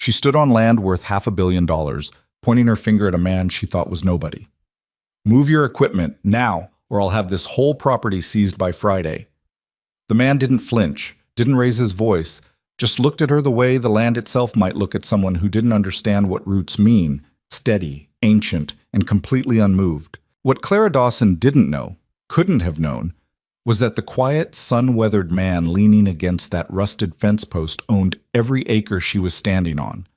She stood on land worth $500 million, pointing her finger at a man she thought was nobody. "Move your equipment, now, or I'll have this whole property seized by Friday." The man didn't flinch, didn't raise his voice, just looked at her the way the land itself might look at someone who didn't understand what roots mean: steady, ancient, and completely unmoved. What Clara Dawson didn't know, couldn't have known, was that the quiet, sun-weathered man leaning against that rusted fence post owned every acre she was standing on,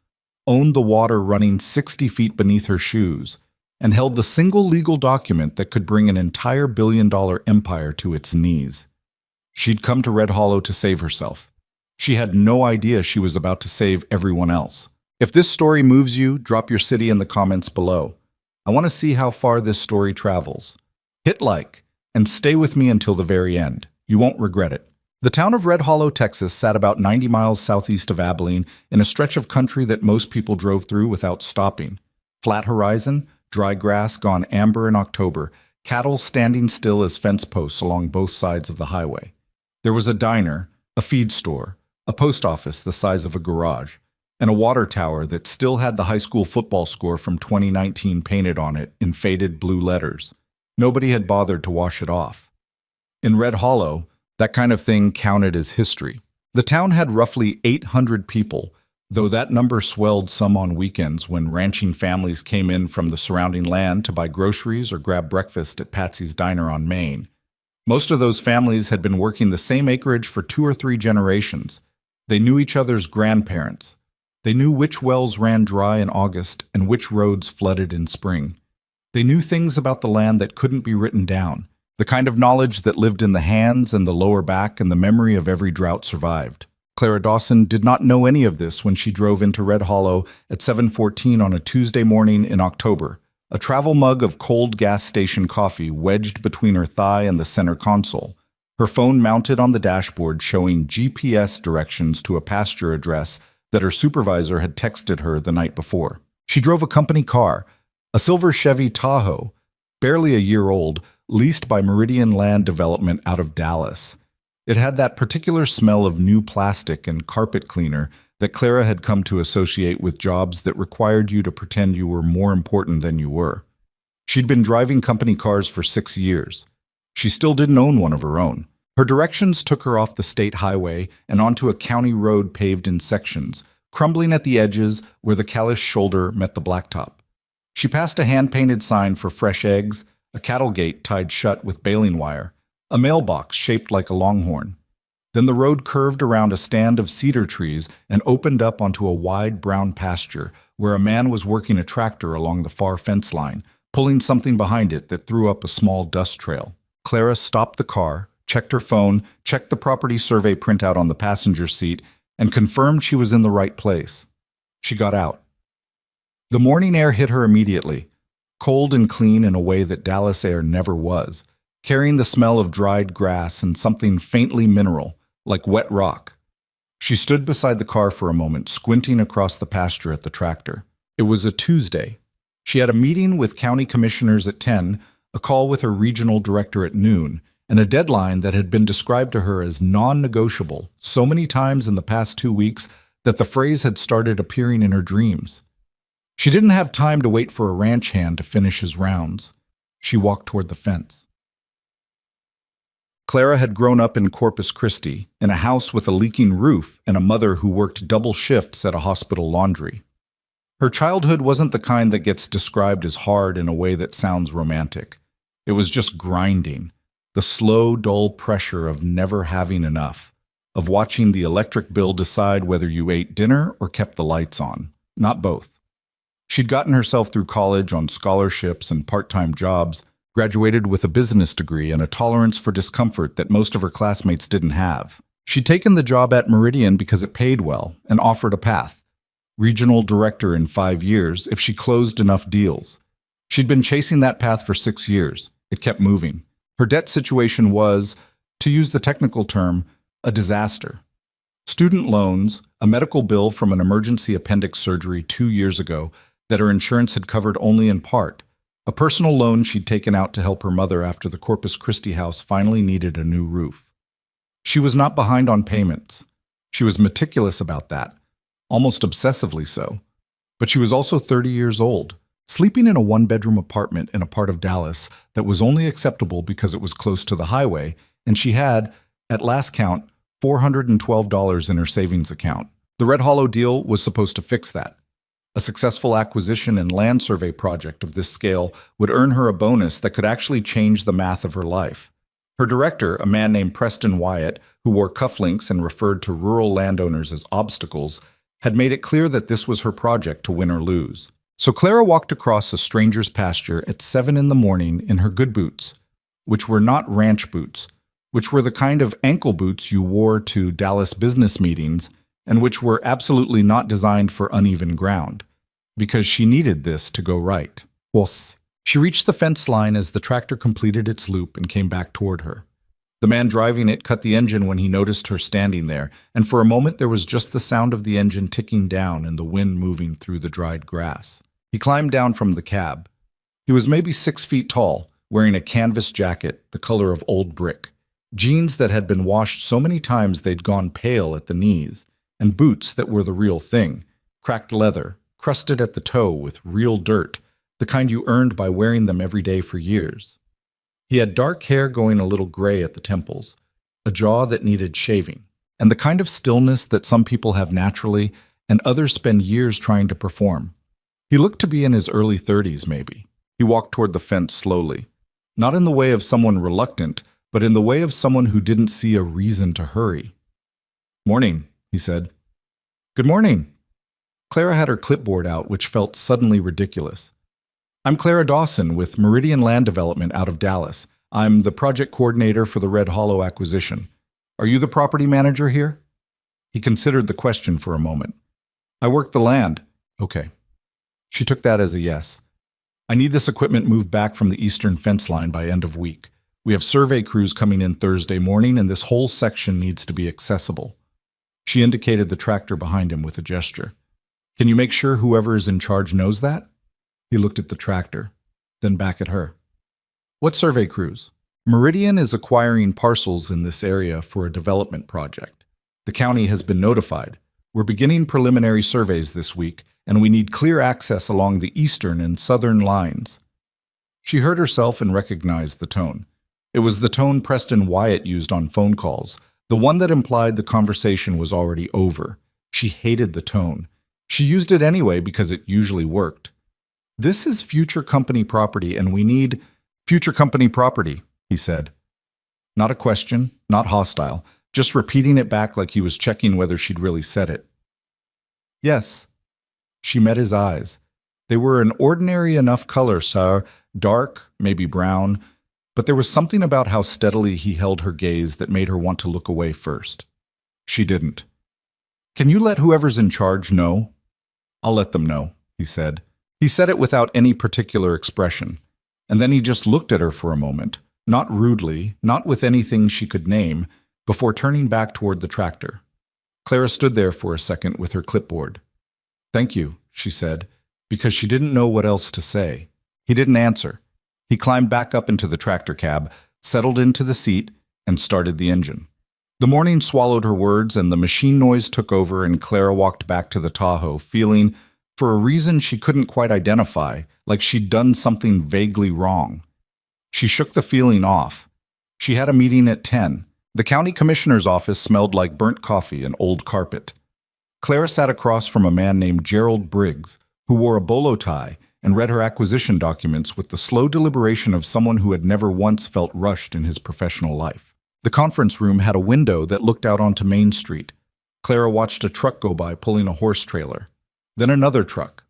owned the water running 60 feet beneath her shoes, and held the single legal document that could bring an entire billion-dollar empire to its knees. She'd come to Red Hollow to save herself. She had no idea she was about to save everyone else. If this story moves you, drop your city in the comments below. I want to see how far this story travels. Hit like, and stay with me until the very end. You won't regret it. The town of Red Hollow, Texas, sat about 90 miles southeast of Abilene in a stretch of country that most people drove through without stopping. Flat horizon, dry grass gone amber in October, cattle standing still as fence posts along both sides of the highway. There was a diner, a feed store, a post office the size of a garage, and a water tower that still had the high school football score from 2019 painted on it in faded blue letters. Nobody had bothered to wash it off. In Red Hollow, that kind of thing counted as history. The town had roughly 800 people, though that number swelled some on weekends when ranching families came in from the surrounding land to buy groceries or grab breakfast at Patsy's Diner on Main. Most of those families had been working the same acreage for 2 or 3 generations. They knew each other's grandparents. They knew which wells ran dry in August and which roads flooded in spring. They knew things about the land that couldn't be written down, the kind of knowledge that lived in the hands and the lower back, and the memory of every drought survived. Clara Dawson did not know any of this when she drove into Red Hollow at 7:14 on a Tuesday morning in October, a travel mug of cold gas station coffee wedged between her thigh and the center console, her phone mounted on the dashboard showing GPS directions to a pasture address that her supervisor had texted her the night before. She drove a company car, a silver Chevy Tahoe, barely a year old, leased by Meridian Land Development out of Dallas. It had that particular smell of new plastic and carpet cleaner that Clara had come to associate with jobs that required you to pretend you were more important than you were. She'd been driving company cars for 6 years. She still didn't own one of her own. Her directions took her off the state highway and onto a county road paved in sections, crumbling at the edges where the callous shoulder met the blacktop. She passed a hand-painted sign for fresh eggs, a cattle gate tied shut with baling wire, a mailbox shaped like a longhorn. Then the road curved around a stand of cedar trees and opened up onto a wide brown pasture where a man was working a tractor along the far fence line, pulling something behind it that threw up a small dust trail. Clara stopped the car, checked her phone, checked the property survey printout on the passenger seat, and confirmed she was in the right place. She got out. The morning air hit her immediately, cold and clean in a way that Dallas air never was, carrying the smell of dried grass and something faintly mineral, like wet rock. She stood beside the car for a moment, squinting across the pasture at the tractor. It was a Tuesday. She had a meeting with county commissioners at 10, a call with her regional director at noon, and a deadline that had been described to her as non-negotiable so many times in the past 2 weeks that the phrase had started appearing in her dreams. She didn't have time to wait for a ranch hand to finish his rounds. She walked toward the fence. Clara had grown up in Corpus Christi, in a house with a leaking roof and a mother who worked double shifts at a hospital laundry. Her childhood wasn't the kind that gets described as hard in a way that sounds romantic. It was just grinding, the slow, dull pressure of never having enough, of watching the electric bill decide whether you ate dinner or kept the lights on, not both. She'd gotten herself through college on scholarships and part-time jobs, graduated with a business degree and a tolerance for discomfort that most of her classmates didn't have. She'd taken the job at Meridian because it paid well and offered a path. Regional director in 5 years if she closed enough deals. She'd been chasing that path for 6 years. It kept moving. Her debt situation was, to use the technical term, a disaster. Student loans, a medical bill from an emergency appendix surgery 2 years ago that her insurance had covered only in part, a personal loan she'd taken out to help her mother after the Corpus Christi house finally needed a new roof. She was not behind on payments. She was meticulous about that. almost obsessively so. But she was also 30 years old, sleeping in a one-bedroom apartment in a part of Dallas that was only acceptable because it was close to the highway, and she had, at last count, $412 in her savings account. The Red Hollow deal was supposed to fix that. A successful acquisition and land survey project of this scale would earn her a bonus that could actually change the math of her life. Her director, a man named Preston Wyatt, who wore cufflinks and referred to rural landowners as obstacles, had made it clear that this was her project to win or lose. So Clara walked across a stranger's pasture at 7 in the morning in her good boots, which were not ranch boots, which were the kind of ankle boots you wore to Dallas business meetings, and which were absolutely not designed for uneven ground, because she needed this to go right. Whoosh. She reached the fence line as the tractor completed its loop and came back toward her. The man driving it cut the engine when he noticed her standing there, and for a moment there was just the sound of the engine ticking down and the wind moving through the dried grass. He climbed down from the cab. He was maybe 6 feet tall, wearing a canvas jacket the color of old brick, jeans that had been washed so many times they'd gone pale at the knees, and boots that were the real thing, cracked leather, crusted at the toe with real dirt, the kind you earned by wearing them every day for years. He had dark hair going a little gray at the temples, a jaw that needed shaving, and the kind of stillness that some people have naturally and others spend years trying to perform. He looked to be in his early 30s, maybe. He walked toward the fence slowly, not in the way of someone reluctant, but in the way of someone who didn't see a reason to hurry. "Morning," he said. "Good morning." Clara had her clipboard out, which felt suddenly ridiculous. "I'm Clara Dawson with Meridian Land Development out of Dallas. I'm the project coordinator for the Red Hollow acquisition. Are you the property manager here?" He considered the question for a moment. "I work the land." "Okay." She took that as a yes. "I need this equipment moved back from the eastern fence line by end of week. We have survey crews coming in Thursday morning, and this whole section needs to be accessible." She indicated the tractor behind him with a gesture. "Can you make sure whoever is in charge knows that?" He looked at the tractor, then back at her. "What survey crews?" "Meridian is acquiring parcels in this area for a development project. The county has been notified. We're beginning preliminary surveys this week, and we need clear access along the eastern and southern lines." She heard herself and recognized the tone. It was the tone Preston Wyatt used on phone calls, the one that implied the conversation was already over. She hated the tone. She used it anyway because it usually worked. "This is future company property, and we need future company property," he said. Not a question, not hostile, just repeating it back like he was checking whether she'd really said it. "Yes." She met his eyes. They were an ordinary enough color, sir, dark, maybe brown, but there was something about how steadily he held her gaze that made her want to look away first. She didn't. "Can you let whoever's in charge know?" "I'll let them know," he said. He said it without any particular expression, and then he just looked at her for a moment, not rudely, not with anything she could name, before turning back toward the tractor. Clara stood there for a second with her clipboard. "Thank you," she said, because she didn't know what else to say. He didn't answer. He climbed back up into the tractor cab, settled into the seat, and started the engine. The morning swallowed her words, and the machine noise took over, and Clara walked back to the Tahoe, feeling, for a reason she couldn't quite identify, like she'd done something vaguely wrong. She shook the feeling off. She had a meeting at 10. The county commissioner's office smelled like burnt coffee and old carpet. Clara sat across from a man named Gerald Briggs, who wore a bolo tie and read her acquisition documents with the slow deliberation of someone who had never once felt rushed in his professional life. The conference room had a window that looked out onto Main Street. Clara watched a truck go by pulling a horse trailer. Then another truck.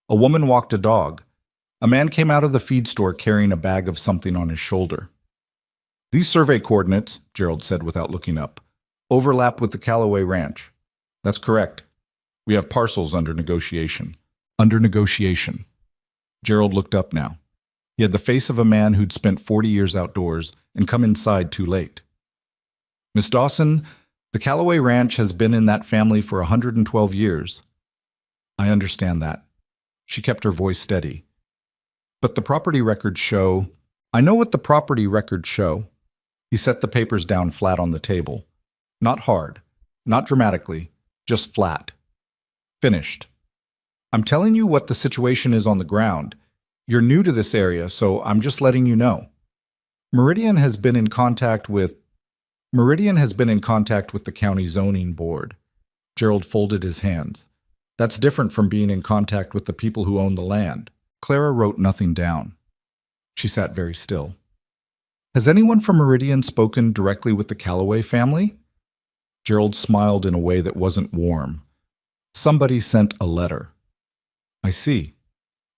A woman walked a dog. A man came out of the feed store carrying a bag of something on his shoulder. "These survey coordinates," Gerald said without looking up, "overlap with the Callaway Ranch." "That's correct. We have parcels under negotiation." "Under negotiation." Gerald looked up now. He had the face of a man who'd spent 40 years outdoors and come inside too late. "Miss Dawson, the Callaway Ranch has been in that family for 112 years. "I understand that." She kept her voice steady. "But the property records show—" "I know what the property records show." He set the papers down flat on the table. Not hard, not dramatically, just flat. Finished. I'm telling you what the situation is on the ground. You're new to this area, so I'm just letting you know. Meridian has been in contact with the county zoning board. Gerald folded his hands. That's different from being in contact with the people who own the land. Clara wrote nothing down. She sat very still. Has anyone from Meridian spoken directly with the Calloway family? Gerald smiled in a way that wasn't warm. Somebody sent a letter. I see.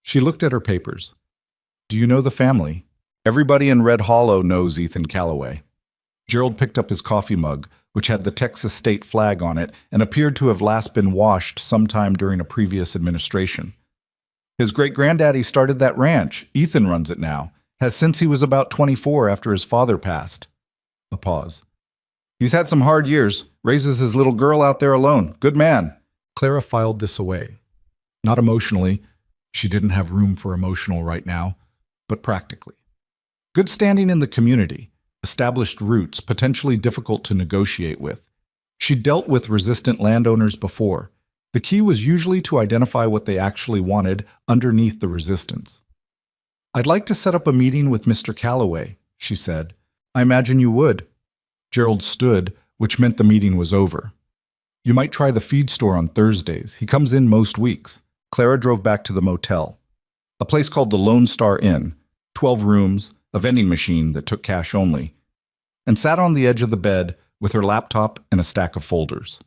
She looked at her papers. Do you know the family? Everybody in Red Hollow knows Ethan Calloway. Gerald picked up his coffee mug, which had the Texas state flag on it and appeared to have last been washed sometime during a previous administration. His great-granddaddy started that ranch. Ethan runs it now. Has since he was about 24 after his father passed. A pause. He's had some hard years. Raises his little girl out there alone. Good man. Clara filed this away. Not emotionally. She didn't have room for emotional right now, but practically. Good standing in the community. Established roots, potentially difficult to negotiate with. She dealt with resistant landowners before. The key was usually to identify what they actually wanted underneath the resistance. I'd like to set up a meeting with Mr. Calloway, she said. I imagine you would. Gerald stood, which meant the meeting was over. You might try the feed store on Thursdays. He comes in most weeks. Clara drove back to the motel. A place called the Lone Star Inn, 12 rooms, a vending machine that took cash only, and sat on the edge of the bed with her laptop and a stack of folders.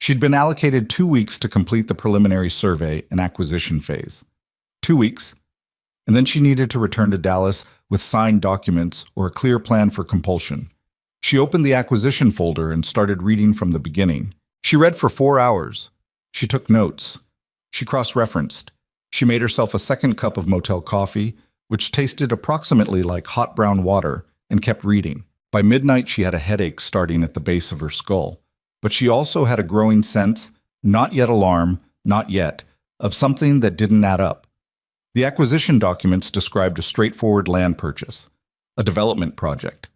She'd been allocated 2 weeks to complete the preliminary survey and acquisition phase. 2 weeks, and then she needed to return to Dallas with signed documents or a clear plan for compulsion. She opened the acquisition folder and started reading from the beginning. She read for 4 hours. She took notes. She cross-referenced. She made herself a second cup of motel coffee, which tasted approximately like hot brown water, and kept reading. By midnight, she had a headache starting at the base of her skull. But she also had a growing sense, not yet alarm, not yet, of something that didn't add up. The acquisition documents described a straightforward land purchase, a development project,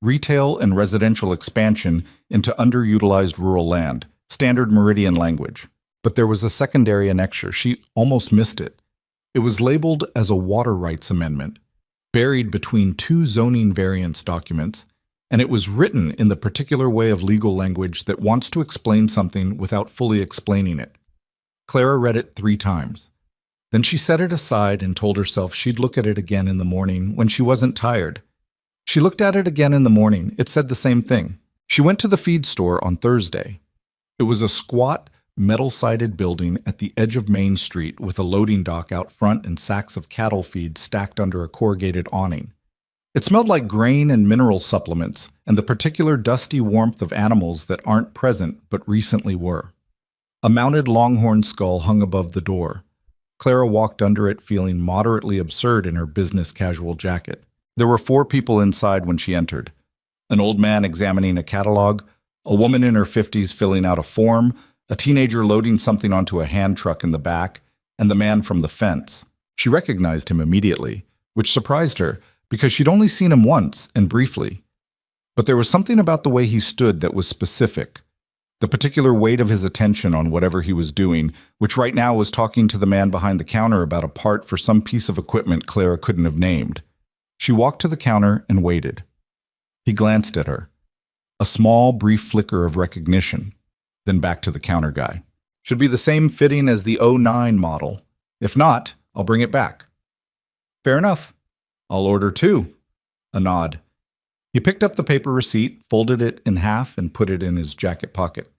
retail and residential expansion into underutilized rural land, standard Meridian language. But there was a secondary annexure. She almost missed it. It was labeled as a water rights amendment, buried between 2 zoning variance documents, and it was written in the particular way of legal language that wants to explain something without fully explaining it. Clara read it 3 times. Then she set it aside and told herself she'd look at it again in the morning when she wasn't tired. She looked at it again in the morning. It said the same thing. She went to the feed store on Thursday. It was a squat, metal-sided building at the edge of Main Street with a loading dock out front and sacks of cattle feed stacked under a corrugated awning. It smelled like grain and mineral supplements and the particular dusty warmth of animals that aren't present but recently were. A mounted longhorn skull hung above the door. Clara walked under it feeling moderately absurd in her business casual jacket. There were 4 people inside when she entered. An old man examining a catalog, a woman in her 50s filling out a form, a teenager loading something onto a hand truck in the back, and the man from the fence. She recognized him immediately, which surprised her because she'd only seen him once and briefly. But there was something about the way he stood that was specific. The particular weight of his attention on whatever he was doing, which right now was talking to the man behind the counter about a part for some piece of equipment Clara couldn't have named. She walked to the counter and waited. He glanced at her. A small, brief flicker of recognition. Then back to the counter guy. Should be the same fitting as the '09 model. If not, I'll bring it back. Fair enough. I'll order 2. A nod. He picked up the paper receipt, folded it in half, and put it in his jacket pocket.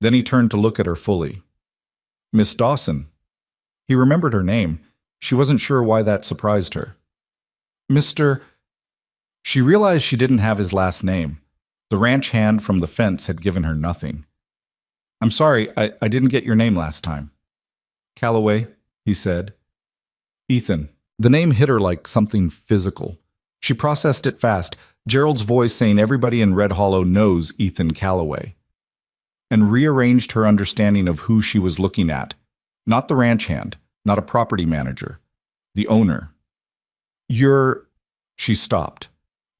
Then he turned to look at her fully. Miss Dawson. He remembered her name. She wasn't sure why that surprised her. Mr. She realized she didn't have his last name. The ranch hand from the fence had given her nothing. I'm sorry, I didn't get your name last time. Calloway, he said. Ethan. The name hit her like something physical. She processed it fast, Gerald's voice saying everybody in Red Hollow knows Ethan Calloway, and rearranged her understanding of who she was looking at. Not the ranch hand, not a property manager. The owner. She stopped,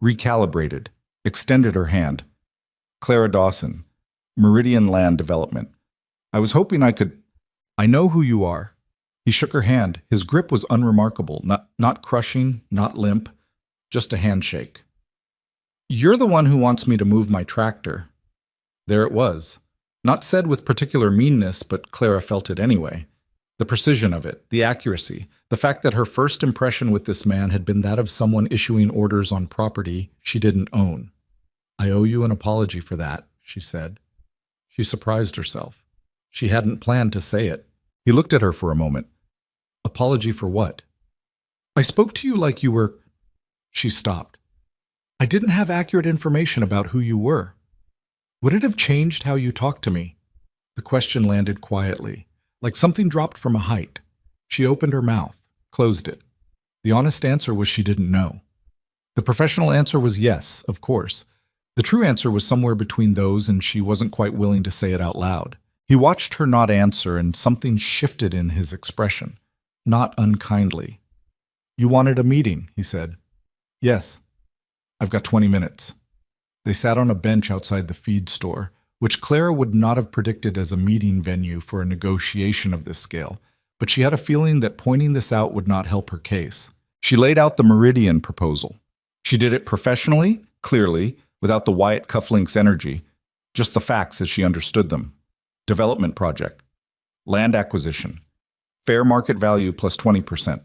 recalibrated, extended her hand. Clara Dawson. Meridian Land Development. I was hoping I could... I know who you are. He shook her hand. His grip was unremarkable, not crushing, not limp, just a handshake. You're the one who wants me to move my tractor. There it was. Not said with particular meanness, but Clara felt it anyway. The precision of it, the accuracy, the fact that her first impression with this man had been that of someone issuing orders on property she didn't own. I owe you an apology for that, she said. She surprised herself. She hadn't planned to say it. He looked at her for a moment. Apology for what? I spoke to you like you were... She stopped. I didn't have accurate information about who you were. Would it have changed how you talked to me? The question landed quietly, like something dropped from a height. She opened her mouth, closed it. The honest answer was she didn't know. The professional answer was yes, of course. The true answer was somewhere between those, and she wasn't quite willing to say it out loud. He watched her not answer, and something shifted in his expression, not unkindly. You wanted a meeting, he said. Yes. I've got 20 minutes. They sat on a bench outside the feed store, which Clara would not have predicted as a meeting venue for a negotiation of this scale, but she had a feeling that pointing this out would not help her case. She laid out the Meridian proposal. She did it professionally, clearly, without the Wyatt cufflinks energy, just the facts as she understood them. Development project, land acquisition, fair market value plus 20%,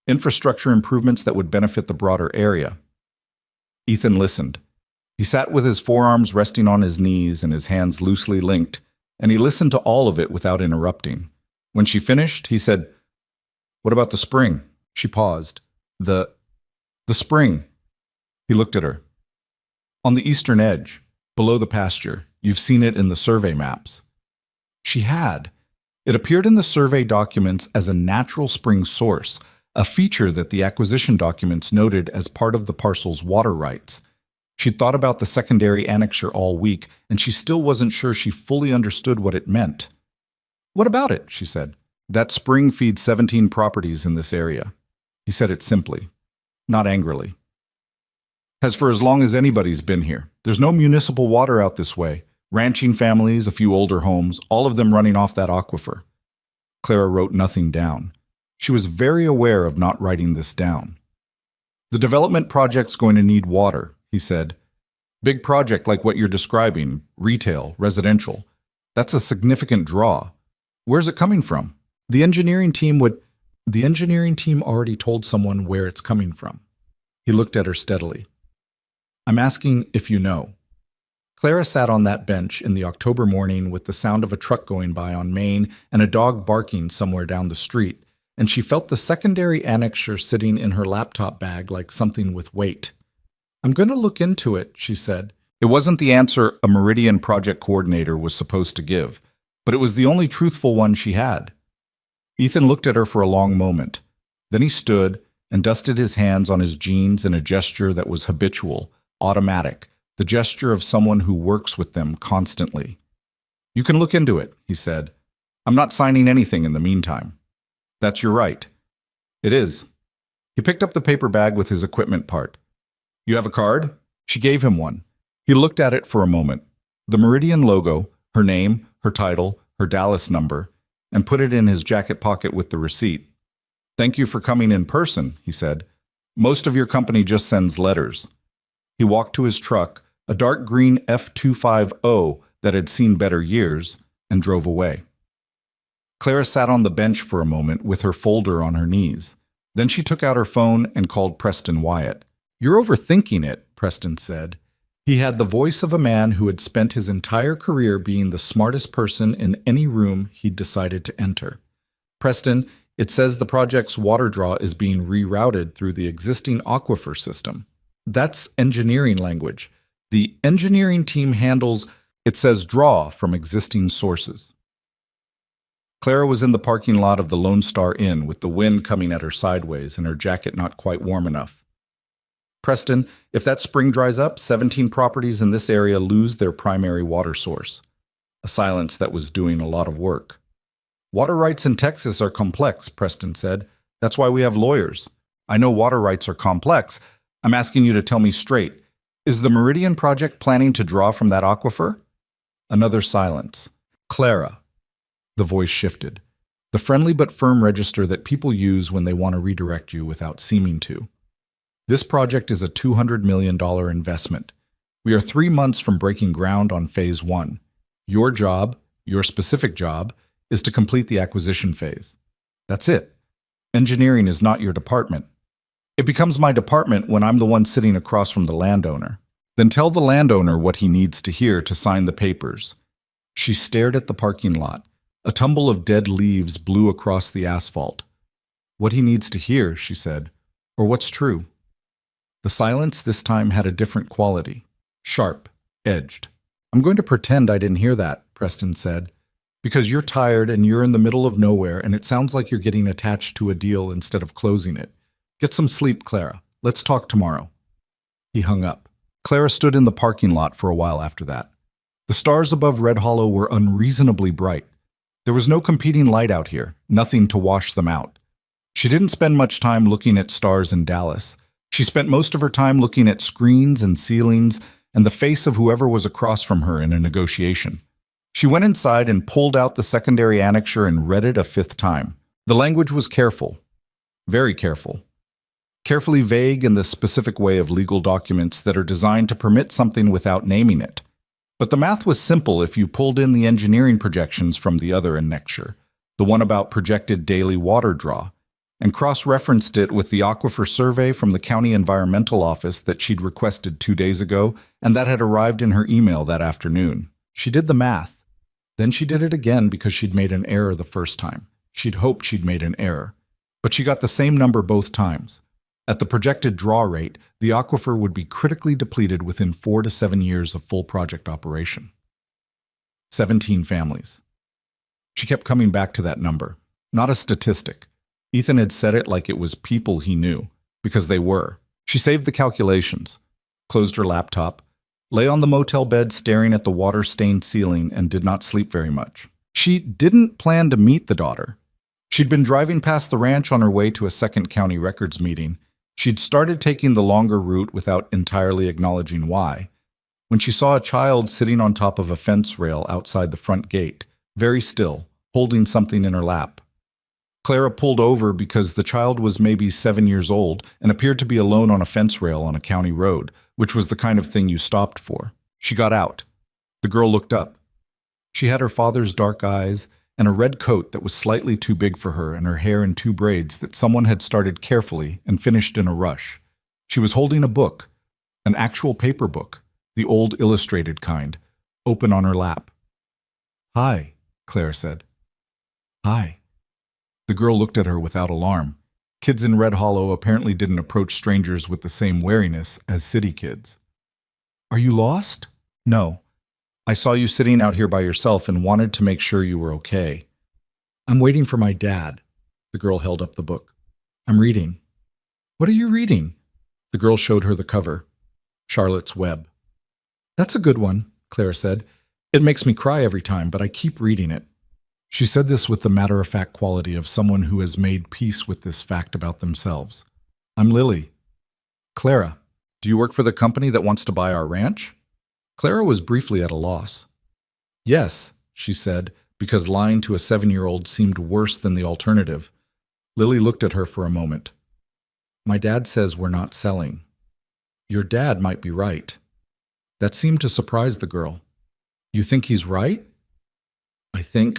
infrastructure improvements that would benefit the broader area. Ethan listened. He sat with his forearms resting on his knees and his hands loosely linked, and he listened to all of it without interrupting. When she finished, he said, What about the spring? She paused. The spring. He looked at her. On the eastern edge, below the pasture. You've seen it in the survey maps. She had. It appeared in the survey documents as a natural spring source, a feature that the acquisition documents noted as part of the parcel's water rights. She'd thought about the secondary annexure all week, and she still wasn't sure she fully understood what it meant. What about it? She said. That spring feeds 17 properties in this area. He said it simply, not angrily. Has for as long as anybody's been here. There's no municipal water out this way. Ranching families, a few older homes, all of them running off that aquifer. Clara wrote nothing down. She was very aware of not writing this down. The development project's going to need water, he said. Big project like what you're describing, retail, residential. That's a significant draw. Where's it coming from? The engineering team already told someone where it's coming from. He looked at her steadily. I'm asking if you know. Clara sat on that bench in the October morning with the sound of a truck going by on Main and a dog barking somewhere down the street, and she felt the secondary annexure sitting in her laptop bag like something with weight. I'm going to look into it, she said. It wasn't the answer a Meridian project coordinator was supposed to give, but it was the only truthful one she had. Ethan looked at her for a long moment. Then he stood and dusted his hands on his jeans in a gesture that was habitual, automatic, the gesture of someone who works with them constantly. You can look into it, he said. I'm not signing anything in the meantime. That's your right. It is. He picked up the paper bag with his equipment part. You have a card? She gave him one. He looked at it for a moment. The Meridian logo, her name, her title, her Dallas number, and put it in his jacket pocket with the receipt. Thank you for coming in person, he said. Most of your company just sends letters. He walked to his truck, a dark green F250 that had seen better years, and drove away. Clara sat on the bench for a moment with her folder on her knees. Then she took out her phone and called Preston Wyatt. You're overthinking it, Preston said. He had the voice of a man who had spent his entire career being the smartest person in any room he'd decided to enter. Preston, it says the project's water draw is being rerouted through the existing aquifer system. That's engineering language. The engineering team handles, it says draw from existing sources. Clara was in the parking lot of the Lone Star Inn with the wind coming at her sideways and her jacket not quite warm enough. Preston, if that spring dries up, 17 properties in this area lose their primary water source. A silence that was doing a lot of work. Water rights in Texas are complex, Preston said. That's why we have lawyers. I know water rights are complex. I'm asking you to tell me straight. Is the Meridian project planning to draw from that aquifer? Another silence. Clara. The voice shifted. the friendly but firm register that people use when they want to redirect you without seeming to. This project is a $200 million investment. We are 3 months from breaking ground on phase 1. Your job, your specific job, is to complete the acquisition phase. That's it. Engineering is not your department. It becomes my department when I'm the one sitting across from the landowner. Then tell the landowner what he needs to hear to sign the papers. She stared at the parking lot. A tumble of dead leaves blew across the asphalt. What he needs to hear, she said, or what's true. The silence this time had a different quality. Sharp, edged. I'm going to pretend I didn't hear that, Preston said, because you're tired and you're in the middle of nowhere and it sounds like you're getting attached to a deal instead of closing it. Get some sleep, Clara. Let's talk tomorrow. He hung up. Clara stood in the parking lot for a while after that. The stars above Red Hollow were unreasonably bright. There was no competing light out here, nothing to wash them out. She didn't spend much time looking at stars in Dallas. She spent most of her time looking at screens and ceilings and the face of whoever was across from her in a negotiation. She went inside and pulled out the secondary annexure and read it a 5th time. The language was careful, very careful. Carefully vague in the specific way of legal documents that are designed to permit something without naming it. But the math was simple if you pulled in the engineering projections from the other annexure, the one about projected daily water draw, and cross-referenced it with the aquifer survey from the county environmental office that she'd requested 2 days ago and that had arrived in her email that afternoon. She did the math. Then she did it again because she'd made an error the first time. She'd hoped she'd made an error. But she got the same number both times. At the projected draw rate, the aquifer would be critically depleted within 4 to 7 years of full project operation. 17 families. She kept coming back to that number, not a statistic. Ethan had said it like it was people he knew, because they were. She saved the calculations, closed her laptop, lay on the motel bed staring at the water-stained ceiling and did not sleep very much. She didn't plan to meet the daughter. She'd been driving past the ranch on her way to a second county records meeting. She'd started taking the longer route without entirely acknowledging why, when she saw a child sitting on top of a fence rail outside the front gate, very still, holding something in her lap. Clara pulled over because the child was maybe 7 years old and appeared to be alone on a fence rail on a county road, which was the kind of thing you stopped for. She got out. The girl looked up. She had her father's dark eyes and a red coat that was slightly too big for her and her hair in 2 braids that someone had started carefully and finished in a rush. She was holding a book, an actual paper book, the old illustrated kind, open on her lap. "Hi," Clara said. "Hi." The girl looked at her without alarm. Kids in Red Hollow apparently didn't approach strangers with the same wariness as city kids. "Are you lost?" "No. I saw you sitting out here by yourself and wanted to make sure you were okay." "I'm waiting for my dad." The girl held up the book. "I'm reading." "What are you reading?" The girl showed her the cover. Charlotte's Web. "That's a good one," Clara said. "It makes me cry every time, but I keep reading it." She said this with the matter-of-fact quality of someone who has made peace with this fact about themselves. "I'm Lily." "Clara, do you work for the company that wants to buy our ranch?" Clara was briefly at a loss. "Yes," she said, because lying to a 7-year-old seemed worse than the alternative. Lily looked at her for a moment. "My dad says we're not selling." "Your dad might be right." That seemed to surprise the girl. "You think he's right?" "I think—"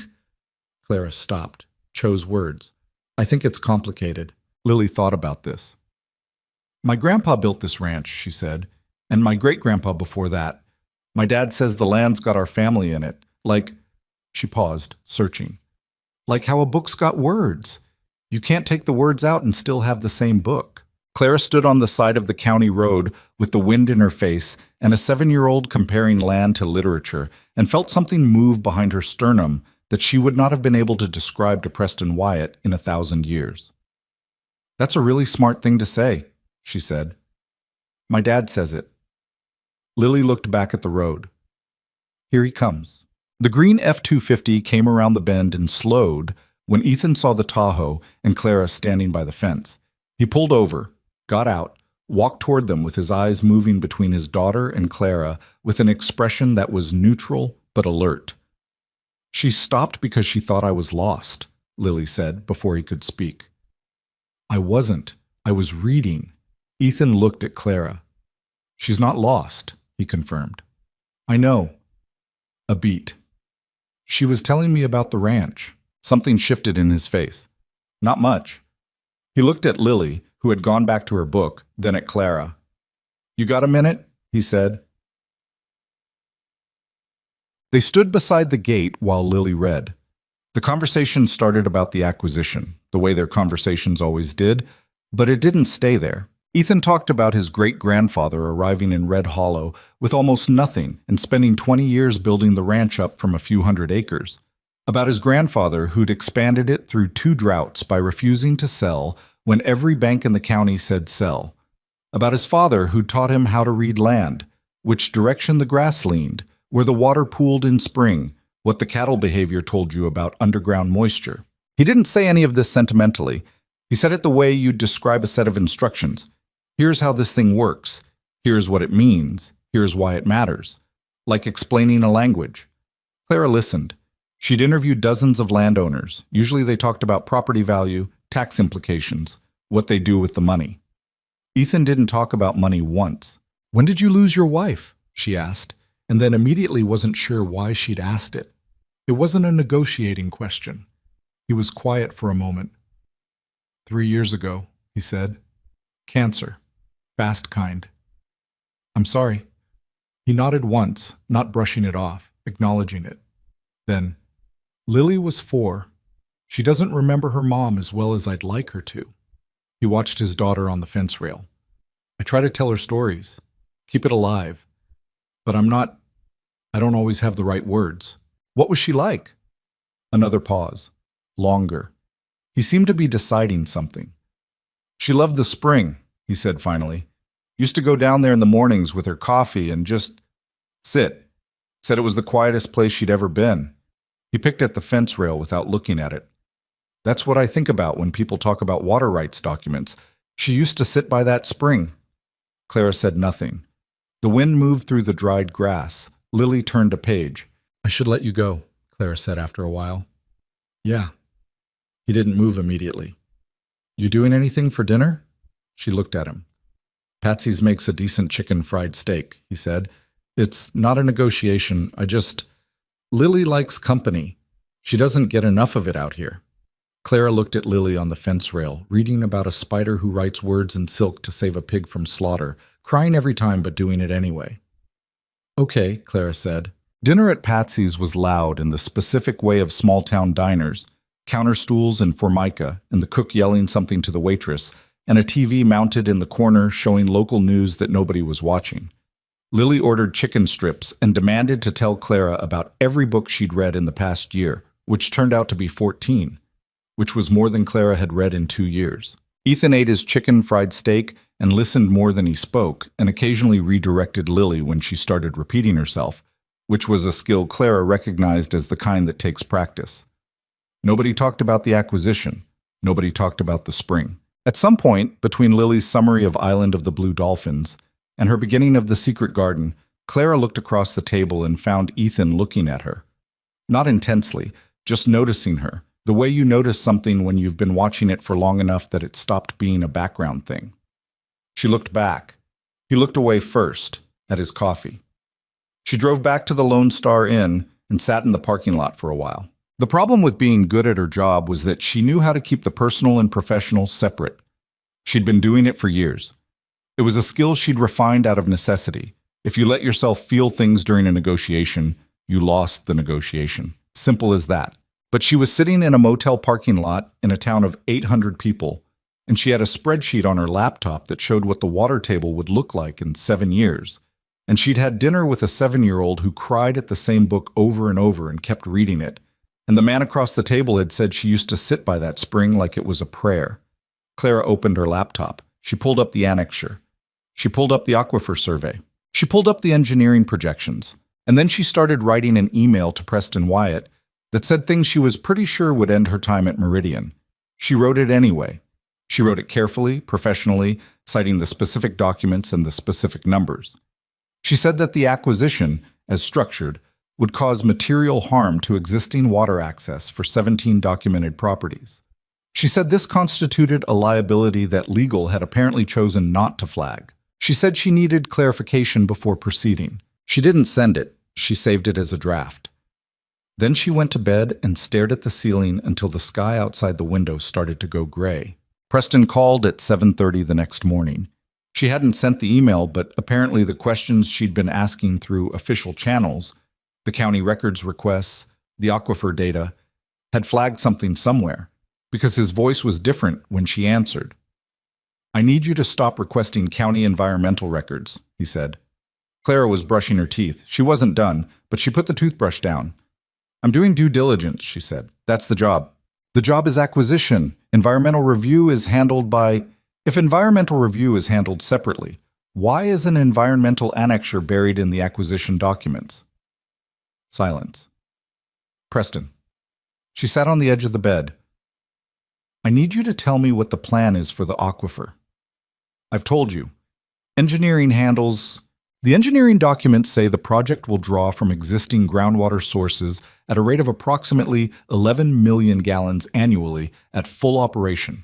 Clara stopped, chose words. "I think it's complicated." Lily thought about this. "My grandpa built this ranch," she said, "and my great-grandpa before that. My dad says the land's got our family in it, like—" She paused, searching. "Like how a book's got words. You can't take the words out and still have the same book." Clara stood on the side of the county road with the wind in her face and a 7-year-old comparing land to literature and felt something move behind her sternum that she would not have been able to describe to Preston Wyatt in 1,000 years. "That's a really smart thing to say," she said. "My dad says it." Lily looked back at the road. "Here he comes." The green F-250 came around the bend and slowed when Ethan saw the Tahoe and Clara standing by the fence. He pulled over, got out, walked toward them with his eyes moving between his daughter and Clara with an expression that was neutral but alert. "She stopped because she thought I was lost," Lily said before he could speak. I wasn't. I was reading. Ethan looked at Clara. She's not lost, he confirmed. I know. A beat. She was telling me about the ranch. Something shifted in his face. Not much. He looked at Lily, who had gone back to her book, then at Clara. You got a minute? He said. They stood beside the gate while Lily read. The conversation started about the acquisition, the way their conversations always did, but it didn't stay there. Ethan talked about his great-grandfather arriving in Red Hollow with almost nothing and spending 20 years building the ranch up from a few hundred acres. About his grandfather who'd expanded it through 2 droughts by refusing to sell when every bank in the county said sell. About his father who taught him how to read land, which direction the grass leaned, where the water pooled in spring, what the cattle behavior told you about underground moisture. He didn't say any of this sentimentally. He said it the way you'd describe a set of instructions. Here's how this thing works. Here's what it means. Here's why it matters. Like explaining a language. Clara listened. She'd interviewed dozens of landowners. Usually they talked about property value, tax implications, what they do with the money. Ethan didn't talk about money once. When did you lose your wife? She asked, and then immediately wasn't sure why she'd asked it. It wasn't a negotiating question. He was quiet for a moment. 3 years ago, he said. Cancer. Fast kind. I'm sorry. He nodded once, not brushing it off, acknowledging it. Then, Lily was 4. She doesn't remember her mom as well as I'd like her to. He watched his daughter on the fence rail. I try to tell her stories, keep it alive. But I don't always have the right words. What was she like? Another pause. Longer. He seemed to be deciding something. She loved the spring, he said finally. Used to go down there in the mornings with her coffee and just sit. Said it was the quietest place she'd ever been. He picked at the fence rail without looking at it. That's what I think about when people talk about water rights documents. She used to sit by that spring. Clara said nothing. The wind moved through the dried grass. Lily turned a page. I should let you go, Clara said after a while. Yeah. He didn't move immediately. You doing anything for dinner? She looked at him. Patsy's makes a decent chicken fried steak, he said. It's not a negotiation. Lily likes company. She doesn't get enough of it out here. Clara looked at Lily on the fence rail, reading about a spider who writes words in silk to save a pig from slaughter, crying every time but doing it anyway. Okay, Clara said. Dinner at Patsy's was loud in the specific way of small-town diners, counter stools and formica, and the cook yelling something to the waitress, and a TV mounted in the corner showing local news that nobody was watching. Lily ordered chicken strips and demanded to tell Clara about every book she'd read in the past year, which turned out to be 14, which was more than Clara had read in 2 years. Ethan ate his chicken fried steak and listened more than he spoke, and occasionally redirected Lily when she started repeating herself, which was a skill Clara recognized as the kind that takes practice. Nobody talked about the acquisition. Nobody talked about the spring. At some point, between Lily's summary of Island of the Blue Dolphins and her beginning of The Secret Garden, Clara looked across the table and found Ethan looking at her. Not intensely, just noticing her, the way you notice something when you've been watching it for long enough that it stopped being a background thing. She looked back. He looked away first, at his coffee. She drove back to the Lone Star Inn and sat in the parking lot for a while. The problem with being good at her job was that she knew how to keep the personal and professional separate. She'd been doing it for years. It was a skill she'd refined out of necessity. If you let yourself feel things during a negotiation, you lost the negotiation. Simple as that. But she was sitting in a motel parking lot in a town of 800 people, and she had a spreadsheet on her laptop that showed what the water table would look like in 7 years. And she'd had dinner with a 7-year-old who cried at the same book over and over and kept reading it. And the man across the table had said she used to sit by that spring like it was a prayer. Clara opened her laptop. She pulled up the annexure. She pulled up the aquifer survey. She pulled up the engineering projections. And then she started writing an email to Preston Wyatt that said things she was pretty sure would end her time at Meridian. She wrote it anyway. She wrote it carefully, professionally, citing the specific documents and the specific numbers. She said that the acquisition, as structured, would cause material harm to existing water access for 17 documented properties. She said this constituted a liability that legal had apparently chosen not to flag. She said she needed clarification before proceeding. She didn't send it. She saved it as a draft. Then she went to bed and stared at the ceiling until the sky outside the window started to go gray. Preston called at 7:30 the next morning. She hadn't sent the email, but apparently the questions she'd been asking through official channels, the county records requests, the aquifer data, had flagged something somewhere, because his voice was different when she answered. "I need you to stop requesting county environmental records," he said. Clara was brushing her teeth. She wasn't done, but she put the toothbrush down. "I'm doing due diligence," she said. "That's the job. The job is acquisition. Environmental review is handled by..." If environmental review is handled separately, why is an environmental annexure buried in the acquisition documents? Silence. Preston. She sat on the edge of the bed. "I need you to tell me what the plan is for the aquifer." "I've told you. Engineering handles..." "The engineering documents say the project will draw from existing groundwater sources at a rate of approximately 11 million gallons annually at full operation.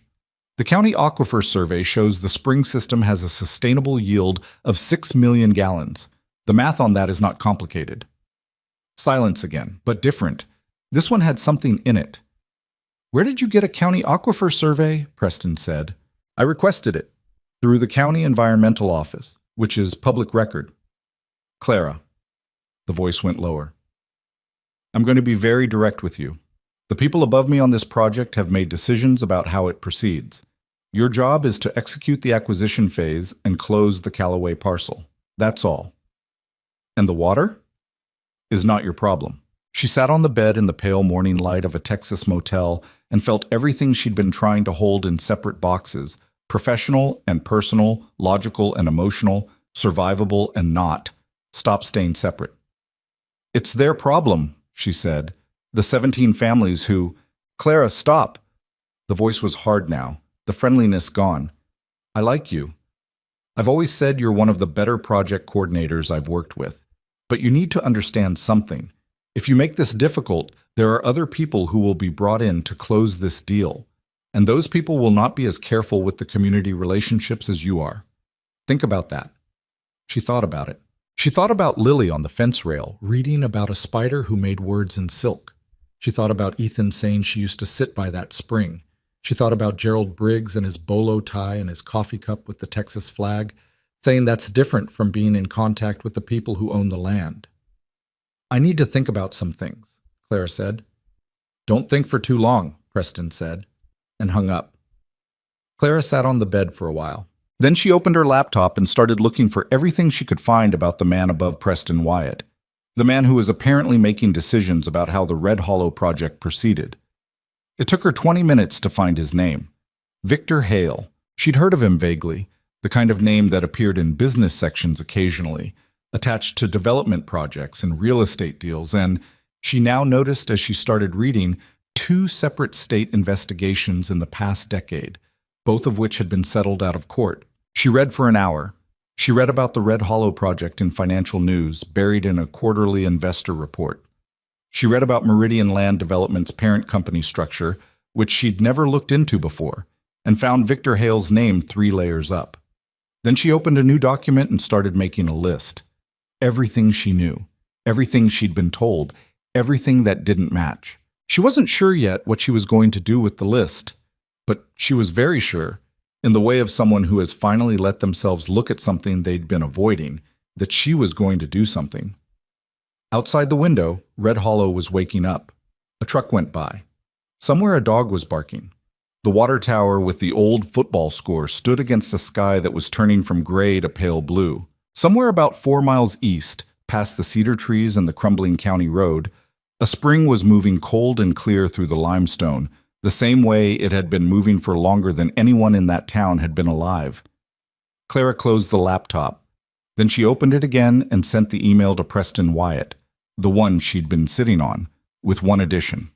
The county aquifer survey shows the spring system has a sustainable yield of 6 million gallons. The math on that is not complicated." Silence again, but different. This one had something in it. "Where did you get a county aquifer survey?" Preston said. "I requested it. Through the county environmental office, which is public record." "Clara." The voice went lower. "I'm going to be very direct with you. The people above me on this project have made decisions about how it proceeds. Your job is to execute the acquisition phase and close the Callaway parcel. That's all. And the water is not your problem." She sat on the bed in the pale morning light of a Texas motel and felt everything she'd been trying to hold in separate boxes, professional and personal, logical and emotional, survivable and not, stop staying separate. "It's their problem," she said. "The 17 families who..." "Clara, stop." The voice was hard now, the friendliness gone. "I like you. I've always said you're one of the better project coordinators I've worked with. But you need to understand something. If you make this difficult, there are other people who will be brought in to close this deal. And those people will not be as careful with the community relationships as you are. Think about that." She thought about it. She thought about Lily on the fence rail, reading about a spider who made words in silk. She thought about Ethan saying she used to sit by that spring. She thought about Gerald Briggs and his bolo tie and his coffee cup with the Texas flag, saying that's different from being in contact with the people who own the land. "I need to think about some things," Clara said. "Don't think for too long," Preston said, and hung up. Clara sat on the bed for a while. Then she opened her laptop and started looking for everything she could find about the man above Preston Wyatt, the man who was apparently making decisions about how the Red Hollow project proceeded. It took her 20 minutes to find his name. Victor Hale. She'd heard of him vaguely, the kind of name that appeared in business sections occasionally, attached to development projects and real estate deals, and she now noticed as she started reading 2 separate state investigations in the past decade, both of which had been settled out of court. She read for an hour. She read about the Red Hollow project in financial news, buried in a quarterly investor report. She read about Meridian Land Development's parent company structure, which she'd never looked into before, and found Victor Hale's name 3 layers up. Then she opened a new document and started making a list. Everything she knew, everything she'd been told, everything that didn't match. She wasn't sure yet what she was going to do with the list, but she was very sure, in the way of someone who has finally let themselves look at something they'd been avoiding, that she was going to do something. Outside the window, Red Hollow was waking up. A truck went by. Somewhere a dog was barking. The water tower with the old football score stood against a sky that was turning from gray to pale blue. Somewhere about 4 miles east, past the cedar trees and the crumbling county road, a spring was moving cold and clear through the limestone, the same way it had been moving for longer than anyone in that town had been alive. Clara closed the laptop. Then she opened it again and sent the email to Preston Wyatt, the one she'd been sitting on, with one addition.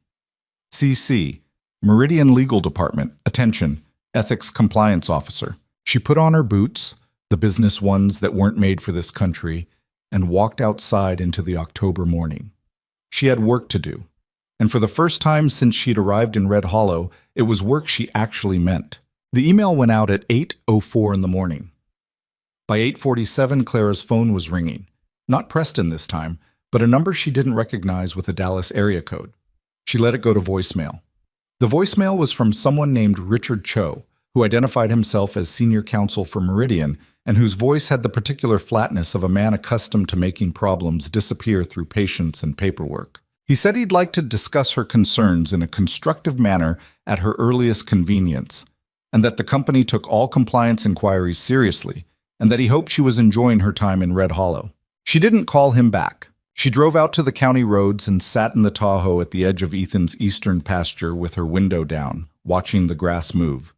CC, Meridian Legal Department, attention, Ethics Compliance Officer. She put on her boots, the business ones that weren't made for this country, and walked outside into the October morning. She had work to do. And for the first time since she'd arrived in Red Hollow, it was work she actually meant. The email went out at 8:04 in the morning. By 8:47, Clara's phone was ringing. Not Preston this time, but a number she didn't recognize with a Dallas area code. She let it go to voicemail. The voicemail was from someone named Richard Cho, who identified himself as senior counsel for Meridian and whose voice had the particular flatness of a man accustomed to making problems disappear through patience and paperwork. He said he'd like to discuss her concerns in a constructive manner at her earliest convenience, and that the company took all compliance inquiries seriously, and that he hoped she was enjoying her time in Red Hollow. She didn't call him back. She drove out to the county roads and sat in the Tahoe at the edge of Ethan's eastern pasture with her window down, watching the grass move.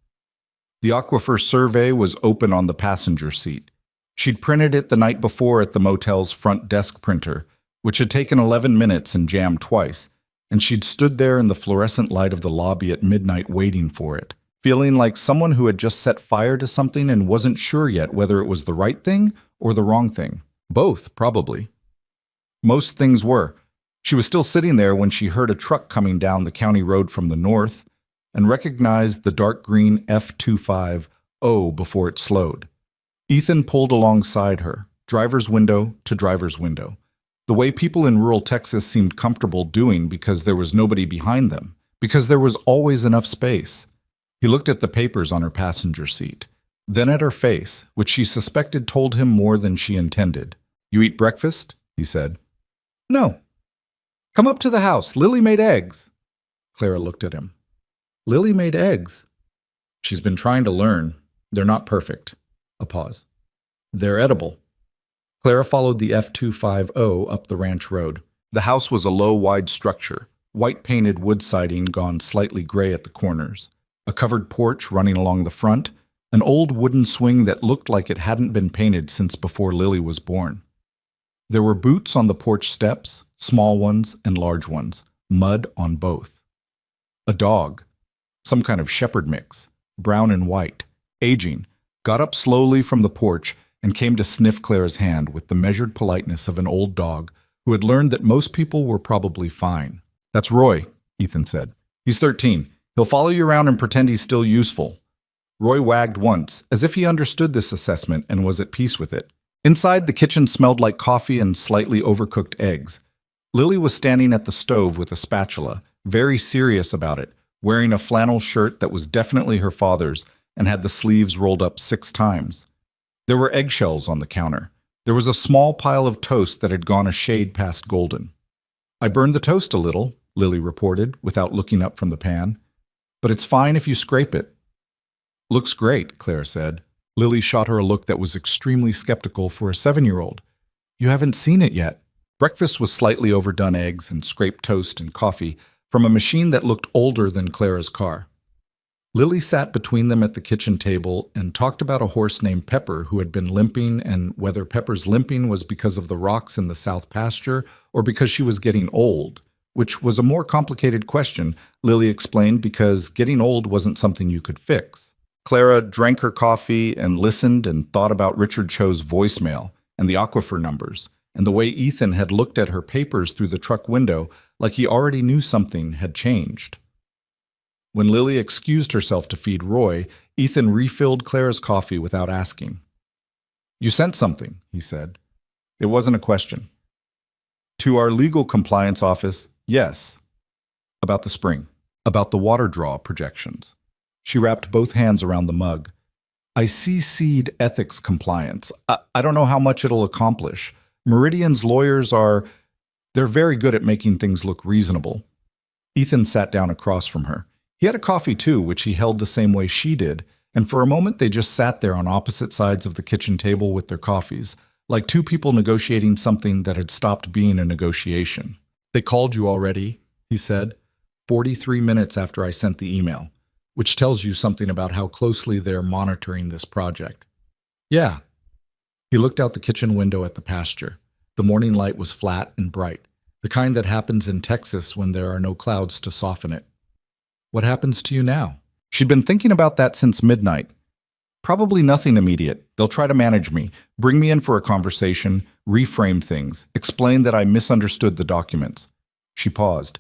The aquifer survey was open on the passenger seat. She'd printed it the night before at the motel's front desk printer, which had taken 11 minutes and jammed twice, and she'd stood there in the fluorescent light of the lobby at midnight waiting for it, feeling like someone who had just set fire to something and wasn't sure yet whether it was the right thing or the wrong thing. Both, probably. Most things were. She was still sitting there when she heard a truck coming down the county road from the north and recognized the dark green F-25O before it slowed. Ethan pulled alongside her, driver's window to driver's window, the way people in rural Texas seemed comfortable doing because there was nobody behind them, because there was always enough space. He looked at the papers on her passenger seat, then at her face, which she suspected told him more than she intended. "You eat breakfast?" he said. "No." "Come up to the house. Lily made eggs." Clara looked at him. "Lily made eggs?" "She's been trying to learn. They're not perfect." A pause. "They're edible." Clara followed the F-25O up the ranch road. The house was a low, wide structure, white-painted wood siding gone slightly gray at the corners, a covered porch running along the front, an old wooden swing that looked like it hadn't been painted since before Lily was born. There were boots on the porch steps, small ones and large ones, mud on both. A dog, some kind of shepherd mix, brown and white, aging, got up slowly from the porch and came to sniff Clara's hand with the measured politeness of an old dog who had learned that most people were probably fine. "That's Roy," Ethan said. "He's 13. He'll follow you around and pretend he's still useful." Roy wagged once, as if he understood this assessment and was at peace with it. Inside, the kitchen smelled like coffee and slightly overcooked eggs. Lily was standing at the stove with a spatula, very serious about it, wearing a flannel shirt that was definitely her father's and had the sleeves rolled up 6 times. There were eggshells on the counter. There was a small pile of toast that had gone a shade past golden. "I burned the toast a little," Lily reported, without looking up from the pan. "But it's fine if you scrape it." "Looks great," Claire said. Lily shot her a look that was extremely skeptical for a 7-year-old. "You haven't seen it yet." Breakfast was slightly overdone eggs and scraped toast and coffee from a machine that looked older than Clara's car. Lily sat between them at the kitchen table and talked about a horse named Pepper who had been limping, and whether Pepper's limping was because of the rocks in the south pasture or because she was getting old, which was a more complicated question, Lily explained, because getting old wasn't something you could fix. Clara drank her coffee and listened and thought about Richard Cho's voicemail and the aquifer numbers, and the way Ethan had looked at her papers through the truck window like he already knew something had changed. When Lily excused herself to feed Roy, Ethan refilled Clara's coffee without asking. "You sent something," he said. It wasn't a question. "To our legal compliance office, yes." "About the spring. About the water draw projections." She wrapped both hands around the mug. "I CC'd ethics compliance. I don't know how much it'll accomplish. Meridian's lawyers they're very good at making things look reasonable." Ethan sat down across from her. He had a coffee too, which he held the same way she did, and for a moment they just sat there on opposite sides of the kitchen table with their coffees, like two people negotiating something that had stopped being a negotiation. "They called you already," he said, 43 minutes after I sent the email, which tells you something about how closely they're monitoring this project. "Yeah." He looked out the kitchen window at the pasture. The morning light was flat and bright, the kind that happens in Texas when there are no clouds to soften it. "What happens to you now?" She'd been thinking about that since midnight. "Probably nothing immediate. They'll try to manage me, bring me in for a conversation, reframe things, explain that I misunderstood the documents." She paused.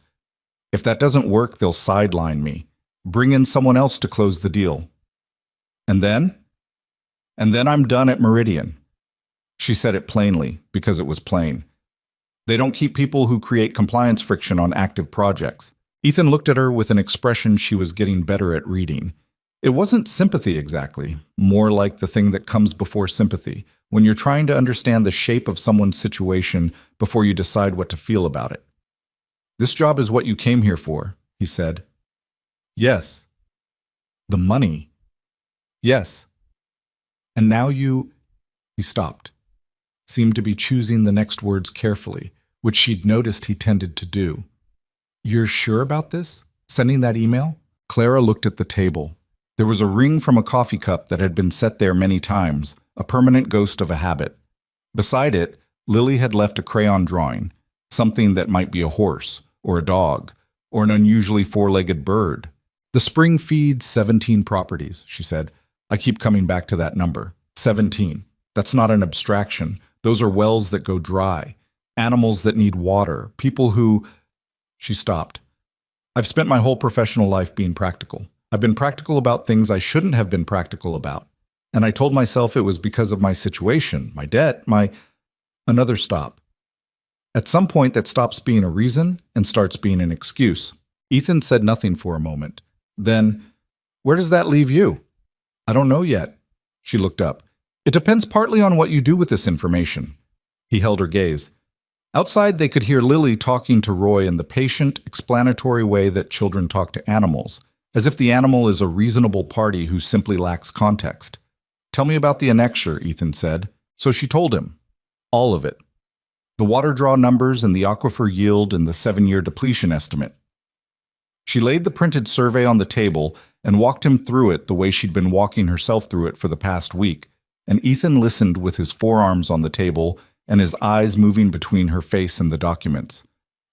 If that doesn't work, they'll sideline me. Bring in someone else to close the deal. And then? And then I'm done at Meridian. She said it plainly, because it was plain. They don't keep people who create compliance friction on active projects. Ethan looked at her with an expression she was getting better at reading. It wasn't sympathy exactly, more like the thing that comes before sympathy, when you're trying to understand the shape of someone's situation before you decide what to feel about it. This job is what you came here for, he said. Yes. The money. Yes. And now you... He stopped, seemed to be choosing the next words carefully, which she'd noticed he tended to do. You're sure about this? Sending that email? Clara looked at the table. There was a ring from a coffee cup that had been set there many times, a permanent ghost of a habit. Beside it, Lily had left a crayon drawing, something that might be a horse, or a dog, or an unusually four-legged bird. The spring feeds 17 properties, she said. I keep coming back to that number. 17. That's not an abstraction. Those are wells that go dry, animals that need water, people who... She stopped. I've spent my whole professional life being practical. I've been practical about things I shouldn't have been practical about. And I told myself it was because of my situation, my debt, Another stop. At some point that stops being a reason and starts being an excuse. Ethan said nothing for a moment. Then, where does that leave you? I don't know yet. She looked up. It depends partly on what you do with this information. He held her gaze. Outside, they could hear Lily talking to Roy in the patient, explanatory way that children talk to animals, as if the animal is a reasonable party who simply lacks context. Tell me about the annexure, Ethan said. So she told him. All of it. The water draw numbers and the aquifer yield and the 7-year depletion estimate. She laid the printed survey on the table and walked him through it the way she'd been walking herself through it for the past week, and Ethan listened with his forearms on the table and his eyes moving between her face and the documents.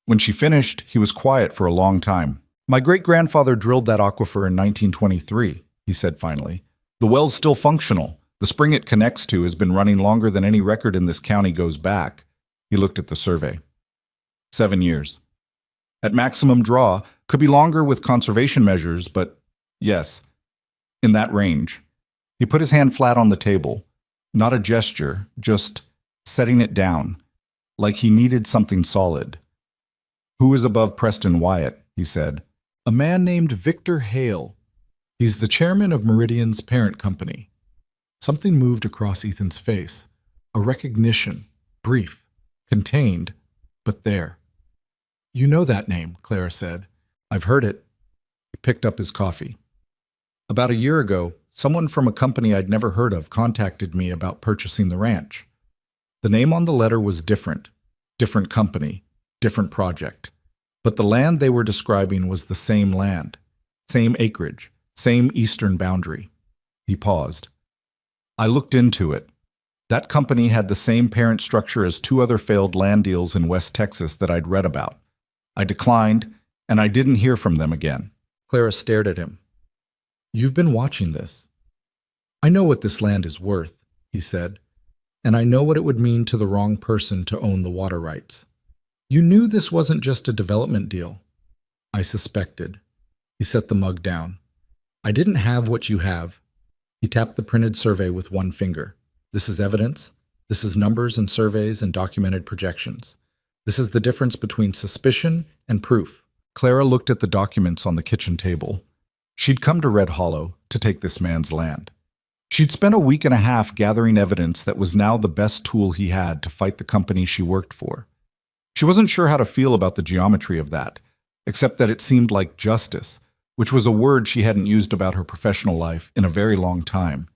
When she finished, he was quiet for a long time. My great-grandfather drilled that aquifer in 1923, he said finally. The well's still functional. The spring it connects to has been running longer than any record in this county goes back. He looked at the survey. 7 years. At maximum draw, could be longer with conservation measures, but yes, in that range. He put his hand flat on the table. Not a gesture, just setting it down, like he needed something solid. Who is above Preston Wyatt, he said. A man named Victor Hale. He's the chairman of Meridian's parent company. Something moved across Ethan's face. A recognition, brief, contained, but there. You know that name, Clara said. I've heard it. He picked up his coffee. About a year ago, someone from a company I'd never heard of contacted me about purchasing the ranch. The name on the letter was different. Different company, different project. But the land they were describing was the same land, same acreage, same eastern boundary. He paused. I looked into it. That company had the same parent structure as 2 other failed land deals in West Texas that I'd read about. I declined, and I didn't hear from them again. Clara stared at him. You've been watching this. I know what this land is worth, he said, and I know what it would mean to the wrong person to own the water rights. You knew this wasn't just a development deal. I suspected. He set the mug down. I didn't have what you have. He tapped the printed survey with one finger. This is evidence. This is numbers and surveys and documented projections. This is the difference between suspicion and proof. Clara looked at the documents on the kitchen table. She'd come to Red Hollow to take this man's land. She'd spent a week and a half gathering evidence that was now the best tool he had to fight the company she worked for. She wasn't sure how to feel about the geometry of that, except that it seemed like justice, which was a word she hadn't used about her professional life in a very long time.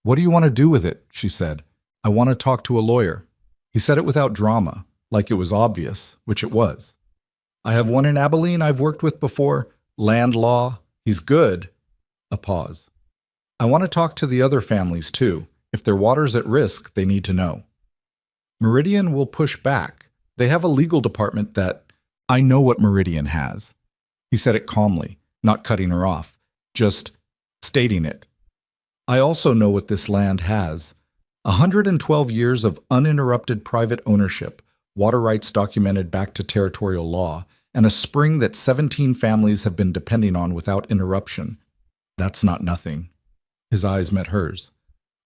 What do you want to do with it? She said. I want to talk to a lawyer. He said it without drama, like it was obvious, which it was. I have one in Abilene I've worked with before. Land law. He's good. A pause. I want to talk to the other families, too. If their water's at risk, they need to know. Meridian will push back. They have a legal department that... I know what Meridian has. He said it calmly, not cutting her off, just stating it. I also know what this land has. 112 years of uninterrupted private ownership, water rights documented back to territorial law, and a spring that 17 families have been depending on without interruption. That's not nothing. His eyes met hers.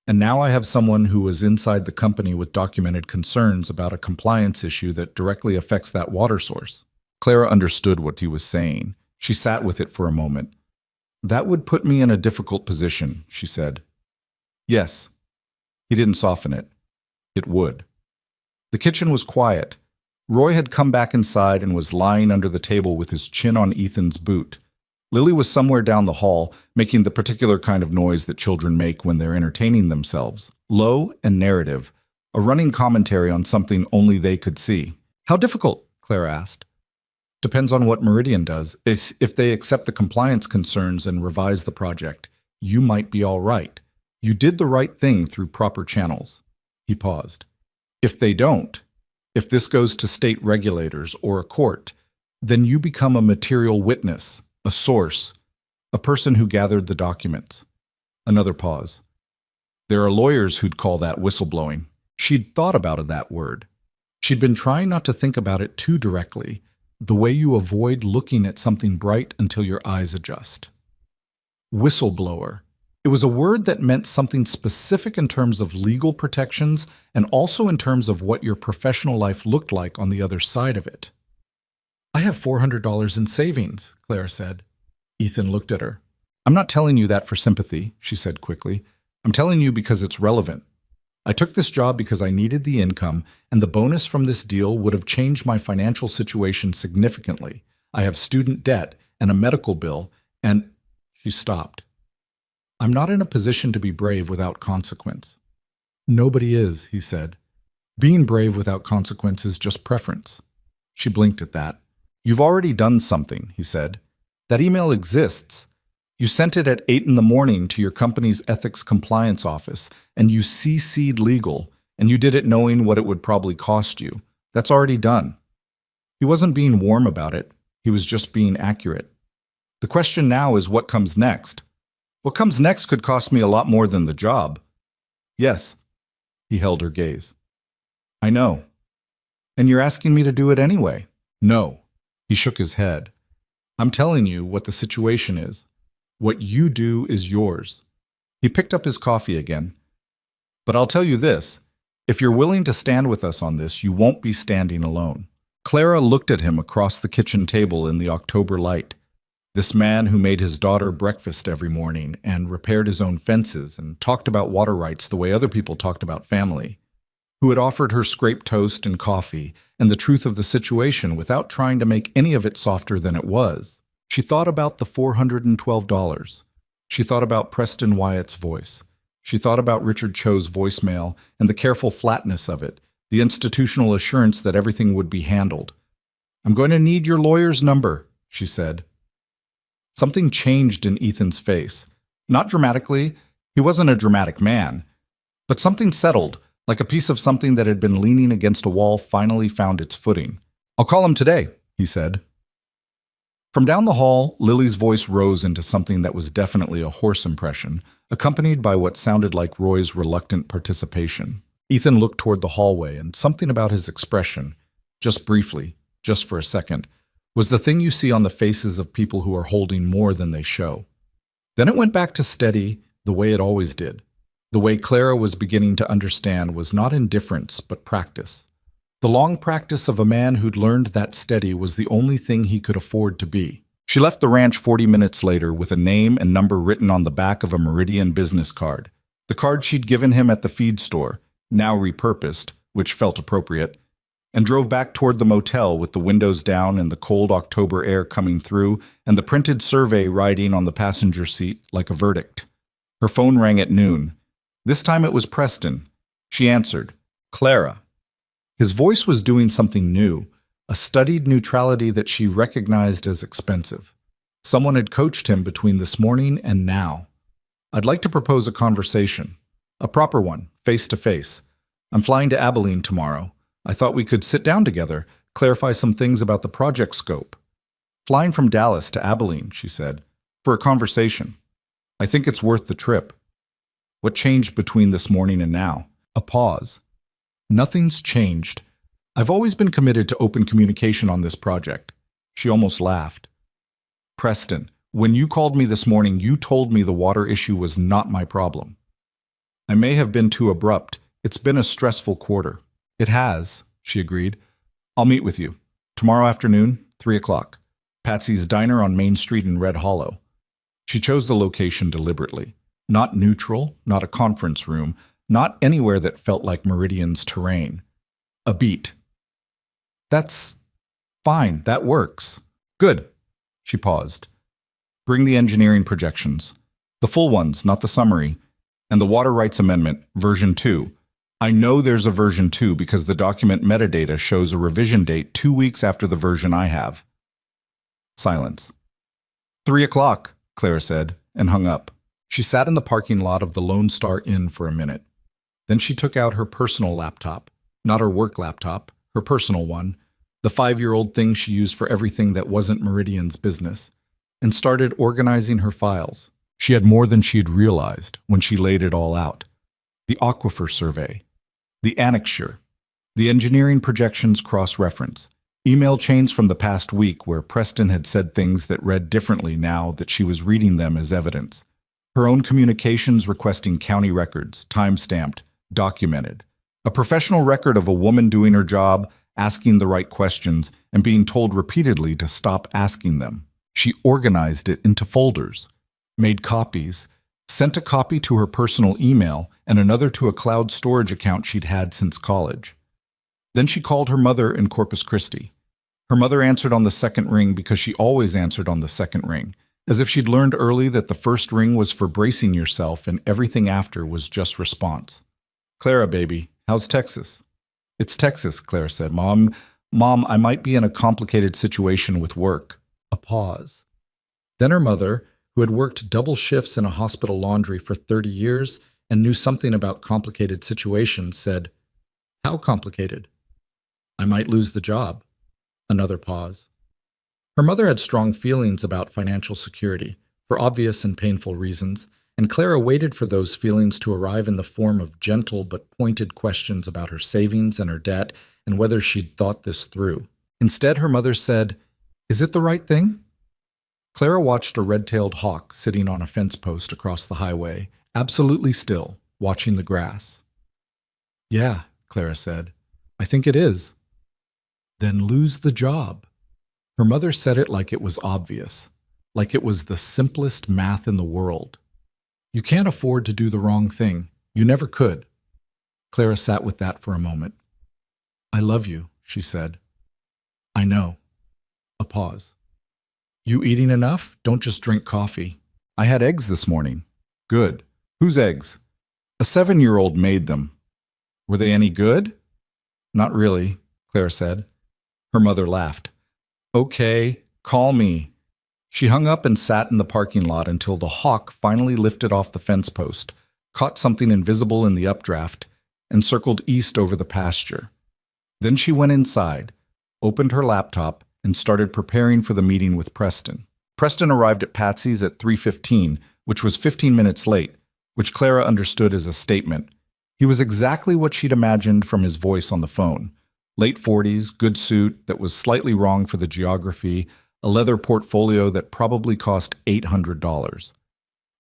And now I have someone who was inside the company with documented concerns about a compliance issue that directly affects that water source. Clara understood what he was saying. She sat with it for a moment. That would put me in a difficult position, she said. Yes. He didn't soften it. It would. The kitchen was quiet. Roy had come back inside and was lying under the table with his chin on Ethan's boot. Lily was somewhere down the hall, making the particular kind of noise that children make when they're entertaining themselves, low and narrative, a running commentary on something only they could see. How difficult? Clara asked. Depends on what Meridian does. If they accept the compliance concerns and revise the project, you might be all right. You did the right thing through proper channels. He paused. If they don't, if this goes to state regulators or a court, then you become a material witness, a source, a person who gathered the documents. Another pause. There are lawyers who'd call that whistleblowing. She'd thought about that word. She'd been trying not to think about it too directly, the way you avoid looking at something bright until your eyes adjust. Whistleblower. It was a word that meant something specific in terms of legal protections and also in terms of what your professional life looked like on the other side of it. I have $400 in savings, Clara said. Ethan looked at her. I'm not telling you that for sympathy, she said quickly. I'm telling you because it's relevant. I took this job because I needed the income, and the bonus from this deal would have changed my financial situation significantly. I have student debt and a medical bill, and… She stopped. I'm not in a position to be brave without consequence. Nobody is, he said. Being brave without consequence is just preference. She blinked at that. You've already done something, he said. That email exists. You sent it at 8 in the morning to your company's ethics compliance office, and you CC'd legal, and you did it knowing what it would probably cost you. That's already done. He wasn't being warm about it. He was just being accurate. The question now is what comes next. What comes next could cost me a lot more than the job. Yes. He held her gaze. I know. And you're asking me to do it anyway? No. He shook his head. I'm telling you what the situation is. What you do is yours. He picked up his coffee again. But I'll tell you this. If you're willing to stand with us on this, you won't be standing alone. Clara looked at him across the kitchen table in the October light. This man who made his daughter breakfast every morning and repaired his own fences and talked about water rights the way other people talked about family, who had offered her scraped toast and coffee and the truth of the situation without trying to make any of it softer than it was. She thought about the $412. She thought about Preston Wyatt's voice. She thought about Richard Cho's voicemail and the careful flatness of it, the institutional assurance that everything would be handled. I'm going to need your lawyer's number, she said. Something changed in Ethan's face. Not dramatically. He wasn't a dramatic man. But something settled, like a piece of something that had been leaning against a wall finally found its footing. I'll call him today, he said. From down the hall, Lily's voice rose into something that was definitely a hoarse impression, accompanied by what sounded like Roy's reluctant participation. Ethan looked toward the hallway, and something about his expression, just briefly, just for a second, was the thing you see on the faces of people who are holding more than they show. Then it went back to steady the way it always did. The way Clara was beginning to understand was not indifference, but practice. The long practice of a man who'd learned that steady was the only thing he could afford to be. She left the ranch 40 minutes later with a name and number written on the back of a Meridian business card. The card she'd given him at the feed store, now repurposed, which felt appropriate, and drove back toward the motel with the windows down and the cold October air coming through and the printed survey riding on the passenger seat like a verdict. Her phone rang at noon. This time it was Preston. She answered. Clara. His voice was doing something new, a studied neutrality that she recognized as expensive. Someone had coached him between this morning and now. I'd like to propose a conversation. A proper one, face to face. I'm flying to Abilene tomorrow. I thought we could sit down together, clarify some things about the project scope. Flying from Dallas to Abilene, she said, for a conversation. I think it's worth the trip. What changed between this morning and now? A pause. Nothing's changed. I've always been committed to open communication on this project. She almost laughed. Preston, when you called me this morning, you told me the water issue was not my problem. I may have been too abrupt. It's been a stressful quarter. It has, she agreed. I'll meet with you. Tomorrow afternoon, 3 o'clock. Patsy's Diner on Main Street in Red Hollow. She chose the location deliberately. Not neutral, not a conference room, not anywhere that felt like Meridian's terrain. A beat. That's fine, that works. Good. She paused. Bring the engineering projections. The full ones, not the summary. And the Water Rights Amendment, version 2. I know there's a version 2 because the document metadata shows a revision date 2 weeks after the version I have. Silence. 3 o'clock, Clara said, and hung up. She sat in the parking lot of the Lone Star Inn for a minute. Then she took out her personal laptop, not her work laptop, her personal one, the 5-year-old thing she used for everything that wasn't Meridian's business, and started organizing her files. She had more than she had realized when she laid it all out. The aquifer survey, the annexure, the engineering projections cross-reference, email chains from the past week where Preston had said things that read differently now that she was reading them as evidence. Her own communications requesting county records, time-stamped, documented. A professional record of a woman doing her job, asking the right questions, and being told repeatedly to stop asking them. She organized it into folders, made copies, sent a copy to her personal email and another to a cloud storage account she'd had since college. Then she called her mother in Corpus Christi. Her mother answered on the second ring because she always answered on the second ring, as if she'd learned early that the first ring was for bracing yourself and everything after was just response. Clara, baby, how's Texas? It's Texas, Clara said. Mom, I might be in a complicated situation with work. A pause. Then her mother, who had worked double shifts in a hospital laundry for 30 years and knew something about complicated situations, said, How complicated? I might lose the job. Another pause. Her mother had strong feelings about financial security, for obvious and painful reasons, and Clara waited for those feelings to arrive in the form of gentle but pointed questions about her savings and her debt and whether she'd thought this through. Instead, her mother said, Is it the right thing? Clara watched a red-tailed hawk sitting on a fence post across the highway, absolutely still, watching the grass. Yeah, Clara said. I think it is. Then lose the job. Her mother said it like it was obvious, like it was the simplest math in the world. You can't afford to do the wrong thing. You never could. Clara sat with that for a moment. I love you, she said. I know. A pause. You eating enough? Don't just drink coffee. I had eggs this morning. Good. Whose eggs? A 7-year-old made them. Were they any good? Not really, Clara said. Her mother laughed. Okay, call me. She hung up and sat in the parking lot until the hawk finally lifted off the fence post, caught something invisible in the updraft, and circled east over the pasture. Then she went inside, opened her laptop, and started preparing for the meeting with Preston. Preston arrived at Patsy's at 3:15, which was 15 minutes late, which Clara understood as a statement. He was exactly what she'd imagined from his voice on the phone. Late 40s, good suit that was slightly wrong for the geography, a leather portfolio that probably cost $800.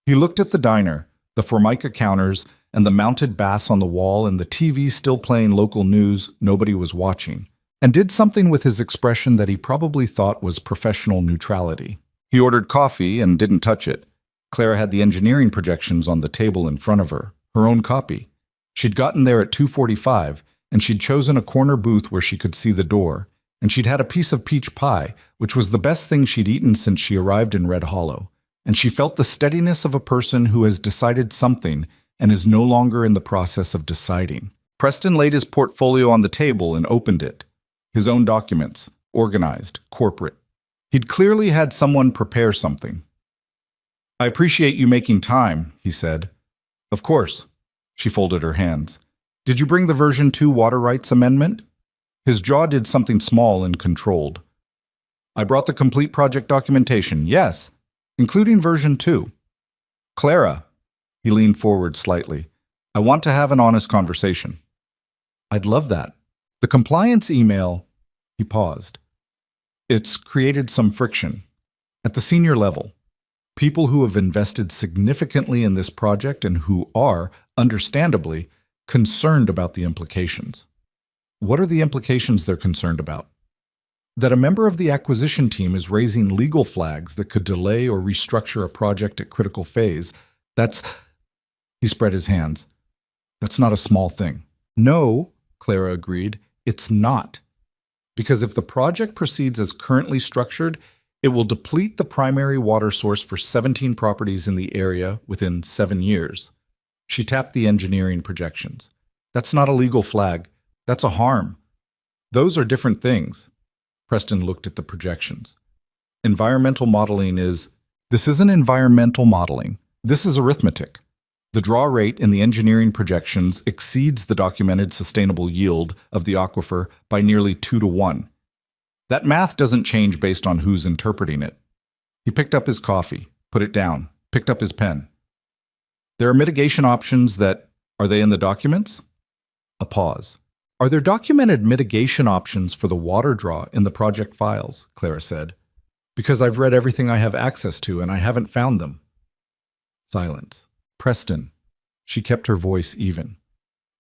He looked at the diner, the Formica counters, and the mounted bass on the wall and the TV still playing local news nobody was watching, and did something with his expression that he probably thought was professional neutrality. He ordered coffee and didn't touch it. Clara had the engineering projections on the table in front of her, her own copy. She'd gotten there at 2:45, and she'd chosen a corner booth where she could see the door, and she'd had a piece of peach pie, which was the best thing she'd eaten since she arrived in Red Hollow, and she felt the steadiness of a person who has decided something and is no longer in the process of deciding. Preston laid his portfolio on the table and opened it. His own documents, organized, corporate. He'd clearly had someone prepare something. I appreciate you making time, he said. Of course. She folded her hands. Did you bring the version 2 Water Rights Amendment? His jaw did something small and controlled. I brought the complete project documentation, yes, including version 2. Clara, he leaned forward slightly, I want to have an honest conversation. I'd love that. The compliance email, he paused. It's created some friction. At the senior level, people who have invested significantly in this project and who are, understandably, concerned about the implications. What are the implications they're concerned about? That a member of the acquisition team is raising legal flags that could delay or restructure a project at critical phase. He spread his hands. That's not a small thing. No, Clara agreed, it's not. Because if the project proceeds as currently structured, it will deplete the primary water source for 17 properties in the area within 7 years. She tapped the engineering projections. That's not a legal flag. That's a harm. Those are different things. Preston looked at the projections. Environmental modeling is... This isn't environmental modeling. This is arithmetic. The draw rate in the engineering projections exceeds the documented sustainable yield of the aquifer by nearly 2 to 1. That math doesn't change based on who's interpreting it. He picked up his coffee, put it down, picked up his pen. There are mitigation options that... Are they in the documents? A pause. Are there documented mitigation options for the water draw in the project files? Clara said. Because I've read everything I have access to and I haven't found them. Silence. Preston. She kept her voice even.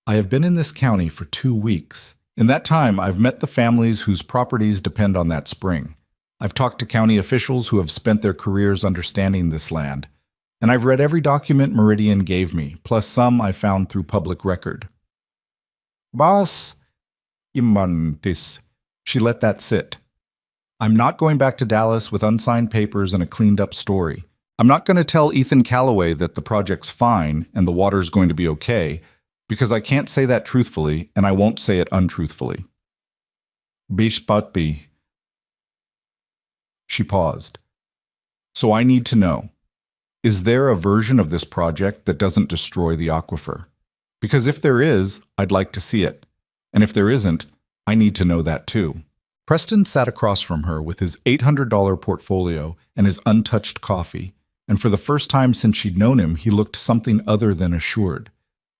I have been in this county for 2 weeks. In that time, I've met the families whose properties depend on that spring. I've talked to county officials who have spent their careers understanding this land. And I've read every document Meridian gave me, plus some I found through public record. Boss, imantis. She let that sit. I'm not going back to Dallas with unsigned papers and a cleaned-up story. I'm not going to tell Ethan Calloway that the project's fine and the water's going to be okay, because I can't say that truthfully, and I won't say it untruthfully. Bishpatbi. She paused. So I need to know, is there a version of this project that doesn't destroy the aquifer? Because if there is, I'd like to see it. And if there isn't, I need to know that too. Preston sat across from her with his $800 portfolio and his untouched coffee, and for the first time since she'd known him, he looked something other than assured.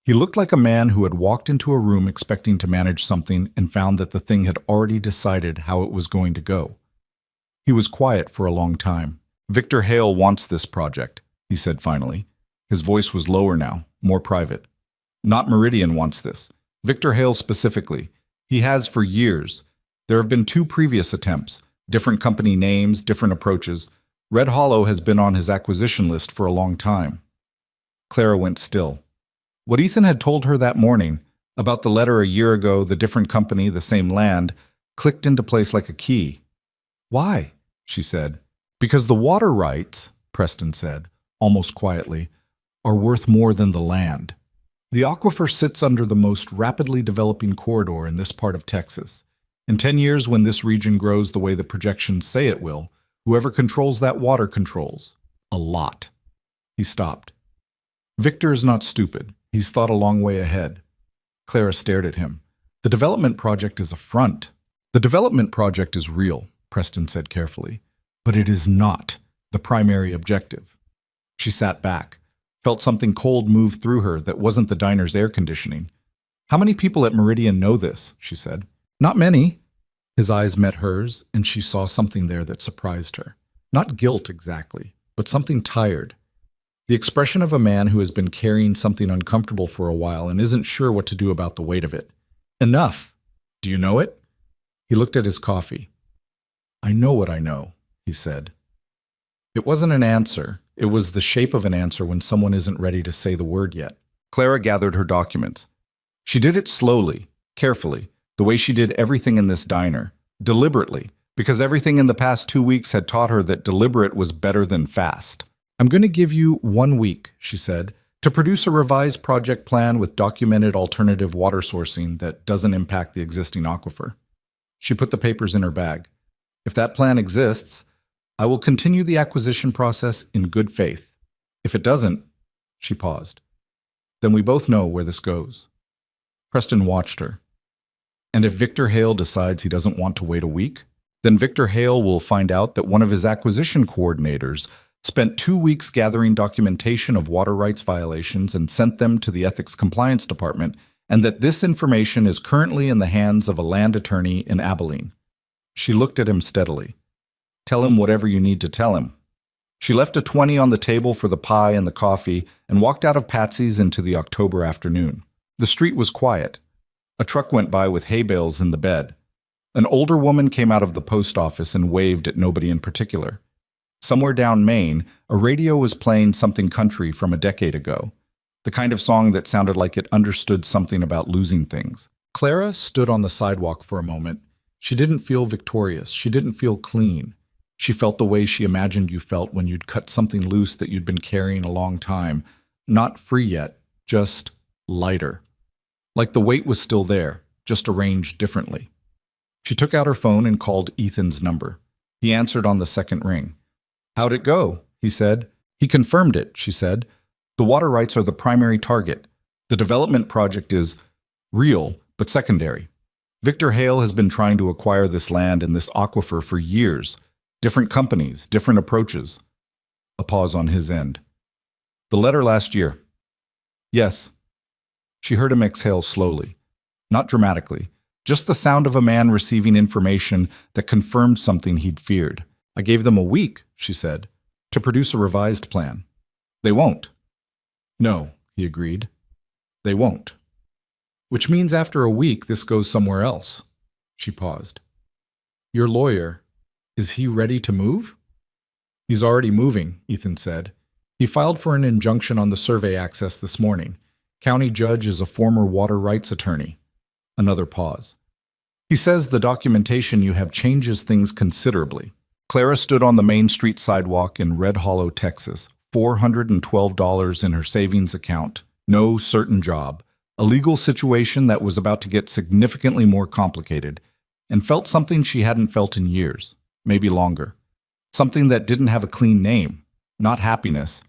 He looked like a man who had walked into a room expecting to manage something and found that the thing had already decided how it was going to go. He was quiet for a long time. Victor Hale wants this project, he said finally. His voice was lower now, more private. Not Meridian wants this. Victor Hale specifically. He has for years. There have been 2 previous attempts, different company names, different approaches. Red Hollow has been on his acquisition list for a long time. Clara went still. What Ethan had told her that morning, about the letter a year ago, the different company, the same land, clicked into place like a key. Why? She said. Because the water rights, Preston said, almost quietly, are worth more than the land. The aquifer sits under the most rapidly developing corridor in this part of Texas. In 10 years, when this region grows the way the projections say it will, whoever controls that water controls. A lot. He stopped. Victor is not stupid. He's thought a long way ahead. Clara stared at him. The development project is a front. The development project is real, Preston said carefully, but it is not the primary objective. She sat back, felt something cold move through her that wasn't the diner's air conditioning. How many people at Meridian know this? She said. Not many. His eyes met hers, and she saw something there that surprised her. Not guilt exactly, but something tired. The expression of a man who has been carrying something uncomfortable for a while and isn't sure what to do about the weight of it. Enough. Do you know it? He looked at his coffee. I know what I know, he said. It wasn't an answer. It was the shape of an answer when someone isn't ready to say the word yet. Clara gathered her documents. She did it slowly, carefully, the way she did everything in this diner, deliberately, because everything in the past 2 weeks had taught her that deliberate was better than fast. I'm going to give you 1 week, she said, to produce a revised project plan with documented alternative water sourcing that doesn't impact the existing aquifer. She put the papers in her bag. If that plan exists, I will continue the acquisition process in good faith. If it doesn't, she paused. Then we both know where this goes. Preston watched her. And if Victor Hale decides he doesn't want to wait a week, then Victor Hale will find out that one of his acquisition coordinators spent 2 weeks gathering documentation of water rights violations and sent them to the Ethics Compliance Department, and that this information is currently in the hands of a land attorney in Abilene. She looked at him steadily. Tell him whatever you need to tell him. She left a 20 on the table for the pie and the coffee and walked out of Patsy's into the October afternoon. The street was quiet. A truck went by with hay bales in the bed. An older woman came out of the post office and waved at nobody in particular. Somewhere down Main, a radio was playing something country from a decade ago, the kind of song that sounded like it understood something about losing things. Clara stood on the sidewalk for a moment. She didn't feel victorious. She didn't feel clean. She felt the way she imagined you felt when you'd cut something loose that you'd been carrying a long time. Not free yet, just lighter. Like the weight was still there, just arranged differently. She took out her phone and called Ethan's number. He answered on the second ring. How'd it go? He said. He confirmed it, she said. The water rights are the primary target. The development project is real, but secondary. Victor Hale has been trying to acquire this land and this aquifer for years. Different companies, different approaches. A pause on his end. The letter last year. Yes. She heard him exhale slowly. Not dramatically. Just the sound of a man receiving information that confirmed something he'd feared. I gave them a week, she said, to produce a revised plan. They won't. No, he agreed. They won't. Which means after a week this goes somewhere else. She paused. Your lawyer, is he ready to move? He's already moving, Ethan said. He filed for an injunction on the survey access this morning. County judge is a former water rights attorney. Another pause. He says the documentation you have changes things considerably. Clara stood on the Main Street sidewalk in Red Hollow, Texas, $412 in her savings account, no certain job, a legal situation that was about to get significantly more complicated, and felt something she hadn't felt in years, maybe longer. Something that didn't have a clean name, not happiness.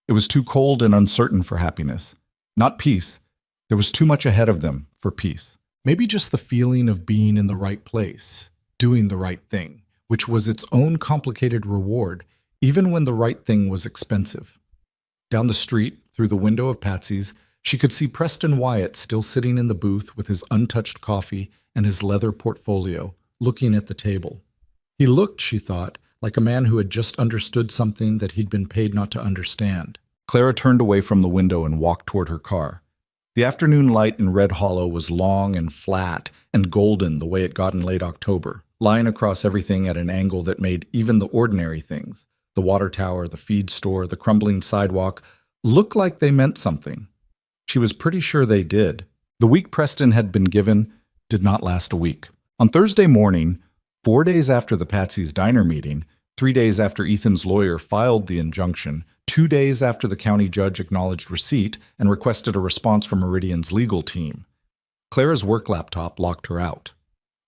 It was too cold and uncertain for happiness. Not peace. There was too much ahead of them for peace. Maybe just the feeling of being in the right place, doing the right thing, which was its own complicated reward, even when the right thing was expensive. Down the street, through the window of Patsy's, she could see Preston Wyatt still sitting in the booth with his untouched coffee and his leather portfolio, looking at the table. He looked, she thought, like a man who had just understood something that he'd been paid not to understand. Clara turned away from the window and walked toward her car. The afternoon light in Red Hollow was long and flat and golden the way it got in late October, lying across everything at an angle that made even the ordinary things, the water tower, the feed store, the crumbling sidewalk, look like they meant something. She was pretty sure they did. The week Preston had been given did not last a week. On Thursday morning, 4 days after the Patsy's Diner meeting, 3 days after Ethan's lawyer filed the injunction, 2 days after the county judge acknowledged receipt and requested a response from Meridian's legal team, Clara's work laptop locked her out.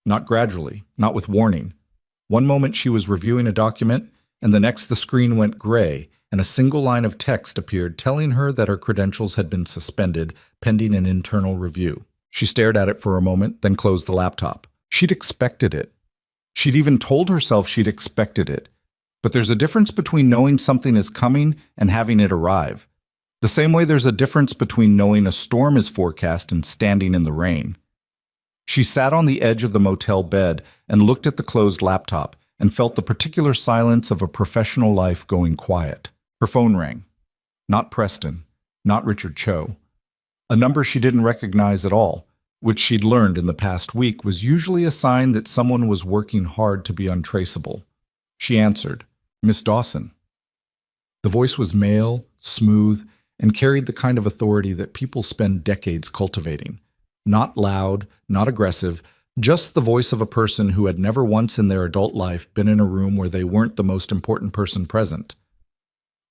Not gradually, not with warning. One moment she was reviewing a document, and the next the screen went gray, and a single line of text appeared telling her that her credentials had been suspended pending an internal review. She stared at it for a moment, then closed the laptop. She'd expected it. She'd even told herself she'd expected it. But there's a difference between knowing something is coming and having it arrive. The same way there's a difference between knowing a storm is forecast and standing in the rain. She sat on the edge of the motel bed and looked at the closed laptop and felt the particular silence of a professional life going quiet. Her phone rang. Not Preston, not Richard Cho. A number she didn't recognize at all, which she'd learned in the past week was usually a sign that someone was working hard to be untraceable. She answered, Miss Dawson. The voice was male, smooth, and carried the kind of authority that people spend decades cultivating. Not loud, not aggressive, just the voice of a person who had never once in their adult life been in a room where they weren't the most important person present.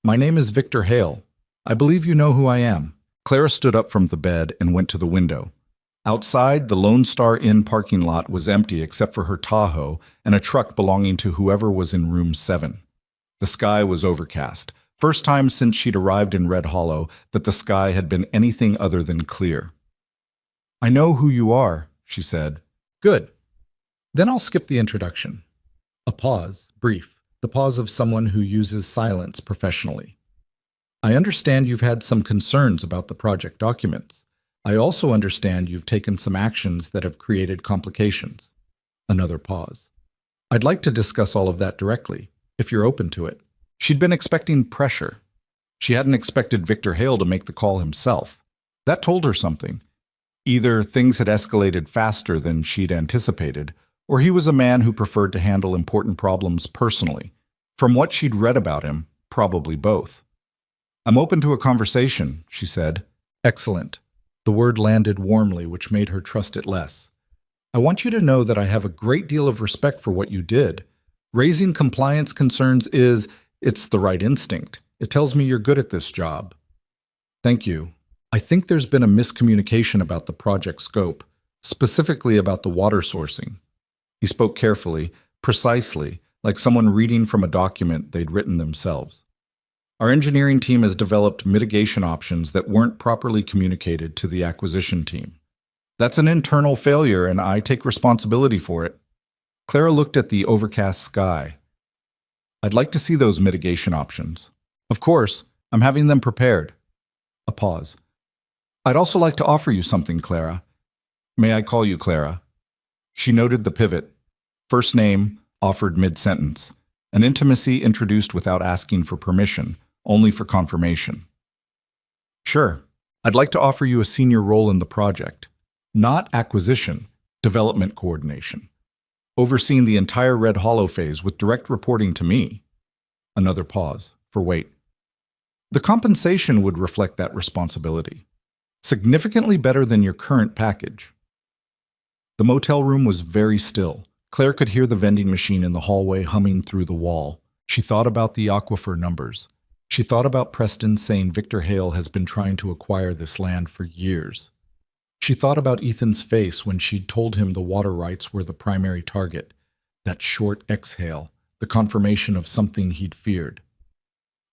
My name is Victor Hale. I believe you know who I am. Clara stood up from the bed and went to the window. Outside, the Lone Star Inn parking lot was empty except for her Tahoe and a truck belonging to whoever was in room 7. The sky was overcast. First time since she'd arrived in Red Hollow that the sky had been anything other than clear. I know who you are, she said. Good. Then I'll skip the introduction. A pause, brief, the pause of someone who uses silence professionally. I understand you've had some concerns about the project documents. I also understand you've taken some actions that have created complications. Another pause. I'd like to discuss all of that directly, if you're open to it. She'd been expecting pressure. She hadn't expected Victor Hale to make the call himself. That told her something. Either things had escalated faster than she'd anticipated, or he was a man who preferred to handle important problems personally. From what she'd read about him, probably both. I'm open to a conversation, she said. Excellent. The word landed warmly, which made her trust it less. I want you to know that I have a great deal of respect for what you did. Raising compliance concerns it's the right instinct. It tells me you're good at this job. Thank you. I think there's been a miscommunication about the project scope, specifically about the water sourcing. He spoke carefully, precisely, like someone reading from a document they'd written themselves. Our engineering team has developed mitigation options that weren't properly communicated to the acquisition team. That's an internal failure, and I take responsibility for it. Clara looked at the overcast sky. I'd like to see those mitigation options. Of course, I'm having them prepared. A pause. I'd also like to offer you something, Clara. May I call you Clara? She noted the pivot. First name, offered mid-sentence. An intimacy introduced without asking for permission, only for confirmation. Sure, I'd like to offer you a senior role in the project. Not acquisition, development coordination. Overseeing the entire Red Hollow phase with direct reporting to me. Another pause, for wait. The compensation would reflect that responsibility. Significantly better than your current package. The motel room was very still. Claire could hear the vending machine in the hallway humming through the wall. She thought about the aquifer numbers. She thought about Preston saying Victor Hale has been trying to acquire this land for years. She thought about Ethan's face when she'd told him the water rights were the primary target. That short exhale, the confirmation of something he'd feared.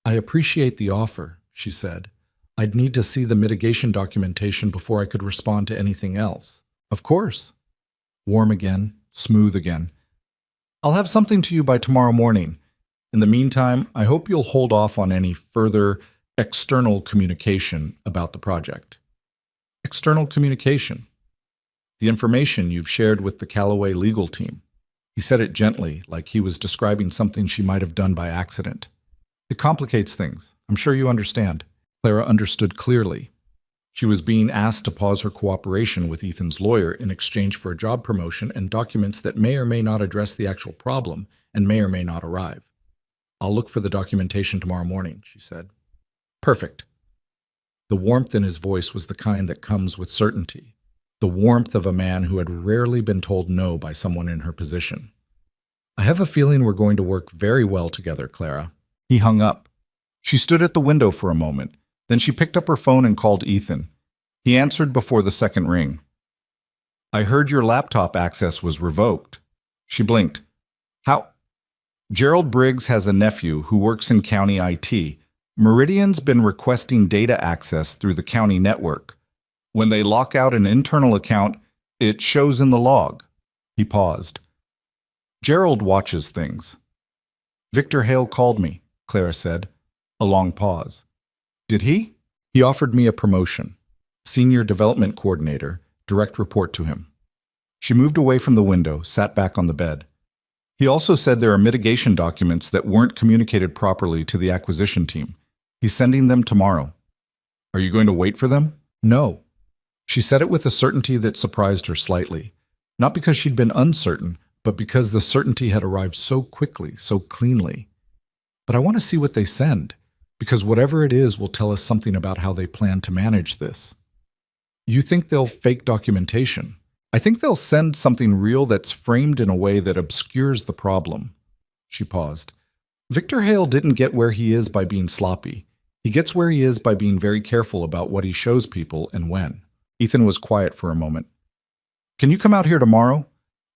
I appreciate the offer, she said. I'd need to see the mitigation documentation before I could respond to anything else. Of course. Warm again, smooth again. I'll have something to you by tomorrow morning. In the meantime, I hope you'll hold off on any further external communication about the project. External communication. The information you've shared with the Callaway legal team. He said it gently, like he was describing something she might have done by accident. It complicates things. I'm sure you understand. Clara understood clearly. She was being asked to pause her cooperation with Ethan's lawyer in exchange for a job promotion and documents that may or may not address the actual problem and may or may not arrive. I'll look for the documentation tomorrow morning, she said. Perfect. The warmth in his voice was the kind that comes with certainty. The warmth of a man who had rarely been told no by someone in her position. I have a feeling we're going to work very well together, Clara. He hung up. She stood at the window for a moment. Then she picked up her phone and called Ethan. He answered before the second ring. I heard your laptop access was revoked. She blinked. How? Gerald Briggs has a nephew who works in county IT. Meridian's been requesting data access through the county network. When they lock out an internal account, it shows in the log. He paused. Gerald watches things. Victor Hale called me, Clara said. A long pause. Did he? He offered me a promotion. Senior Development Coordinator, direct report to him. She moved away from the window, sat back on the bed. He also said there are mitigation documents that weren't communicated properly to the acquisition team. He's sending them tomorrow. Are you going to wait for them? No. She said it with a certainty that surprised her slightly. Not because she'd been uncertain, but because the certainty had arrived so quickly, so cleanly. But I want to see what they send. Because whatever it is will tell us something about how they plan to manage this. You think they'll fake documentation? I think they'll send something real that's framed in a way that obscures the problem. She paused. Victor Hale didn't get where he is by being sloppy. He gets where he is by being very careful about what he shows people and when. Ethan was quiet for a moment. Can you come out here tomorrow?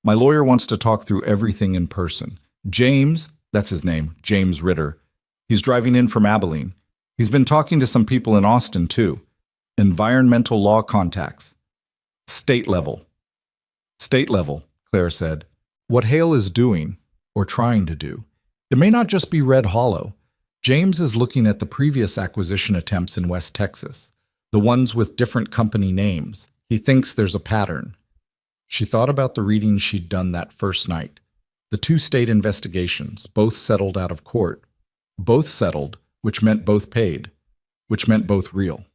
My lawyer wants to talk through everything in person. James, that's his name, James Ritter. He's driving in from Abilene. He's been talking to some people in Austin, too. Environmental law contacts. State level. State level, Claire said. What Hale is doing, or trying to do, it may not just be Red Hollow. James is looking at the previous acquisition attempts in West Texas. The ones with different company names. He thinks there's a pattern. She thought about the reading she'd done that first night. The two state investigations, both settled out of court. Both settled, which meant both paid, which meant both real.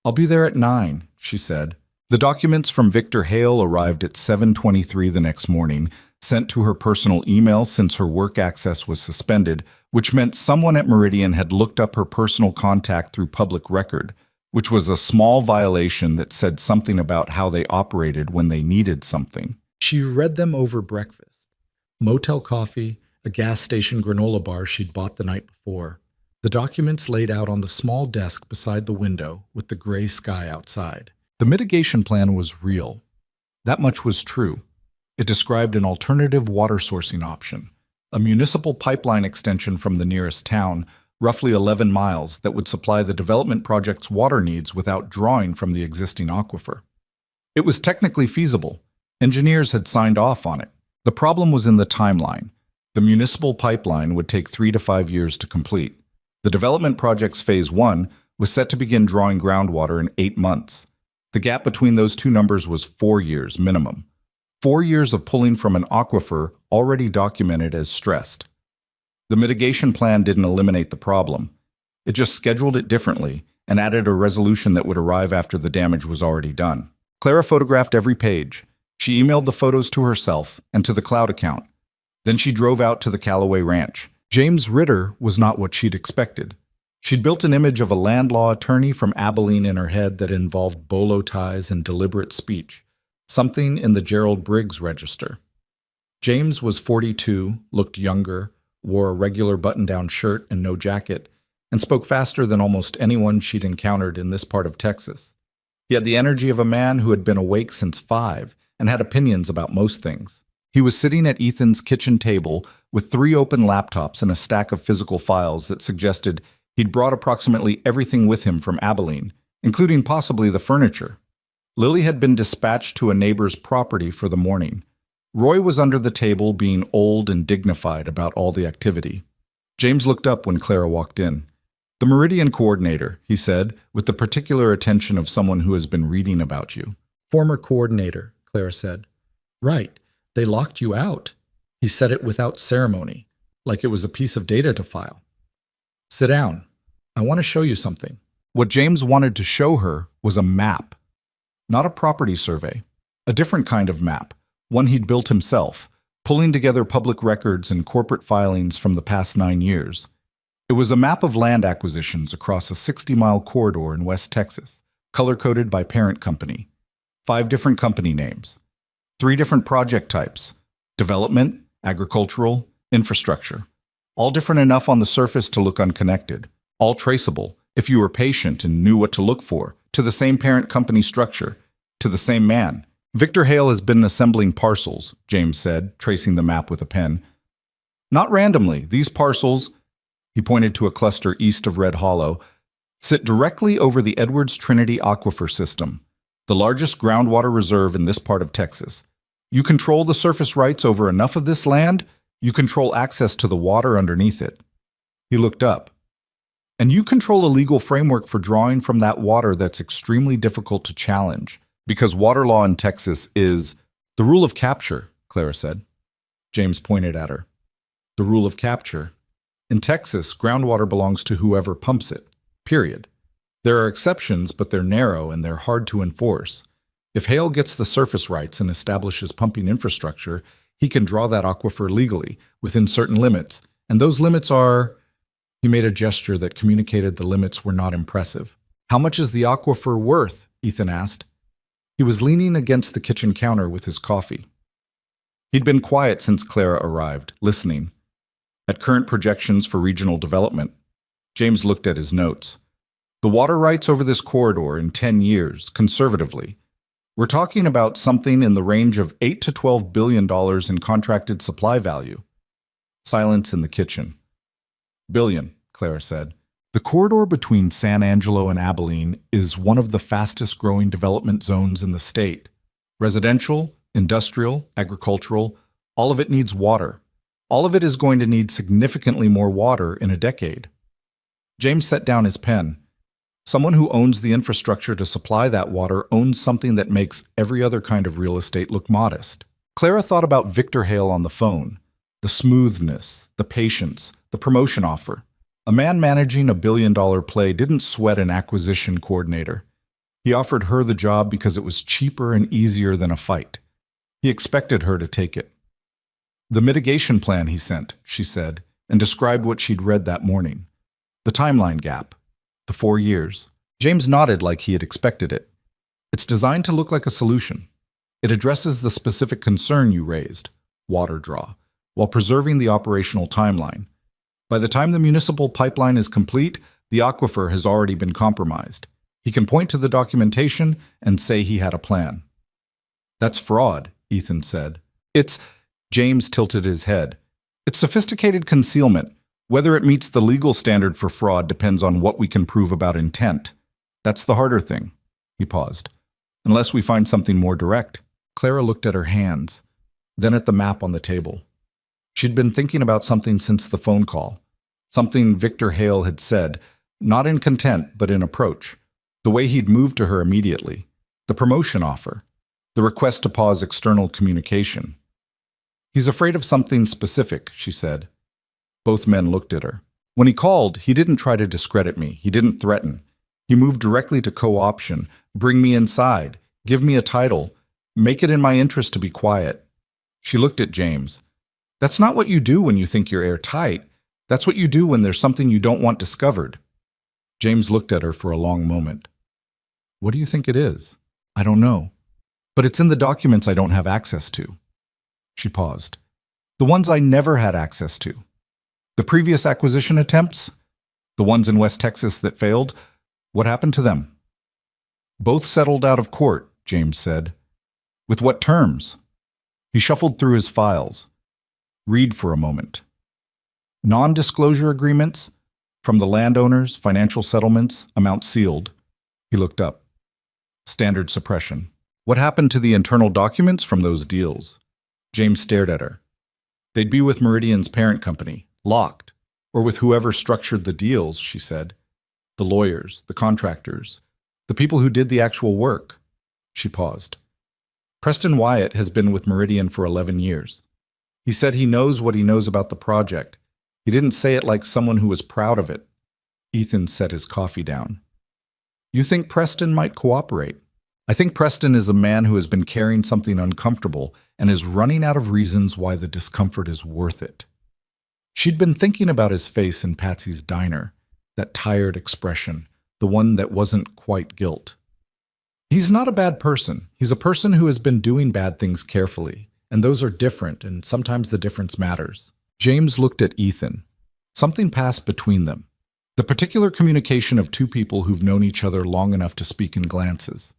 "I'll be there at 9, she said. The documents from Victor Hale arrived at 7:23 the next morning, sent to her personal email since her work access was suspended, which meant someone at Meridian had looked up her personal contact through public record, which was a small violation that said something about how they operated when they needed something. She read them over breakfast. Motel coffee, a gas station granola bar she'd bought the night before. The documents laid out on the small desk beside the window with the gray sky outside. The mitigation plan was real. That much was true. It described an alternative water sourcing option, a municipal pipeline extension from the nearest town, roughly 11 miles, that would supply the development project's water needs without drawing from the existing aquifer. It was technically feasible. Engineers had signed off on it. The problem was in the timeline. The municipal pipeline would take 3 to 5 years to complete. The development project's Phase 1 was set to begin drawing groundwater in 8 months. The gap between those two numbers was 4 years minimum. 4 years of pulling from an aquifer already documented as stressed. The mitigation plan didn't eliminate the problem. It just scheduled it differently and added a resolution that would arrive after the damage was already done. Clara photographed every page. She emailed the photos to herself and to the cloud account. Then she drove out to the Callaway Ranch. James Ritter was not what she'd expected. She'd built an image of a land law attorney from Abilene in her head that involved bolo ties and deliberate speech, something in the Gerald Briggs register. James was 42, looked younger, wore a regular button-down shirt and no jacket, and spoke faster than almost anyone she'd encountered in this part of Texas. He had the energy of a man who had been awake since 5 and had opinions about most things. He was sitting at Ethan's kitchen table with 3 open laptops and a stack of physical files that suggested he'd brought approximately everything with him from Abilene, including possibly the furniture. Lily had been dispatched to a neighbor's property for the morning. Roy was under the table being old and dignified about all the activity. James looked up when Clara walked in. "The Meridian coordinator," he said, with the particular attention of someone who has been reading about you. "Former coordinator," Clara said. "Right. They locked you out." He said it without ceremony, like it was a piece of data to file. "Sit down. I want to show you something." What James wanted to show her was a map. Not a property survey. A different kind of map, one he'd built himself, pulling together public records and corporate filings from the past 9 years. It was a map of land acquisitions across a 60-mile corridor in West Texas, color-coded by parent company. 5 different company names. 3 different project types: development, agricultural, infrastructure. All different enough on the surface to look unconnected. All traceable, if you were patient and knew what to look for, to the same parent company structure, to the same man. "Victor Hale has been assembling parcels," James said, tracing the map with a pen. "Not randomly. These parcels," he pointed to a cluster east of Red Hollow, "sit directly over the Edwards Trinity Aquifer System, the largest groundwater reserve in this part of Texas. You control the surface rights over enough of this land, you control access to the water underneath it." He looked up. "And you control a legal framework for drawing from that water that's extremely difficult to challenge, because water law in Texas is the rule of capture," Clara said. James pointed at her. "The rule of capture. In Texas, groundwater belongs to whoever pumps it, period. There are exceptions, but they're narrow and they're hard to enforce. If Hale gets the surface rights and establishes pumping infrastructure, he can draw that aquifer legally, within certain limits, and those limits are..." He made a gesture that communicated the limits were not impressive. "How much is the aquifer worth?" Ethan asked. He was leaning against the kitchen counter with his coffee. He'd been quiet since Clara arrived, listening. At current projections for regional development, James looked at his notes. The water rights over this corridor in 10 years, conservatively. We're talking about something in the range of $8 to $12 billion in contracted supply value. Silence in the kitchen. "Billion," Clara said. "The corridor between San Angelo and Abilene is one of the fastest growing development zones in the state. Residential, industrial, agricultural, all of it needs water. All of it is going to need significantly more water in a decade." James set down his pen. Someone who owns the infrastructure to supply that water owns something that makes every other kind of real estate look modest. Clara thought about Victor Hale on the phone. The smoothness, the patience, the promotion offer. A man managing a billion-dollar play didn't sweat an acquisition coordinator. He offered her the job because it was cheaper and easier than a fight. He expected her to take it. The mitigation plan he sent, she said, and described what she'd read that morning. The timeline gap. The 4 years. James nodded like he had expected it. It's designed to look like a solution. It addresses the specific concern you raised, water draw, while preserving the operational timeline. By the time the municipal pipeline is complete, the aquifer has already been compromised. He can point to the documentation and say he had a plan. That's fraud, Ethan said. James tilted his head. It's sophisticated concealment. Whether it meets the legal standard for fraud depends on what we can prove about intent. That's the harder thing. He paused. Unless we find something more direct. Clara looked at her hands, then at the map on the table. She'd been thinking about something since the phone call. Something Victor Hale had said, not in content, but in approach. The way he'd moved to her immediately. The promotion offer. The request to pause external communication. He's afraid of something specific, she said. Both men looked at her. When he called, he didn't try to discredit me. He didn't threaten. He moved directly to co-option. Bring me inside. Give me a title. Make it in my interest to be quiet. She looked at James. That's not what you do when you think you're airtight. That's what you do when there's something you don't want discovered. James looked at her for a long moment. What do you think it is? I don't know. But it's in the documents I don't have access to. She paused. The ones I never had access to. The previous acquisition attempts? The ones in West Texas that failed? What happened to them? Both settled out of court, James said. With what terms? He shuffled through his files. Read for a moment. Non-disclosure agreements? From the landowners, financial settlements, amounts sealed. He looked up. Standard suppression. What happened to the internal documents from those deals? James stared at her. They'd be with Meridian's parent company, locked, or with whoever structured the deals, she said. The lawyers, the contractors, the people who did the actual work. She paused. Preston Wyatt has been with Meridian for 11 years. He said he knows what he knows about the project. He didn't say it like someone who was proud of it. Ethan set his coffee down. You think Preston might cooperate? I think Preston is a man who has been carrying something uncomfortable and is running out of reasons why the discomfort is worth it. She'd been thinking about his face in Patsy's diner, that tired expression, the one that wasn't quite guilt. He's not a bad person. He's a person who has been doing bad things carefully, and those are different, and sometimes the difference matters. James looked at Ethan. Something passed between them. The particular communication of two people who've known each other long enough to speak in glances.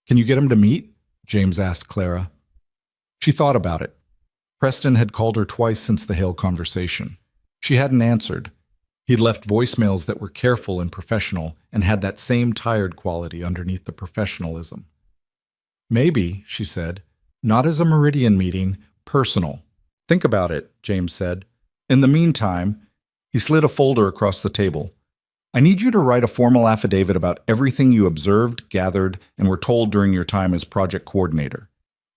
Can you get him to meet? James asked Clara. She thought about it. Preston had called her twice since the Hale conversation. She hadn't answered. He'd left voicemails that were careful and professional and had that same tired quality underneath the professionalism. Maybe, she said, not as a Meridian meeting, personal. Think about it, James said. In the meantime, he slid a folder across the table. I need you to write a formal affidavit about everything you observed, gathered, and were told during your time as project coordinator.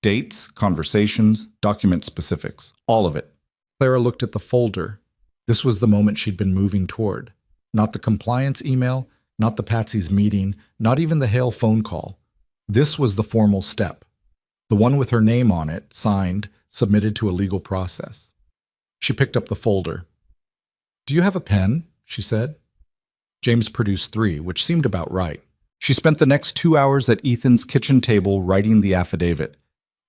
Dates, conversations, document specifics, all of it. Clara looked at the folder. This was the moment she'd been moving toward. Not the compliance email, not the Patsy's meeting, not even the Hale phone call. This was the formal step. The one with her name on it, signed, submitted to a legal process. She picked up the folder. Do you have a pen? She said. James produced 3, which seemed about right. She spent the next 2 hours at Ethan's kitchen table writing the affidavit.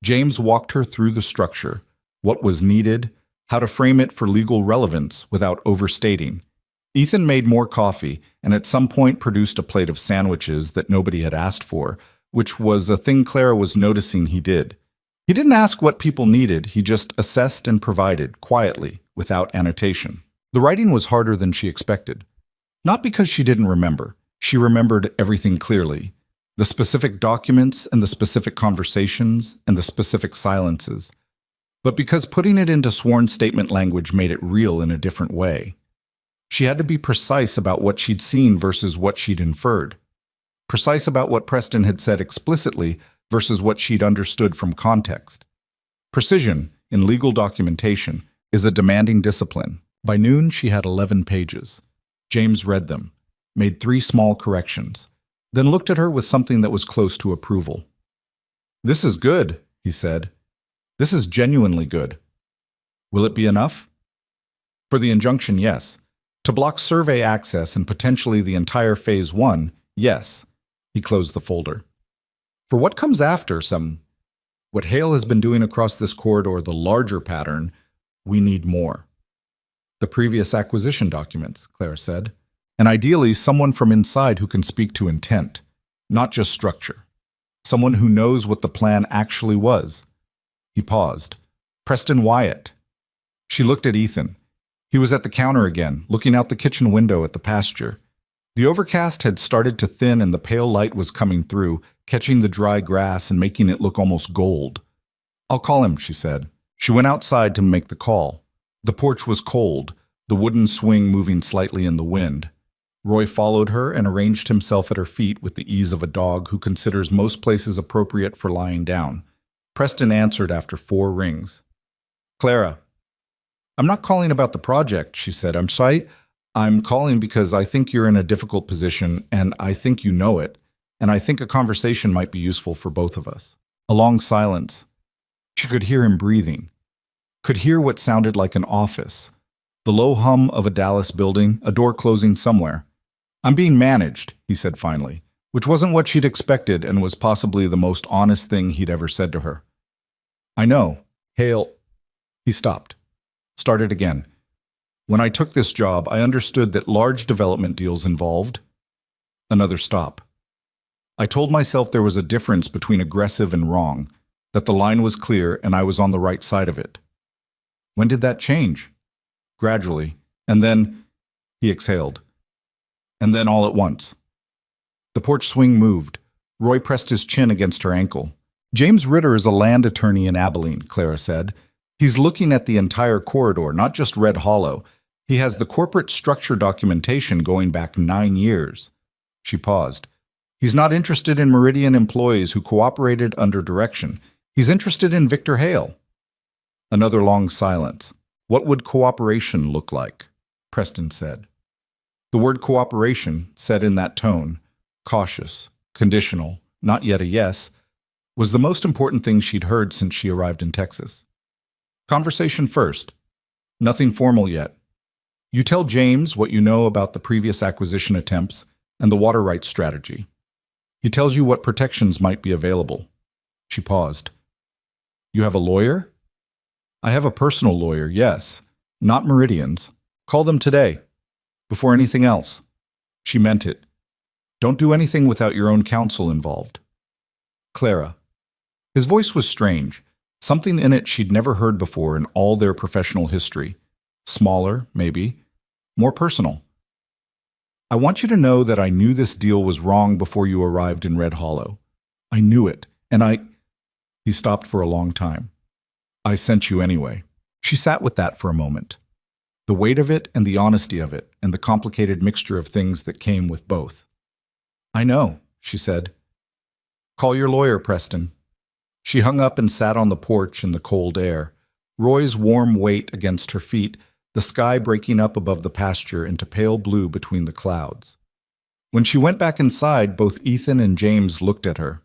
James walked her through the structure, what was needed, how to frame it for legal relevance without overstating. Ethan made more coffee and at some point produced a plate of sandwiches that nobody had asked for, which was a thing Clara was noticing he did. He didn't ask what people needed, he just assessed and provided, quietly, without annotation. The writing was harder than she expected. Not because she didn't remember. She remembered everything clearly. The specific documents and the specific conversations and the specific silences. But because putting it into sworn statement language made it real in a different way. She had to be precise about what she'd seen versus what she'd inferred. Precise about what Preston had said explicitly versus what she'd understood from context. Precision, in legal documentation, is a demanding discipline. By noon, she had 11 pages. James read them, made 3 small corrections, then looked at her with something that was close to approval. "This is good," he said. "This is genuinely good. Will it be enough?" For the injunction, yes. To block survey access and potentially the entire Phase 1, yes. He closed the folder. For what comes after what Hale has been doing across this corridor, the larger pattern, we need more. The previous acquisition documents, Clara said, and ideally someone from inside who can speak to intent, not just structure. Someone who knows what the plan actually was. He paused. Preston Wyatt. She looked at Ethan. He was at the counter again, looking out the kitchen window at the pasture. The overcast had started to thin and the pale light was coming through, catching the dry grass and making it look almost gold. "I'll call him," she said. She went outside to make the call. The porch was cold, the wooden swing moving slightly in the wind. Roy followed her and arranged himself at her feet with the ease of a dog who considers most places appropriate for lying down. Preston answered after 4 rings. "Clara." "I'm not calling about the project," she said. "I'm sorry. I'm calling because I think you're in a difficult position, and I think you know it, and I think a conversation might be useful for both of us." A long silence. She could hear him breathing. Could hear what sounded like an office. The low hum of a Dallas building, a door closing somewhere. "I'm being managed," he said finally, which wasn't what she'd expected and was possibly the most honest thing he'd ever said to her. "I know. Hale." He stopped. Started again. "When I took this job, I understood that large development deals involved." Another stop. "I told myself there was a difference between aggressive and wrong, that the line was clear and I was on the right side of it." "When did that change?" "Gradually. And then," he exhaled, "and then all at once." The porch swing moved. Roy pressed his chin against her ankle. "James Ritter is a land attorney in Abilene," Clara said. "He's looking at the entire corridor, not just Red Hollow. He has the corporate structure documentation going back 9 years. She paused. "He's not interested in Meridian employees who cooperated under direction. He's interested in Victor Hale." Another long silence. "What would cooperation look like?" Preston said. The word cooperation, said in that tone, cautious, conditional, not yet a yes, was the most important thing she'd heard since she arrived in Texas. "Conversation first. Nothing formal yet. You tell James what you know about the previous acquisition attempts and the water rights strategy. He tells you what protections might be available." She paused. "You have a lawyer?" "I have a personal lawyer, yes. Not Meridian's. Call them today. Before anything else." She meant it. "Don't do anything without your own counsel involved." "Clara." His voice was strange. Something in it she'd never heard before in all their professional history. Smaller, maybe. More personal. "I want you to know that I knew this deal was wrong before you arrived in Red Hollow. I knew it, and He stopped for a long time. "I sent you anyway." She sat with that for a moment. The weight of it and the honesty of it, and the complicated mixture of things that came with both. "I know," she said. "Call your lawyer, Preston." She hung up and sat on the porch in the cold air, Roy's warm weight against her feet, the sky breaking up above the pasture into pale blue between the clouds. When she went back inside, both Ethan and James looked at her.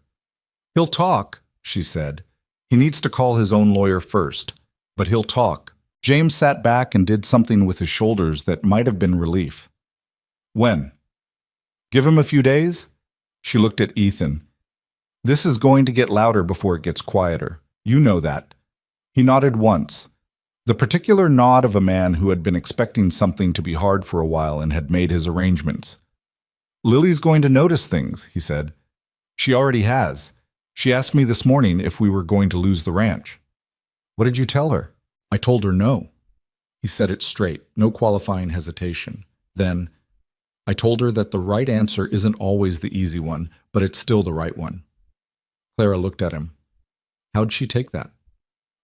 "He'll talk," she said. "He needs to call his own lawyer first, but he'll talk." James sat back and did something with his shoulders that might have been relief. "When?" "Give him a few days?" She looked at Ethan. "This is going to get louder before it gets quieter. You know that." He nodded once. The particular nod of a man who had been expecting something to be hard for a while and had made his arrangements. "Lily's going to notice things," he said. "She already has. She asked me this morning if we were going to lose the ranch." "What did you tell her?" "I told her no." He said it straight, no qualifying hesitation. Then, "I told her that the right answer isn't always the easy one, but it's still the right one." Clara looked at him. How'd she take that?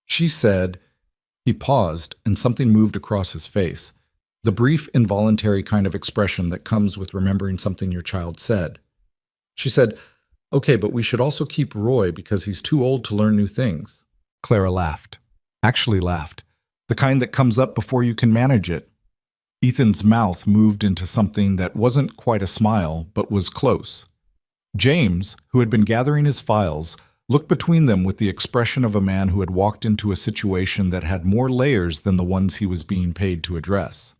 She said. He paused, and something moved across his face. the brief, involuntary kind of expression that comes with remembering something your child said. She said, "Okay, but we should also keep Roy because he's too old to learn new things." Clara laughed. Actually laughed. The kind that comes up before you can manage it. Ethan's mouth moved into something that wasn't quite a smile, but was close. James, who had been gathering his files, looked between them with the expression of a man who had walked into a situation that had more layers than the ones he was being paid to address.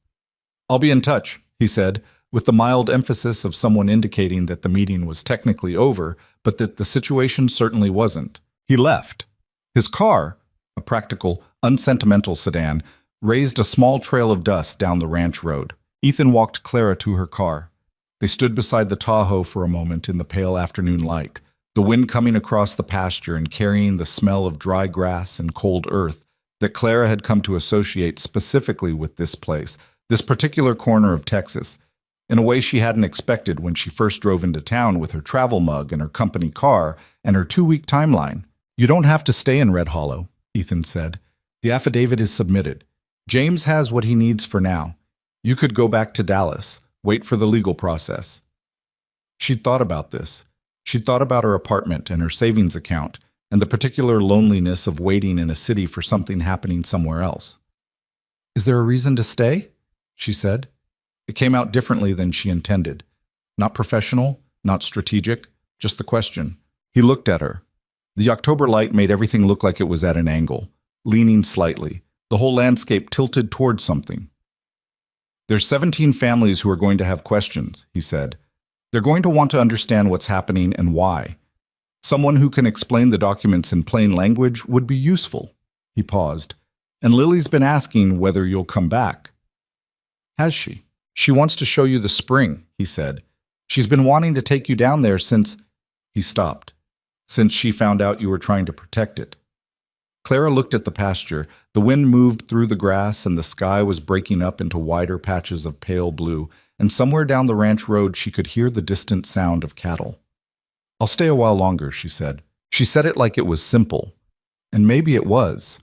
"I'll be in touch," he said, with the mild emphasis of someone indicating that the meeting was technically over, but that the situation certainly wasn't. He left. His car, a practical, unsentimental sedan, raised a small trail of dust down the ranch road. Ethan walked Clara to her car. They stood beside the Tahoe for a moment in the pale afternoon light, the wind coming across the pasture and carrying the smell of dry grass and cold earth that Clara had come to associate specifically with this place, this particular corner of Texas, in a way she hadn't expected when she first drove into town with her travel mug and her company car and her 2-week timeline. "You don't have to stay in Red Hollow," Ethan said. "The affidavit is submitted. James has what he needs for now. You could go back to Dallas, wait for the legal process." She'd thought about this. She'd thought about her apartment and her savings account and the particular loneliness of waiting in a city for something happening somewhere else. "Is there a reason to stay?" she said. It came out differently than she intended. Not professional, not strategic, just the question. He looked at her. The October light made everything look like it was at an angle, leaning slightly, the whole landscape tilted towards something. "There's 17 families who are going to have questions," he said. "They're going to want to understand what's happening and why. Someone who can explain the documents in plain language would be useful." He paused. "And Lily's been asking whether you'll come back." "Has she?" "She wants to show you the spring," he said. "She's been wanting to take you down there since—" He stopped. "Since she found out you were trying to protect it." Clara looked at the pasture. The wind moved through the grass and the sky was breaking up into wider patches of pale blue, and somewhere down the ranch road she could hear the distant sound of cattle. "I'll stay a while longer," she said. She said it like it was simple. And maybe it was.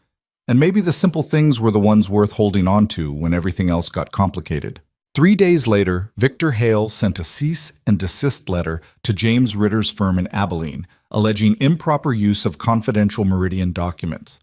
And maybe the simple things were the ones worth holding on to when everything else got complicated. 3 days later, Victor Hale sent a cease and desist letter to James Ritter's firm in Abilene, alleging improper use of confidential Meridian documents.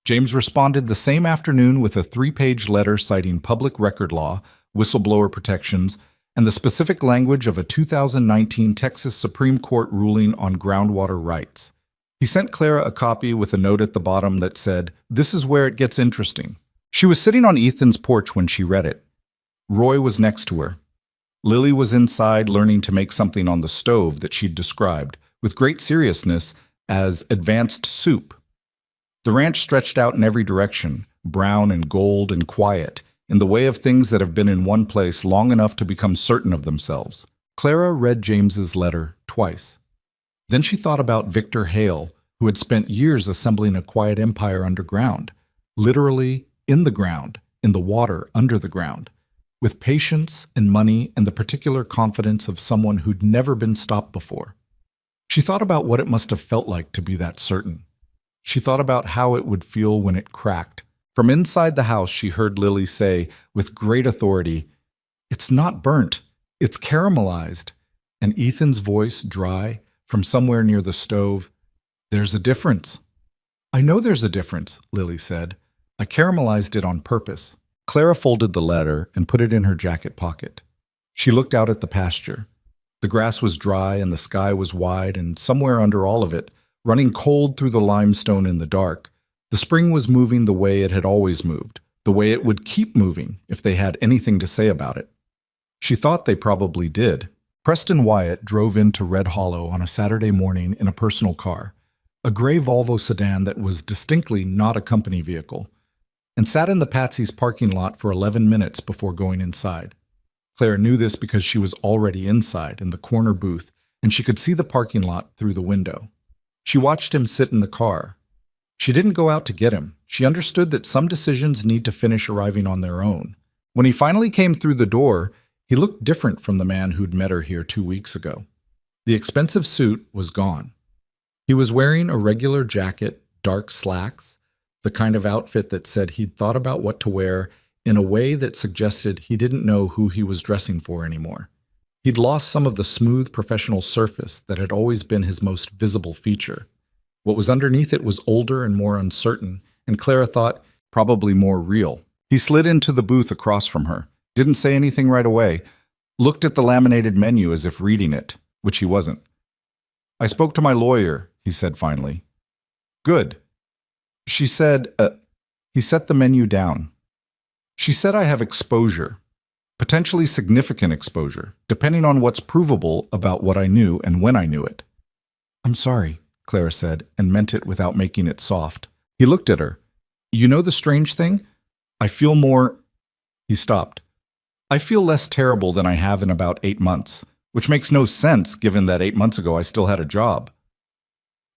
James responded the same afternoon with a 3-page letter citing public record law, whistleblower protections, and the specific language of a 2019 Texas Supreme Court ruling on groundwater rights. He sent Clara a copy with a note at the bottom that said, "This is where it gets interesting." She was sitting on Ethan's porch when she read it. Roy was next to her. Lily was inside learning to make something on the stove that she'd described, with great seriousness, as advanced soup. The ranch stretched out in every direction, brown and gold and quiet, in the way of things that have been in one place long enough to become certain of themselves. Clara read James's letter twice. Then she thought about Victor Hale, who had spent years assembling a quiet empire underground, literally in the ground, in the water under the ground, with patience and money and the particular confidence of someone who'd never been stopped before. She thought about what it must have felt like to be that certain. She thought about how it would feel when it cracked. From inside the house, she heard Lily say, with great authority, "It's not burnt, it's caramelized." And Ethan's voice, dry, from somewhere near the stove, "There's a difference." "I know there's a difference," Lily said. "I caramelized it on purpose." Clara folded the letter and put it in her jacket pocket. She looked out at the pasture. The grass was dry and the sky was wide, and somewhere under all of it, running cold through the limestone in the dark, the spring was moving the way it had always moved, the way it would keep moving if they had anything to say about it. She thought they probably did. Preston Wyatt drove into Red Hollow on a Saturday morning in a personal car, a gray Volvo sedan that was distinctly not a company vehicle, and sat in the Patsy's parking lot for 11 minutes before going inside. Claire knew this because she was already inside in the corner booth, and she could see the parking lot through the window. She watched him sit in the car. She didn't go out to get him. She understood that some decisions need to finish arriving on their own. When he finally came through the door, he looked different from the man who'd met her here 2 weeks ago. The expensive suit was gone. He was wearing a regular jacket, dark slacks, the kind of outfit that said he'd thought about what to wear in a way that suggested he didn't know who he was dressing for anymore. He'd lost some of the smooth professional surface that had always been his most visible feature. What was underneath it was older and more uncertain, and Clara thought probably more real. He slid into the booth across from her, didn't say anything right away, looked at the laminated menu as if reading it, which he wasn't. "I spoke to my lawyer," he said finally. "Good." She said, he set the menu down. "She said I have exposure, potentially significant exposure, depending on what's provable about what I knew and when I knew it." "I'm sorry," Clara said, and meant it without making it soft. He looked at her. "You know the strange thing? I feel more—" He stopped. "I feel less terrible than I have in about 8 months, which makes no sense given that 8 months ago I still had a job."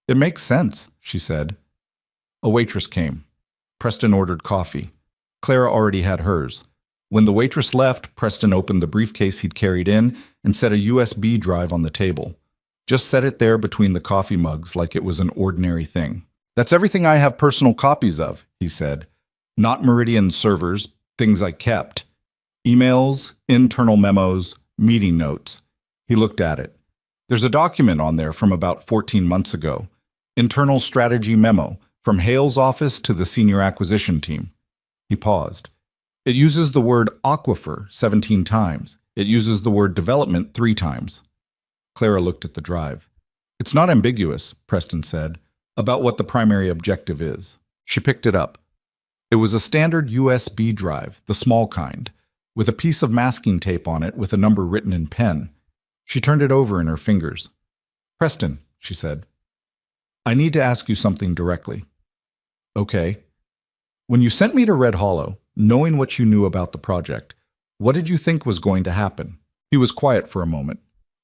"It makes sense," she said. A waitress came. Preston ordered coffee. Clara already had hers. When the waitress left, Preston opened the briefcase he'd carried in and set a USB drive on the table. Just set it there between the coffee mugs like it was an ordinary thing. "That's everything I have personal copies of," he said. "Not Meridian servers, things I kept. Emails, internal memos, meeting notes." He looked at it. "There's a document on there from about 14 months ago. Internal strategy memo, from Hale's office to the senior acquisition team." He paused. "It uses the word aquifer 17 times. It uses the word development 3 times. Clara looked at the drive. "It's not ambiguous," Preston said, "about what the primary objective is." She picked it up. It was a standard USB drive, the small kind, with a piece of masking tape on it with a number written in pen. She turned it over in her fingers. "Preston," she said, "I need to ask you something directly." "Okay." "When you sent me to Red Hollow, knowing what you knew about the project, what did you think was going to happen?" He was quiet for a moment.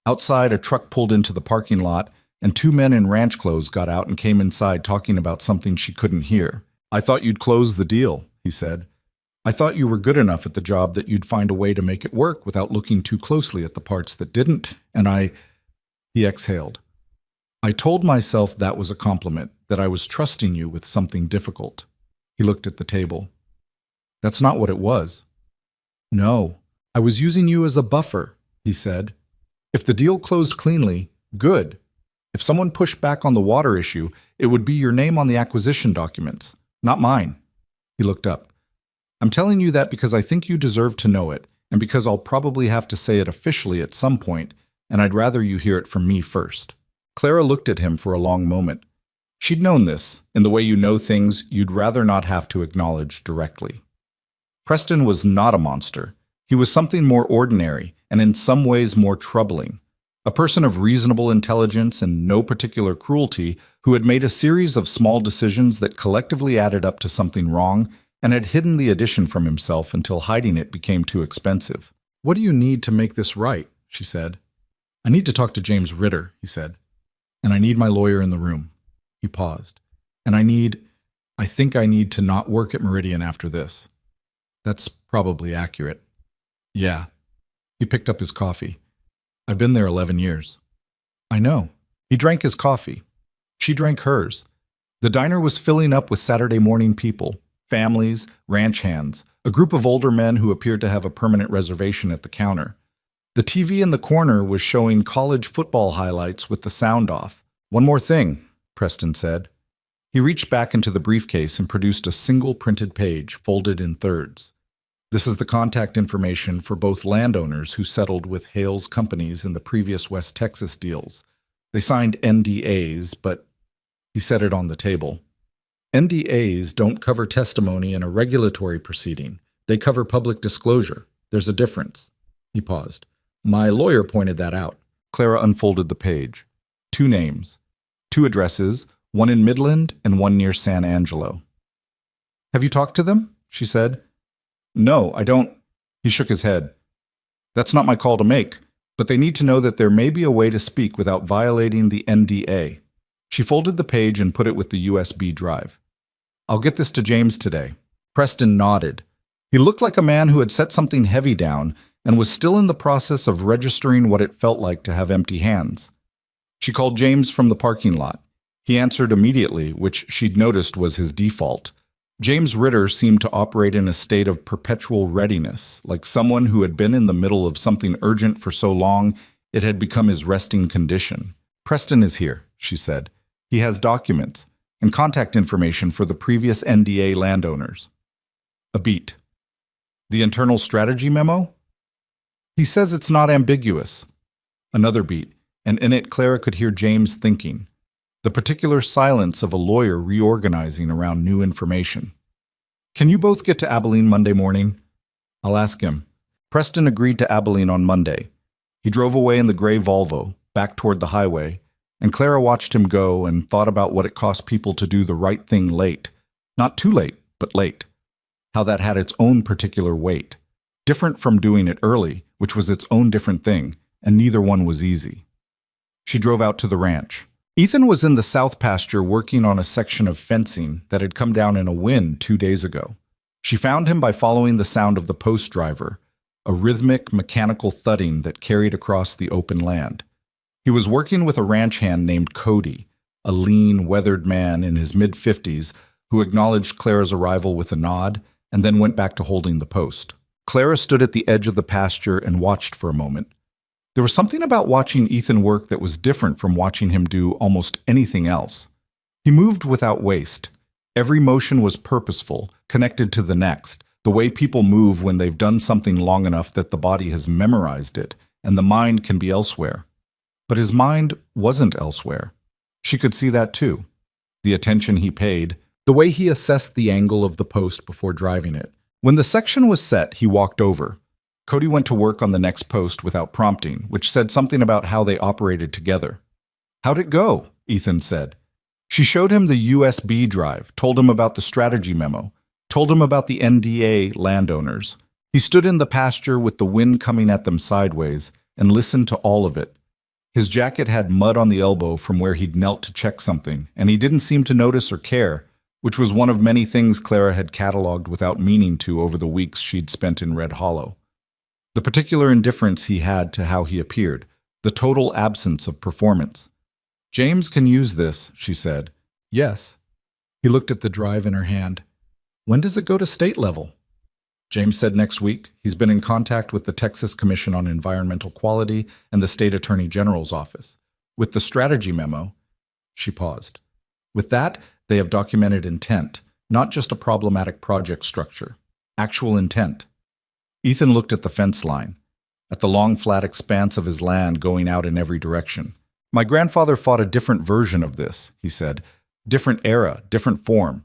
Outside, a truck pulled into the parking lot, and 2 men in ranch clothes got out and came inside talking about something she couldn't hear. "I thought you'd close the deal," he said. "I thought you were good enough at the job that you'd find a way to make it work without looking too closely at the parts that didn't, and He exhaled. "I told myself that was a compliment, that I was trusting you with something difficult." He looked at the table. "That's not what it was." "No, I was using you as a buffer," he said. "If the deal closed cleanly, good. If someone pushed back on the water issue, it would be your name on the acquisition documents, not mine." He looked up. "I'm telling you that because I think you deserve to know it, and because I'll probably have to say it officially at some point, and I'd rather you hear it from me first." Clara looked at him for a long moment. She'd known this, in the way you know things you'd rather not have to acknowledge directly. Preston was not a monster. He was something more ordinary, and in some ways more troubling. A person of reasonable intelligence and no particular cruelty who had made a series of small decisions that collectively added up to something wrong and had hidden the addition from himself until hiding it became too expensive. "What do you need to make this right?" she said. "I need to talk to James Ritter," he said. "And I need my lawyer in the room." He paused. "And I think I need to not work at Meridian after this." "That's probably accurate." "Yeah." He picked up his coffee. "I've been there 11 years. "I know." He drank his coffee. She drank hers. The diner was filling up with Saturday morning people, families, ranch hands, a group of older men who appeared to have a permanent reservation at the counter. The TV in the corner was showing college football highlights with the sound off. "One more thing," Preston said. He reached back into the briefcase and produced a single printed page, folded in thirds. "This is the contact information for both landowners who settled with Hale's companies in the previous West Texas deals. They signed NDAs, but—" He set it on the table. "NDAs don't cover testimony in a regulatory proceeding. They cover public disclosure. There's a difference." He paused. "My lawyer pointed that out." Clara unfolded the page. 2 names. 2 addresses, one in Midland and one near San Angelo. "Have you talked to them?" she said. "No, I don't." He shook his head. "That's not my call to make, but they need to know that there may be a way to speak without violating the NDA." She folded the page and put it with the USB drive. "I'll get this to James today." Preston nodded. He looked like a man who had set something heavy down and was still in the process of registering what it felt like to have empty hands. She called James from the parking lot. He answered immediately, which she'd noticed was his default. James Ritter seemed to operate in a state of perpetual readiness, like someone who had been in the middle of something urgent for so long it had become his resting condition. Preston is here, she said. He has documents and contact information for the previous NDA landowners. A beat. The internal strategy memo? He says it's not ambiguous. Another beat, and in it Clara could hear James thinking, the particular silence of a lawyer reorganizing around new information. Can you both get to Abilene Monday morning? I'll ask him. Preston agreed to Abilene on Monday. He drove away in the gray Volvo, back toward the highway, and Clara watched him go and thought about what it cost people to do the right thing late. Not too late, but late. How that had its own particular weight. Different from doing it early, which was its own different thing, and neither one was easy. She drove out to the ranch. Ethan was in the south pasture working on a section of fencing that had come down in a wind 2 days ago. She found him by following the sound of the post driver, a rhythmic, mechanical thudding that carried across the open land. He was working with a ranch hand named Cody, a lean, weathered man in his mid-50s who acknowledged Clara's arrival with a nod and then went back to holding the post. Clara stood at the edge of the pasture and watched for a moment. There was something about watching Ethan work that was different from watching him do almost anything else. He moved without waste. Every motion was purposeful, connected to the next, the way people move when they've done something long enough that the body has memorized it, and the mind can be elsewhere. But his mind wasn't elsewhere. She could see that too. The attention he paid, the way he assessed the angle of the post before driving it. When the section was set, he walked over. Cody went to work on the next post without prompting, which said something about how they operated together. How'd it go? Ethan said. She showed him the USB drive, told him about the strategy memo, told him about the NDA landowners. He stood in the pasture with the wind coming at them sideways and listened to all of it. His jacket had mud on the elbow from where he'd knelt to check something, and he didn't seem to notice or care, which was one of many things Clara had cataloged without meaning to over the weeks she'd spent in Red Hollow. The particular indifference he had to how he appeared, the total absence of performance. James can use this, she said. Yes. He looked at the drive in her hand. When does it go to state level? James said next week. He's been in contact with the Texas Commission on Environmental Quality and the State Attorney General's office. With the strategy memo, she paused. With that, they have documented intent, not just a problematic project structure. Actual intent. Ethan looked at the fence line, at the long flat expanse of his land going out in every direction. My grandfather fought a different version of this, he said. Different era, different form.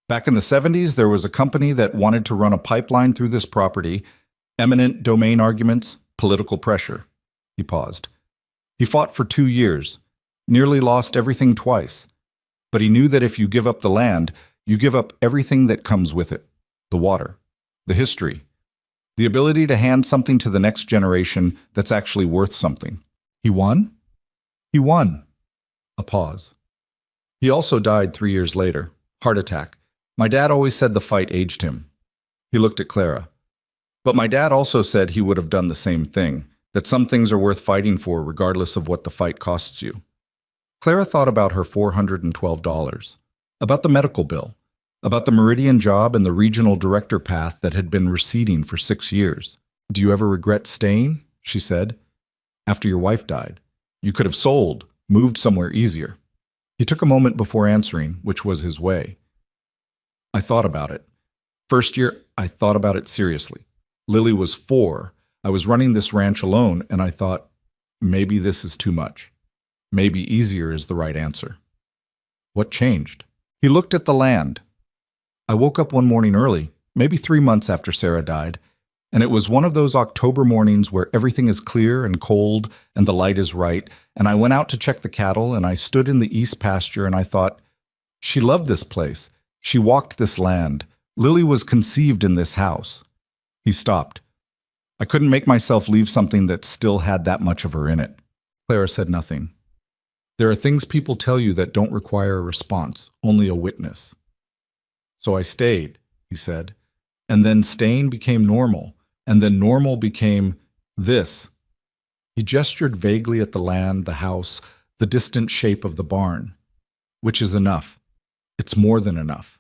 Back in the 70s, there was a company that wanted to run a pipeline through this property. Eminent domain arguments, political pressure. He paused. He fought for 2 years, nearly lost everything twice. But he knew that if you give up the land, you give up everything that comes with it. The water, the history, the ability to hand something to the next generation that's actually worth something. He won? He won. A pause. He also died 3 years later. Heart attack. My dad always said the fight aged him. He looked at Clara. But my dad also said he would have done the same thing, that some things are worth fighting for regardless of what the fight costs you. Clara thought about her $412, about the medical bill, about the Meridian job and the regional director path that had been receding for 6 years. Do you ever regret staying? She said. After your wife died. You could have sold, moved somewhere easier. He took a moment before answering, which was his way. I thought about it. First year, I thought about it seriously. Lily was 4. I was running this ranch alone, and I thought, maybe this is too much. Maybe easier is the right answer. What changed? He looked at the land. I woke up one morning early, maybe 3 months after Sarah died, and it was one of those October mornings where everything is clear and cold and the light is right, and I went out to check the cattle, and I stood in the east pasture, and I thought, she loved this place. She walked this land. Lily was conceived in this house. He stopped. I couldn't make myself leave something that still had that much of her in it. Clara said nothing. There are things people tell you that don't require a response, only a witness. So I stayed, he said, and then staying became normal, and then normal became this. He gestured vaguely at the land, the house, the distant shape of the barn. Which is enough. It's more than enough.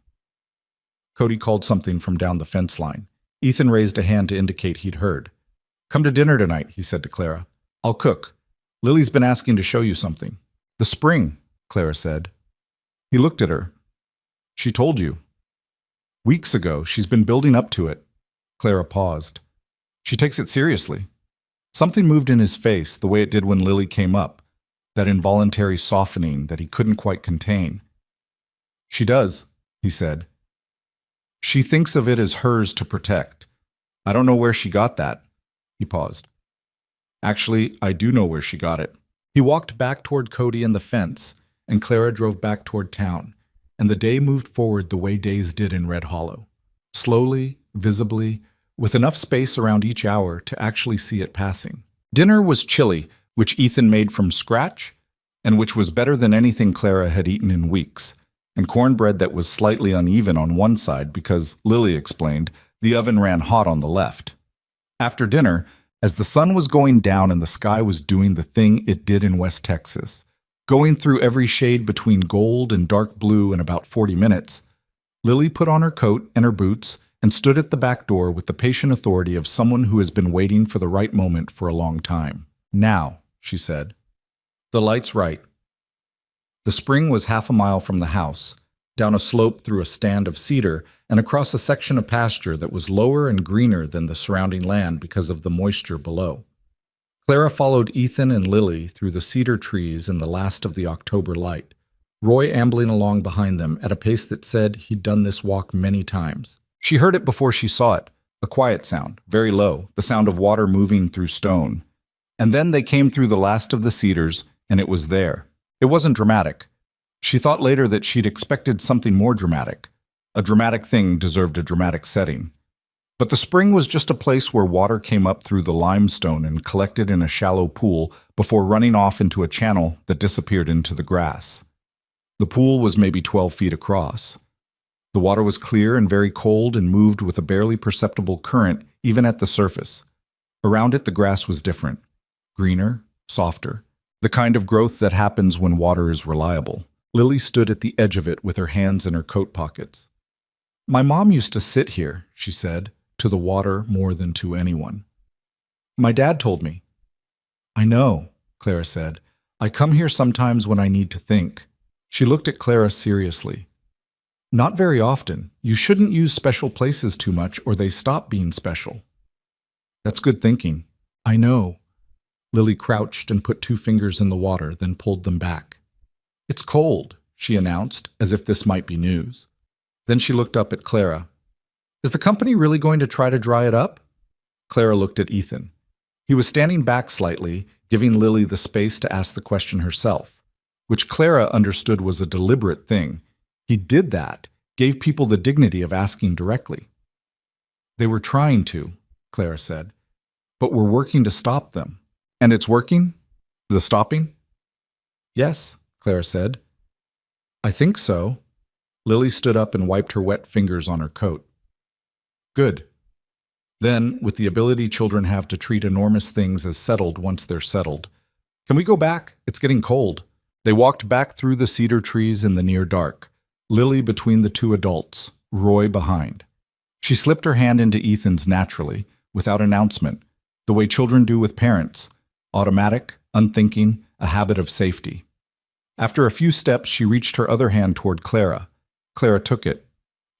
Cody called something from down the fence line. Ethan raised a hand to indicate he'd heard. Come to dinner tonight, he said to Clara. I'll cook. Lily's been asking to show you something. The spring, Clara said. He looked at her. She told you. Weeks ago, she's been building up to it. Clara paused. She takes it seriously. Something moved in his face the way it did when Lily came up, that involuntary softening that he couldn't quite contain. She does, he said. She thinks of it as hers to protect. I don't know where she got that. He paused. Actually, I do know where she got it. He walked back toward Cody and the fence, and Clara drove back toward town, and the day moved forward the way days did in Red Hollow. Slowly, visibly, with enough space around each hour to actually see it passing. Dinner was chili, which Ethan made from scratch, and which was better than anything Clara had eaten in weeks, and cornbread that was slightly uneven on one side because, Lily explained, the oven ran hot on the left. After dinner, as the sun was going down and the sky was doing the thing it did in West Texas, going through every shade between gold and dark blue in about 40 minutes, Lily put on her coat and her boots and stood at the back door with the patient authority of someone who has been waiting for the right moment for a long time. Now, she said. The light's right. The spring was half a mile from the house, down a slope through a stand of cedar and across a section of pasture that was lower and greener than the surrounding land because of the moisture below. Clara followed Ethan and Lily through the cedar trees in the last of the October light, Roy ambling along behind them at a pace that said he'd done this walk many times. She heard it before she saw it, a quiet sound, very low, the sound of water moving through stone. And then they came through the last of the cedars, and it was there. It wasn't dramatic. She thought later that she'd expected something more dramatic. A dramatic thing deserved a dramatic setting. But the spring was just a place where water came up through the limestone and collected in a shallow pool before running off into a channel that disappeared into the grass. The pool was maybe 12 feet across. The water was clear and very cold and moved with a barely perceptible current even at the surface. Around it, the grass was different. Greener, softer. The kind of growth that happens when water is reliable. Lily stood at the edge of it with her hands in her coat pockets. My mom used to sit here, she said, to the water more than to anyone. My dad told me. I know, Clara said. I come here sometimes when I need to think. She looked at Clara seriously. Not very often. You shouldn't use special places too much or they stop being special. That's good thinking. I know. Lily crouched and put 2 fingers in the water, then pulled them back. It's cold, she announced, as if this might be news. Then she looked up at Clara. Is the company really going to try to dry it up? Clara looked at Ethan. He was standing back slightly, giving Lily the space to ask the question herself, which Clara understood was a deliberate thing. He did that, gave people the dignity of asking directly. They were trying to, Clara said, but we're working to stop them. And it's working? The stopping? Yes, Clara said. I think so. Lily stood up and wiped her wet fingers on her coat. Good. Then, with the ability children have to treat enormous things as settled once they're settled, can we go back? It's getting cold. They walked back through the cedar trees in the near dark, Lily between the 2 adults, Roy behind. She slipped her hand into Ethan's naturally, without announcement, the way children do with parents, automatic, unthinking, a habit of safety. After a few steps, she reached her other hand toward Clara. Clara took it.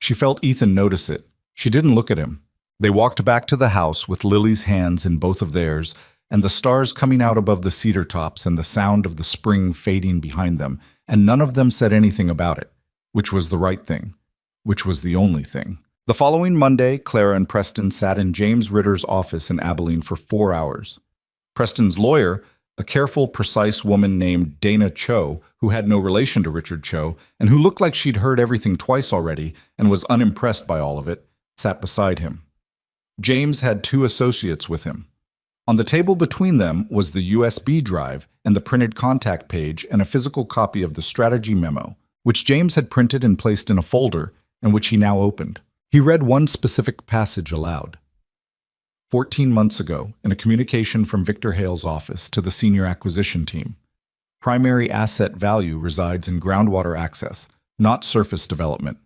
She felt Ethan notice it. She didn't look at him. They walked back to the house with Lily's hands in both of theirs, and the stars coming out above the cedar tops and the sound of the spring fading behind them, and none of them said anything about it, which was the right thing, which was the only thing. The following Monday, Clara and Preston sat in James Ritter's office in Abilene for 4 hours. Preston's lawyer, a careful, precise woman named Dana Cho, who had no relation to Richard Cho, and who looked like she'd heard everything twice already and was unimpressed by all of it, sat beside him. James had 2 associates with him. On the table between them was the USB drive and the printed contact page and a physical copy of the strategy memo, which James had printed and placed in a folder and which he now opened. He read one specific passage aloud. 14 months ago, in a communication from Victor Hale's office to the senior acquisition team, primary asset value resides in groundwater access, not surface development.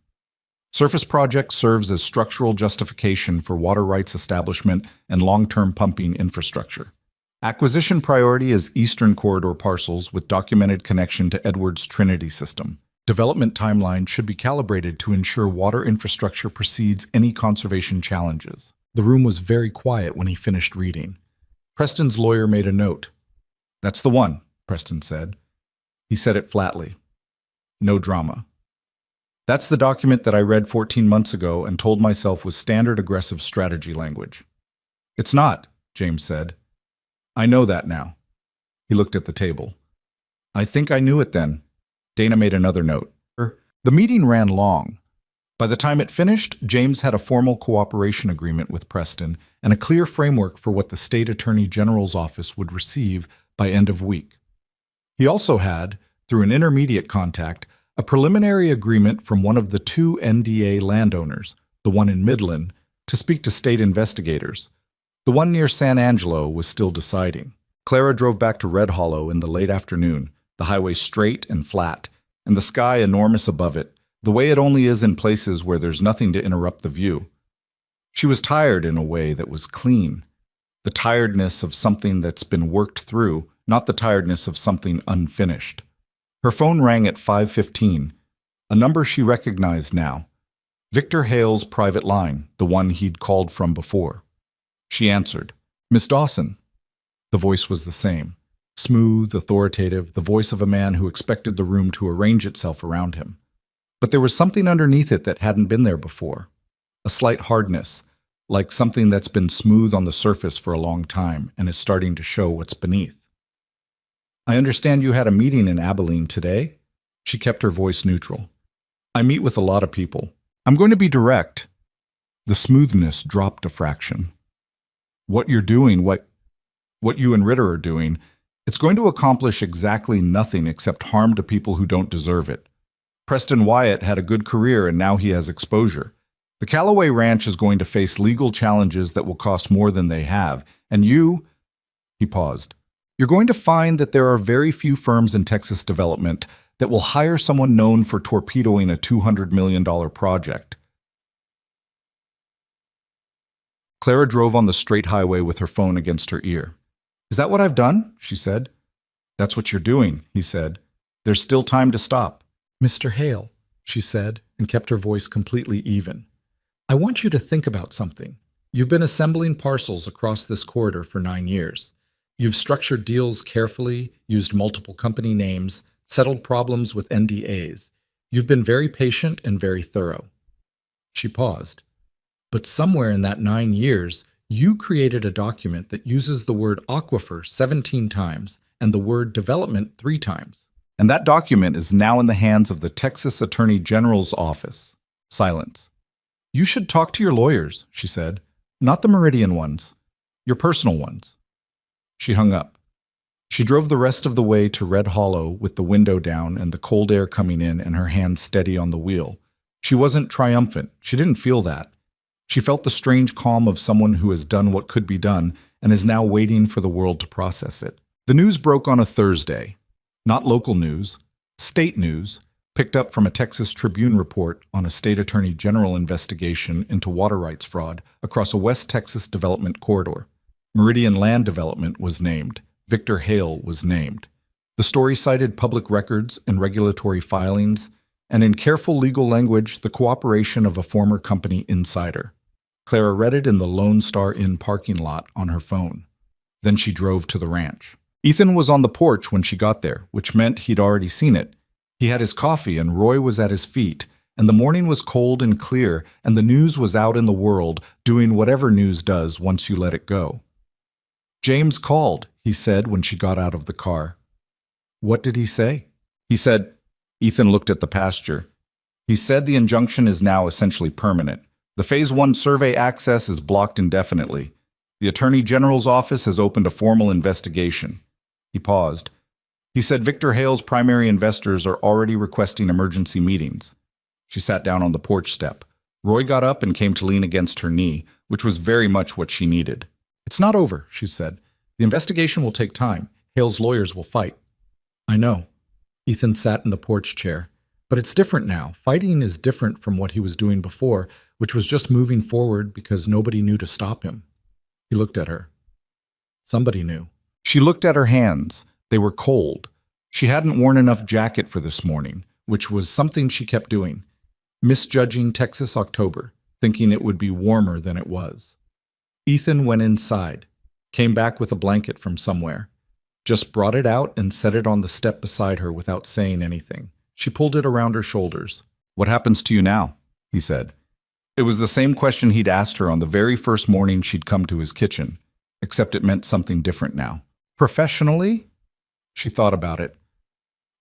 Surface project serves as structural justification for water rights establishment and long-term pumping infrastructure. Acquisition priority is Eastern Corridor parcels with documented connection to Edwards Trinity system. Development timeline should be calibrated to ensure water infrastructure precedes any conservation challenges. The room was very quiet when he finished reading. Preston's lawyer made a note. "That's the one," Preston said. He said it flatly. No drama. "That's the document that I read 14 months ago and told myself was standard aggressive strategy language." "It's not," James said. "I know that now." He looked at the table. "I think I knew it then." Dana made another note. The meeting ran long. By the time it finished, James had a formal cooperation agreement with Preston and a clear framework for what the State Attorney General's office would receive by end of week. He also had, through an intermediate contact, a preliminary agreement from one of the two NDA landowners, the one in Midland, to speak to state investigators. The one near San Angelo was still deciding. Clara drove back to Red Hollow in the late afternoon, the highway straight and flat, and the sky enormous above it, the way it only is in places where there's nothing to interrupt the view. She was tired in a way that was clean, the tiredness of something that's been worked through, not the tiredness of something unfinished. Her phone rang at 5:15, a number she recognized now. Victor Hale's private line, the one he'd called from before. She answered. "Miss Dawson." The voice was the same, smooth, authoritative, the voice of a man who expected the room to arrange itself around him. But there was something underneath it that hadn't been there before, a slight hardness, like something that's been smooth on the surface for a long time and is starting to show what's beneath. "I understand you had a meeting in Abilene today?" She kept her voice neutral. "I meet with a lot of people. I'm going to be direct." The smoothness dropped a fraction. "What you're doing, what you and Ritter are doing, it's going to accomplish exactly nothing except harm to people who don't deserve it. Preston Wyatt had a good career and now he has exposure. The Callaway Ranch is going to face legal challenges that will cost more than they have, and you—" He paused. "You're going to find that there are very few firms in Texas development that will hire someone known for torpedoing a $200 million project." Clara drove on the straight highway with her phone against her ear. "Is that what I've done?" she said. "That's what you're doing," he said. "There's still time to stop." "Mr. Hale," she said, and kept her voice completely even. "I want you to think about something. You've been assembling parcels across this corridor for 9 years. You've structured deals carefully, used multiple company names, settled problems with NDAs. You've been very patient and very thorough." She paused. "But somewhere in that 9 years, you created a document that uses the word aquifer 17 times and the word development 3 times. And that document is now in the hands of the Texas Attorney General's office." Silence. "You should talk to your lawyers," she said. "Not the Meridian ones. Your personal ones." She hung up. She drove the rest of the way to Red Hollow with the window down and the cold air coming in and her hand steady on the wheel. She wasn't triumphant. She didn't feel that. She felt the strange calm of someone who has done what could be done and is now waiting for the world to process it. The news broke on a Thursday. Not local news, state news, picked up from a Texas Tribune report on a state attorney general investigation into water rights fraud across a West Texas development corridor. Meridian Land Development was named. Victor Hale was named. The story cited public records and regulatory filings, and in careful legal language, the cooperation of a former company insider. Clara read it in the Lone Star Inn parking lot on her phone. Then she drove to the ranch. Ethan was on the porch when she got there, which meant he'd already seen it. He had his coffee and Roy was at his feet, and the morning was cold and clear, and the news was out in the world, doing whatever news does once you let it go. "James called," he said when she got out of the car. "What did he say?" He said, Ethan looked at the pasture. "He said the injunction is now essentially permanent. The Phase 1 survey access is blocked indefinitely. The Attorney General's office has opened a formal investigation." He paused. He said Victor Hale's primary investors are already requesting emergency meetings. She sat down on the porch step. Roy got up and came to lean against her knee, which was very much what she needed. "It's not over," she said. "The investigation will take time. Hale's lawyers will fight." "I know." Ethan sat in the porch chair. But it's different now. Fighting is different from what he was doing before, which was just moving forward because nobody knew to stop him. He looked at her. Somebody knew. She looked at her hands. They were cold. She hadn't worn enough jacket for this morning, which was something she kept doing, misjudging Texas October, thinking it would be warmer than it was. Ethan went inside, came back with a blanket from somewhere, just brought it out and set it on the step beside her without saying anything. She pulled it around her shoulders. "What happens to you now?" he said. It was the same question he'd asked her on the very first morning she'd come to his kitchen, except it meant something different now. "Professionally?" She thought about it.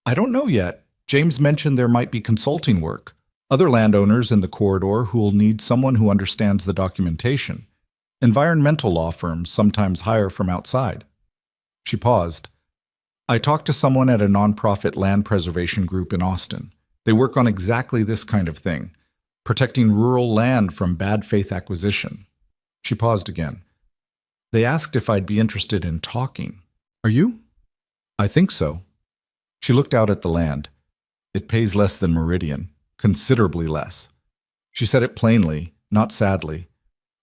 "I don't know yet. James mentioned there might be consulting work. Other landowners in the corridor who'll need someone who understands the documentation. Environmental law firms sometimes hire from outside." She paused. "I talked to someone at a nonprofit land preservation group in Austin. They work on exactly this kind of thing, protecting rural land from bad faith acquisition." She paused again. "They asked if I'd be interested in talking. Are you?" "I think so." She looked out at the land. "It pays less than Meridian, considerably less." She said it plainly, not sadly.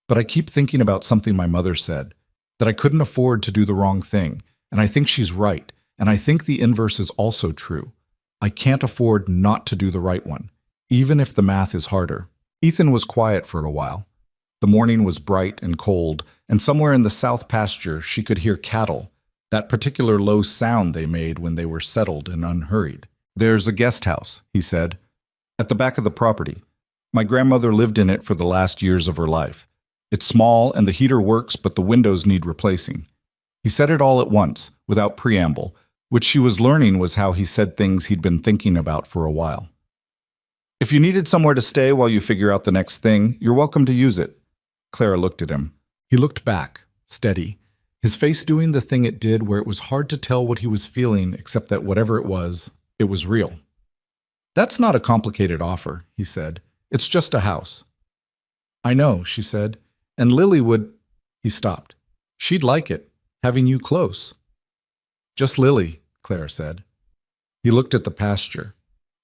"But I keep thinking about something my mother said, that I couldn't afford to do the wrong thing, and I think she's right, and I think the inverse is also true. I can't afford not to do the right one, even if the math is harder." Ethan was quiet for a while. The morning was bright and cold, and somewhere in the south pasture she could hear cattle, that particular low sound they made when they were settled and unhurried. "There's a guest house," he said, "at the back of the property. My grandmother lived in it for the last years of her life. It's small and the heater works, but the windows need replacing." He said it all at once, without preamble, which she was learning was how he said things he'd been thinking about for a while. "If you needed somewhere to stay while you figure out the next thing, you're welcome to use it." Clara looked at him. He looked back, steady, his face doing the thing it did where it was hard to tell what he was feeling except that whatever it was real. "That's not a complicated offer," he said. "It's just a house." "I know," she said. "And Lily would—" He stopped. "She'd like it, having you close." "Just Lily," Clara said. He looked at the pasture.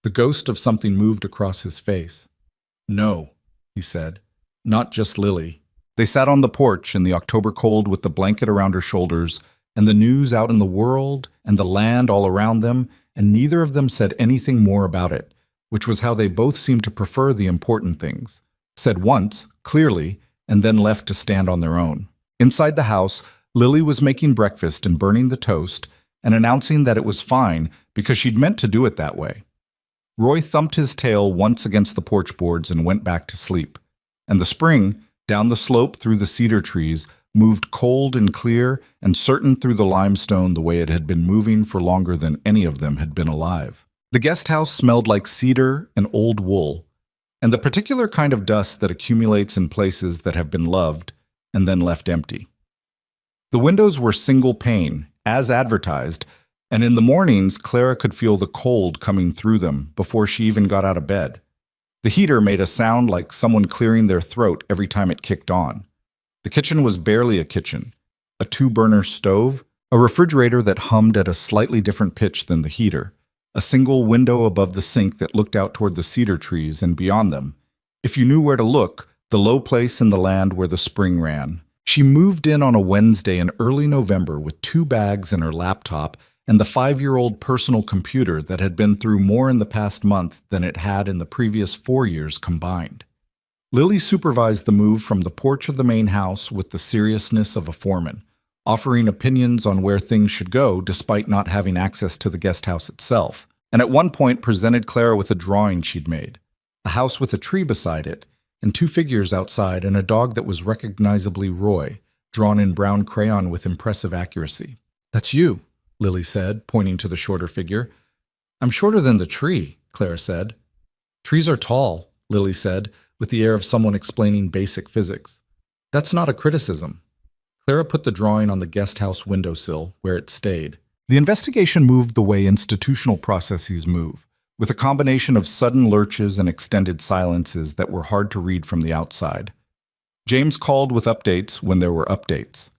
The ghost of something moved across his face. "No," he said. "Not just Lily." They sat on the porch in the October cold with the blanket around her shoulders and the news out in the world and the land all around them, and neither of them said anything more about it, which was how they both seemed to prefer the important things. Said once, clearly, and then left to stand on their own. Inside the house, Lily was making breakfast and burning the toast and announcing that it was fine because she'd meant to do it that way. Roy thumped his tail once against the porch boards and went back to sleep. And the spring, down the slope through the cedar trees, moved cold and clear and certain through the limestone the way it had been moving for longer than any of them had been alive. The guest house smelled like cedar and old wool, and the particular kind of dust that accumulates in places that have been loved and then left empty. The windows were single pane, as advertised, and in the mornings Clara could feel the cold coming through them before she even got out of bed. The heater made a sound like someone clearing their throat every time it kicked on. The kitchen was barely a kitchen. A 2-burner stove, a refrigerator that hummed at a slightly different pitch than the heater, a single window above the sink that looked out toward the cedar trees and beyond them. If you knew where to look, the low place in the land where the spring ran. She moved in on a Wednesday in early November with 2 bags and her laptop and the 5-year-old personal computer that had been through more in the past month than it had in the previous 4 years combined. Lily supervised the move from the porch of the main house with the seriousness of a foreman, offering opinions on where things should go despite not having access to the guest house itself, and at one point presented Clara with a drawing she'd made, a house with a tree beside it, and 2 figures outside and a dog that was recognizably Roy, drawn in brown crayon with impressive accuracy. "That's you," Lily said, pointing to the shorter figure. "I'm shorter than the tree," Clara said. "Trees are tall," Lily said, with the air of someone explaining basic physics. "That's not a criticism." Clara put the drawing on the guest house windowsill, where it stayed. The investigation moved the way institutional processes move, with a combination of sudden lurches and extended silences that were hard to read from the outside. James called with updates when there were updates.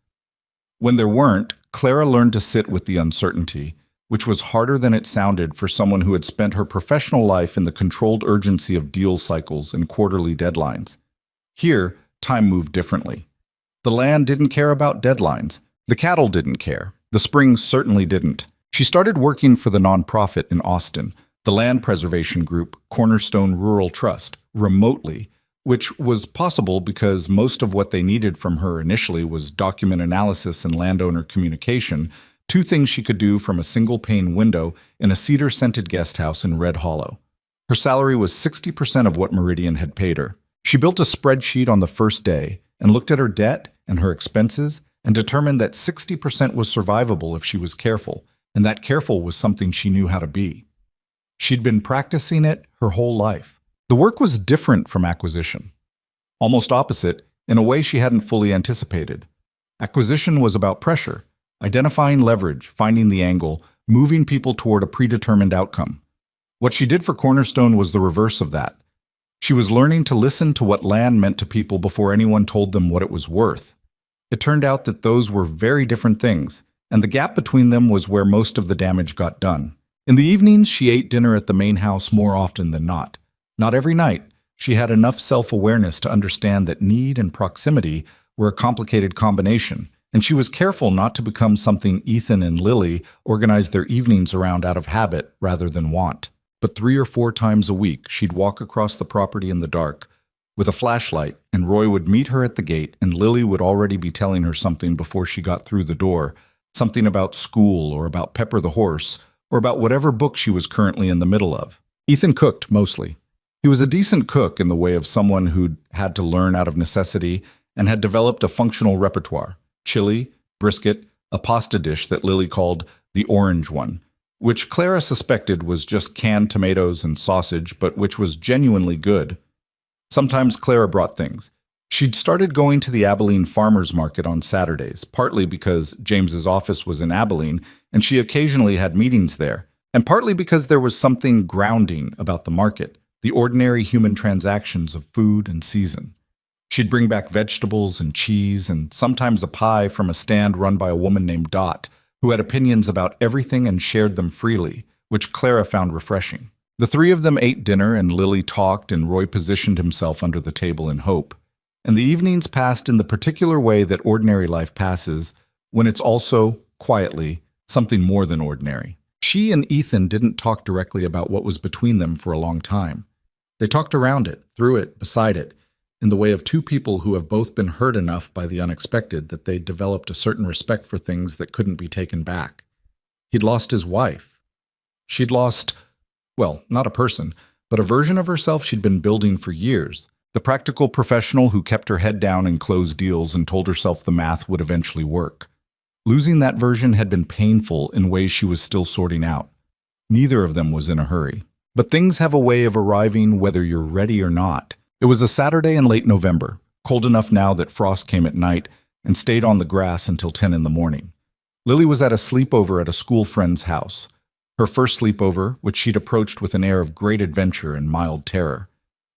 When there weren't, Clara learned to sit with the uncertainty, which was harder than it sounded for someone who had spent her professional life in the controlled urgency of deal cycles and quarterly deadlines. Here, time moved differently. The land didn't care about deadlines. The cattle didn't care. The springs certainly didn't. She started working for the nonprofit in Austin, the land preservation group Cornerstone Rural Trust, remotely, which was possible because most of what they needed from her initially was document analysis and landowner communication, two things she could do from a single-pane window in a cedar-scented guest house in Red Hollow. Her salary was 60% of what Meridian had paid her. She built a spreadsheet on the first day and looked at her debt and her expenses and determined that 60% was survivable if she was careful, and that careful was something she knew how to be. She'd been practicing it her whole life. The work was different from acquisition. Almost opposite, in a way she hadn't fully anticipated. Acquisition was about pressure, identifying leverage, finding the angle, moving people toward a predetermined outcome. What she did for Cornerstone was the reverse of that. She was learning to listen to what land meant to people before anyone told them what it was worth. It turned out that those were very different things, and the gap between them was where most of the damage got done. In the evenings, she ate dinner at the main house more often than not. Not every night. She had enough self-awareness to understand that need and proximity were a complicated combination, and she was careful not to become something Ethan and Lily organized their evenings around out of habit rather than want. But 3 or 4 times a week, she'd walk across the property in the dark with a flashlight, and Roy would meet her at the gate, and Lily would already be telling her something before she got through the door, something about school or about Pepper the horse, or about whatever book she was currently in the middle of. Ethan cooked, mostly. He was a decent cook in the way of someone who'd had to learn out of necessity and had developed a functional repertoire: chili, brisket, a pasta dish that Lily called the orange one, which Clara suspected was just canned tomatoes and sausage, but which was genuinely good. Sometimes Clara brought things. She'd started going to the Abilene Farmers Market on Saturdays, partly because James's office was in Abilene and she occasionally had meetings there, and partly because there was something grounding about the market, the ordinary human transactions of food and season. She'd bring back vegetables and cheese and sometimes a pie from a stand run by a woman named Dot, who had opinions about everything and shared them freely, which Clara found refreshing. The 3 of them ate dinner and Lily talked and Roy positioned himself under the table in hope. And the evenings passed in the particular way that ordinary life passes, when it's also, quietly, something more than ordinary. She and Ethan didn't talk directly about what was between them for a long time. They talked around it, through it, beside it, in the way of 2 people who have both been hurt enough by the unexpected that they developed a certain respect for things that couldn't be taken back. He'd lost his wife. She'd lost, well, not a person, but a version of herself she'd been building for years. The practical professional who kept her head down and closed deals and told herself the math would eventually work. Losing that version had been painful in ways she was still sorting out. Neither of them was in a hurry. But things have a way of arriving whether you're ready or not. It was a Saturday in late November, cold enough now that frost came at night and stayed on the grass until 10 in the morning. Lily was at a sleepover at a school friend's house. Her first sleepover, which she'd approached with an air of great adventure and mild terror.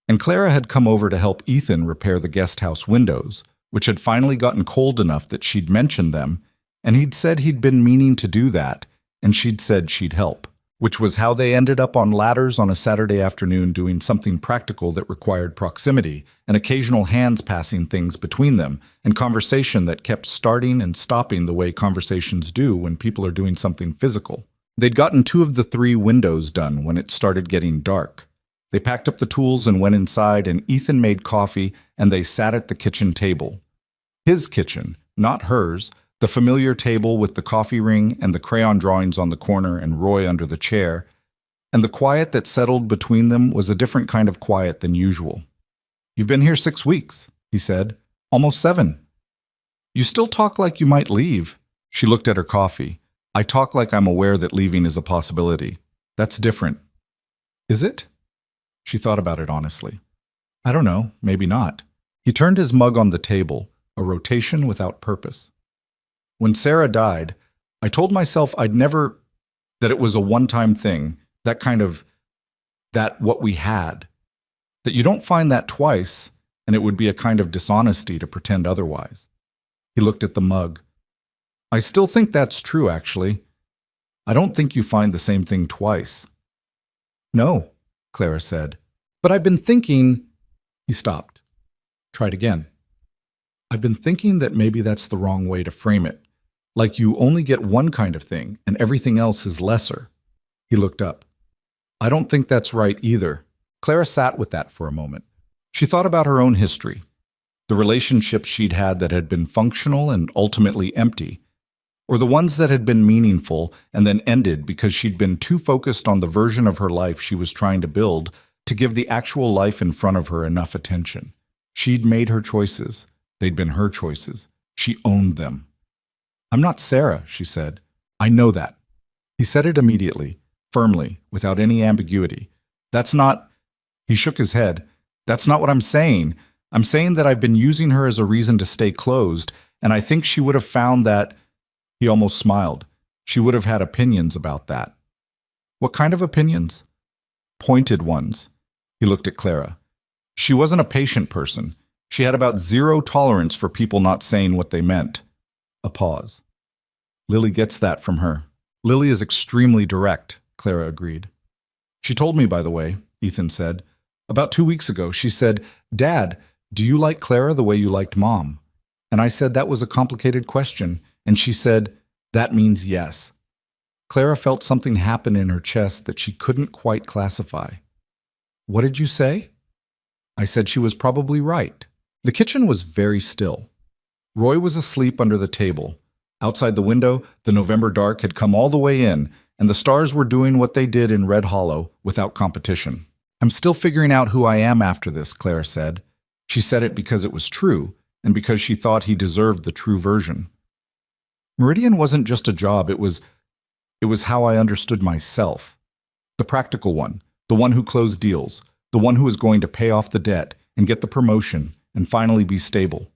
And Clara had come over to help Ethan repair the guest house windows, which had finally gotten cold enough that she'd mentioned them, and he'd said he'd been meaning to do that, and she'd said she'd help, which was how they ended up on ladders on a Saturday afternoon doing something practical that required proximity, and occasional hands passing things between them, and conversation that kept starting and stopping the way conversations do when people are doing something physical. They'd gotten 2 of the 3 windows done when it started getting dark. They packed up the tools and went inside, and Ethan made coffee, and they sat at the kitchen table. His kitchen, not hers, the familiar table with the coffee ring and the crayon drawings on the corner and Roy under the chair, and the quiet that settled between them was a different kind of quiet than usual. "You've been here 6 weeks," he said. "Almost 7. You still talk like you might leave." She looked at her coffee. "I talk like I'm aware that leaving is a possibility. That's different." "Is it?" She thought about it honestly. "I don't know, maybe not." He turned his mug on the table, a rotation without purpose. "When Sarah died, I told myself that it was a one-time thing, that what we had. That you don't find that twice, and it would be a kind of dishonesty to pretend otherwise." He looked at the mug. "I still think that's true, actually. I don't think you find the same thing twice. No, Clara said. But I've been thinking... He stopped. Tried again. I've been thinking that maybe that's the wrong way to frame it. Like you only get one kind of thing and everything else is lesser. He looked up. I don't think that's right either. Clara sat with that for a moment. She thought about her own history, the relationships she'd had that had been functional and ultimately empty, or the ones that had been meaningful and then ended because she'd been too focused on the version of her life she was trying to build to give the actual life in front of her enough attention. She'd made her choices. They'd been her choices. She owned them. I'm not Sarah, she said. I know that. He said it immediately, firmly, without any ambiguity. That's not... He shook his head. That's not what I'm saying. I'm saying that I've been using her as a reason to stay closed, and I think she would have found that... He almost smiled. She would have had opinions about that. What kind of opinions? Pointed ones. He looked at Clara. She wasn't a patient person. She had about zero tolerance for people not saying what they meant. A pause. Lily gets that from her. Lily is extremely direct, Clara agreed. She told me, by the way, Ethan said. About 2 weeks ago, she said, Dad, do you like Clara the way you liked Mom? And I said that was a complicated question, and she said, that means yes. Clara felt something happen in her chest that she couldn't quite classify. What did you say? I said she was probably right. The kitchen was very still. Roy was asleep under the table. Outside the window, the November dark had come all the way in, and the stars were doing what they did in Red Hollow without competition. I'm still figuring out who I am after this, Clara said. She said it because it was true, and because she thought he deserved the true version. Meridian wasn't just a job, it was how I understood myself. The practical one, the one who closed deals, the one who was going to pay off the debt and get the promotion and finally be stable.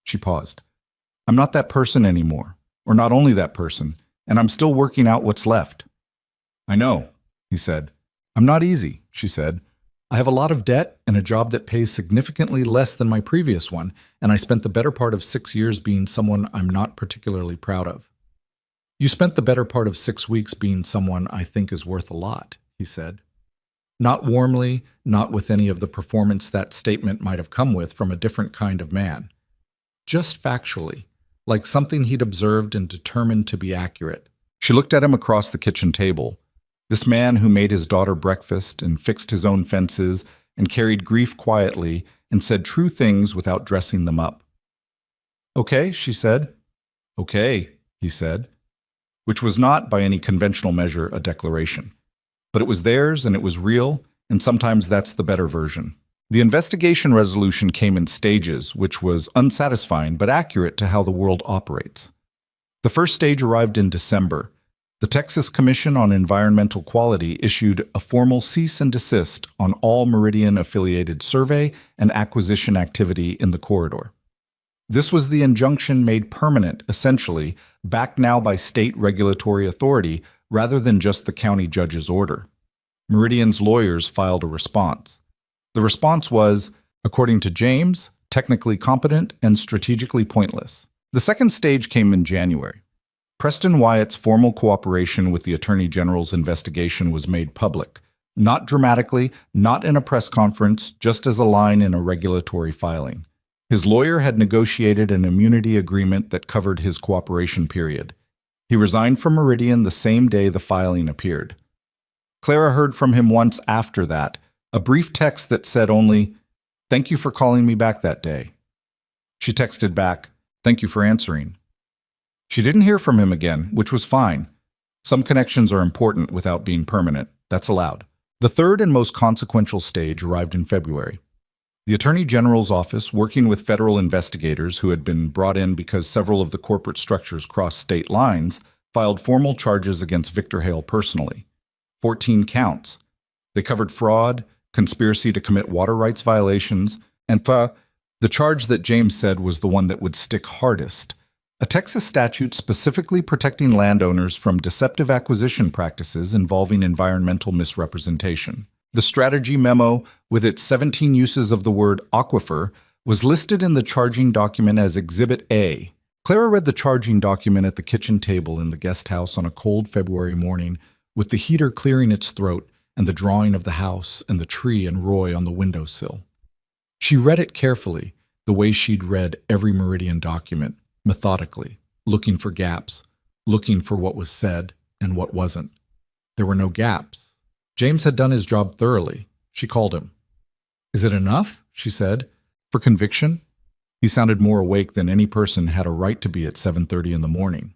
She paused. I'm not that person anymore, or not only that person, and I'm still working out what's left. I know, he said. I'm not easy, she said. I have a lot of debt and a job that pays significantly less than my previous one, and I spent the better part of 6 years being someone I'm not particularly proud of. You spent the better part of 6 weeks being someone I think is worth a lot, he said. Not warmly, not with any of the performance that statement might have come with from a different kind of man. Just factually, like something he'd observed and determined to be accurate. She looked at him across the kitchen table. This man who made his daughter breakfast and fixed his own fences and carried grief quietly and said true things without dressing them up. Okay, she said. Okay, he said, which was not by any conventional measure a declaration. But it was theirs and it was real, and sometimes that's the better version. The investigation resolution came in stages, which was unsatisfying but accurate to how the world operates. The first stage arrived in December. The Texas Commission on Environmental Quality issued a formal cease and desist on all Meridian-affiliated survey and acquisition activity in the corridor. This was the injunction made permanent, essentially, backed now by state regulatory authority rather than just the county judge's order. Meridian's lawyers filed a response. The response was, according to James, technically competent and strategically pointless. The second stage came in January. Preston Wyatt's formal cooperation with the Attorney General's investigation was made public, not dramatically, not in a press conference, just as a line in a regulatory filing. His lawyer had negotiated an immunity agreement that covered his cooperation period. He resigned from Meridian the same day the filing appeared. Clara heard from him once after that, a brief text that said only, "Thank you for calling me back that day." She texted back, "Thank you for answering." She didn't hear from him again, which was fine. Some connections are important without being permanent. That's allowed. The third and most consequential stage arrived in February. The Attorney General's office, working with federal investigators who had been brought in because several of the corporate structures crossed state lines, filed formal charges against Victor Hale personally. 14 counts. They covered fraud, conspiracy to commit water rights violations, and the charge that James said was the one that would stick hardest. A Texas statute specifically protecting landowners from deceptive acquisition practices involving environmental misrepresentation. The strategy memo, with its 17 uses of the word aquifer, was listed in the charging document as Exhibit A. Clara read the charging document at the kitchen table in the guest house on a cold February morning, with the heater clearing its throat and the drawing of the house and the tree and Roy on the windowsill. She read it carefully, the way she'd read every Meridian document, methodically, looking for gaps, looking for what was said and what wasn't. There were no gaps. James had done his job thoroughly. She called him. "Is it enough?" she said. "For conviction?" He sounded more awake than any person had a right to be at 7:30 in the morning.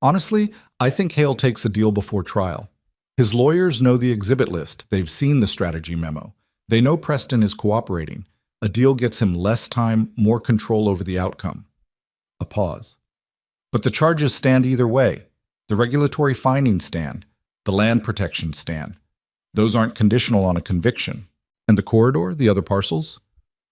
"Honestly, I think Hale takes a deal before trial. His lawyers know the exhibit list. They've seen the strategy memo. They know Preston is cooperating. A deal gets him less time, more control over the outcome." A pause. "But the charges stand either way. The regulatory findings stand. The land protection stand. Those aren't conditional on a conviction. And the corridor, the other parcels?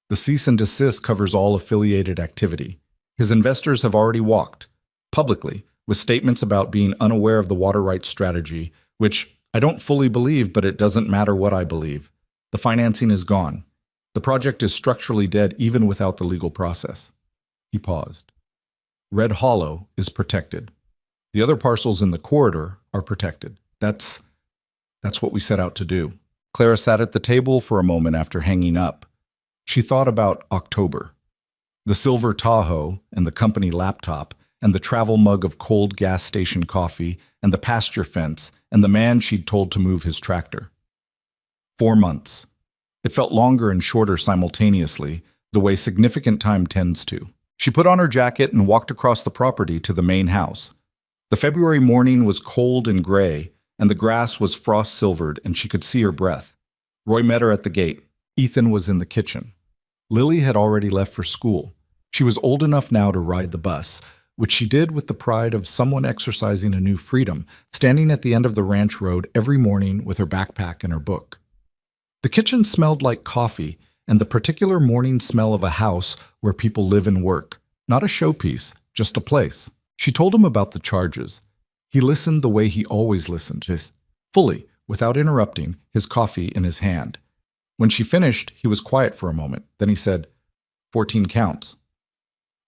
The cease and desist covers all affiliated activity. His investors have already walked, publicly, with statements about being unaware of the water rights strategy, which I don't fully believe, but it doesn't matter what I believe. The financing is gone. The project is structurally dead even without the legal process." He paused. "Red Hollow is protected. The other parcels in the corridor are protected. That's what we set out to do." Clara sat at the table for a moment after hanging up. She thought about October. The silver Tahoe and the company laptop and the travel mug of cold gas station coffee and the pasture fence and the man she'd told to move his tractor. 4 months. It felt longer and shorter simultaneously, the way significant time tends to. She put on her jacket and walked across the property to the main house. The February morning was cold and gray, and the grass was frost-silvered, and she could see her breath. Roy met her at the gate. Ethan was in the kitchen. Lily had already left for school. She was old enough now to ride the bus, which she did with the pride of someone exercising a new freedom, standing at the end of the ranch road every morning with her backpack and her book. The kitchen smelled like coffee and the particular morning smell of a house where people live and work. Not a showpiece, just a place. She told him about the charges. He listened the way he always listened, just fully, without interrupting, his coffee in his hand. When she finished, he was quiet for a moment. Then he said, 14 counts.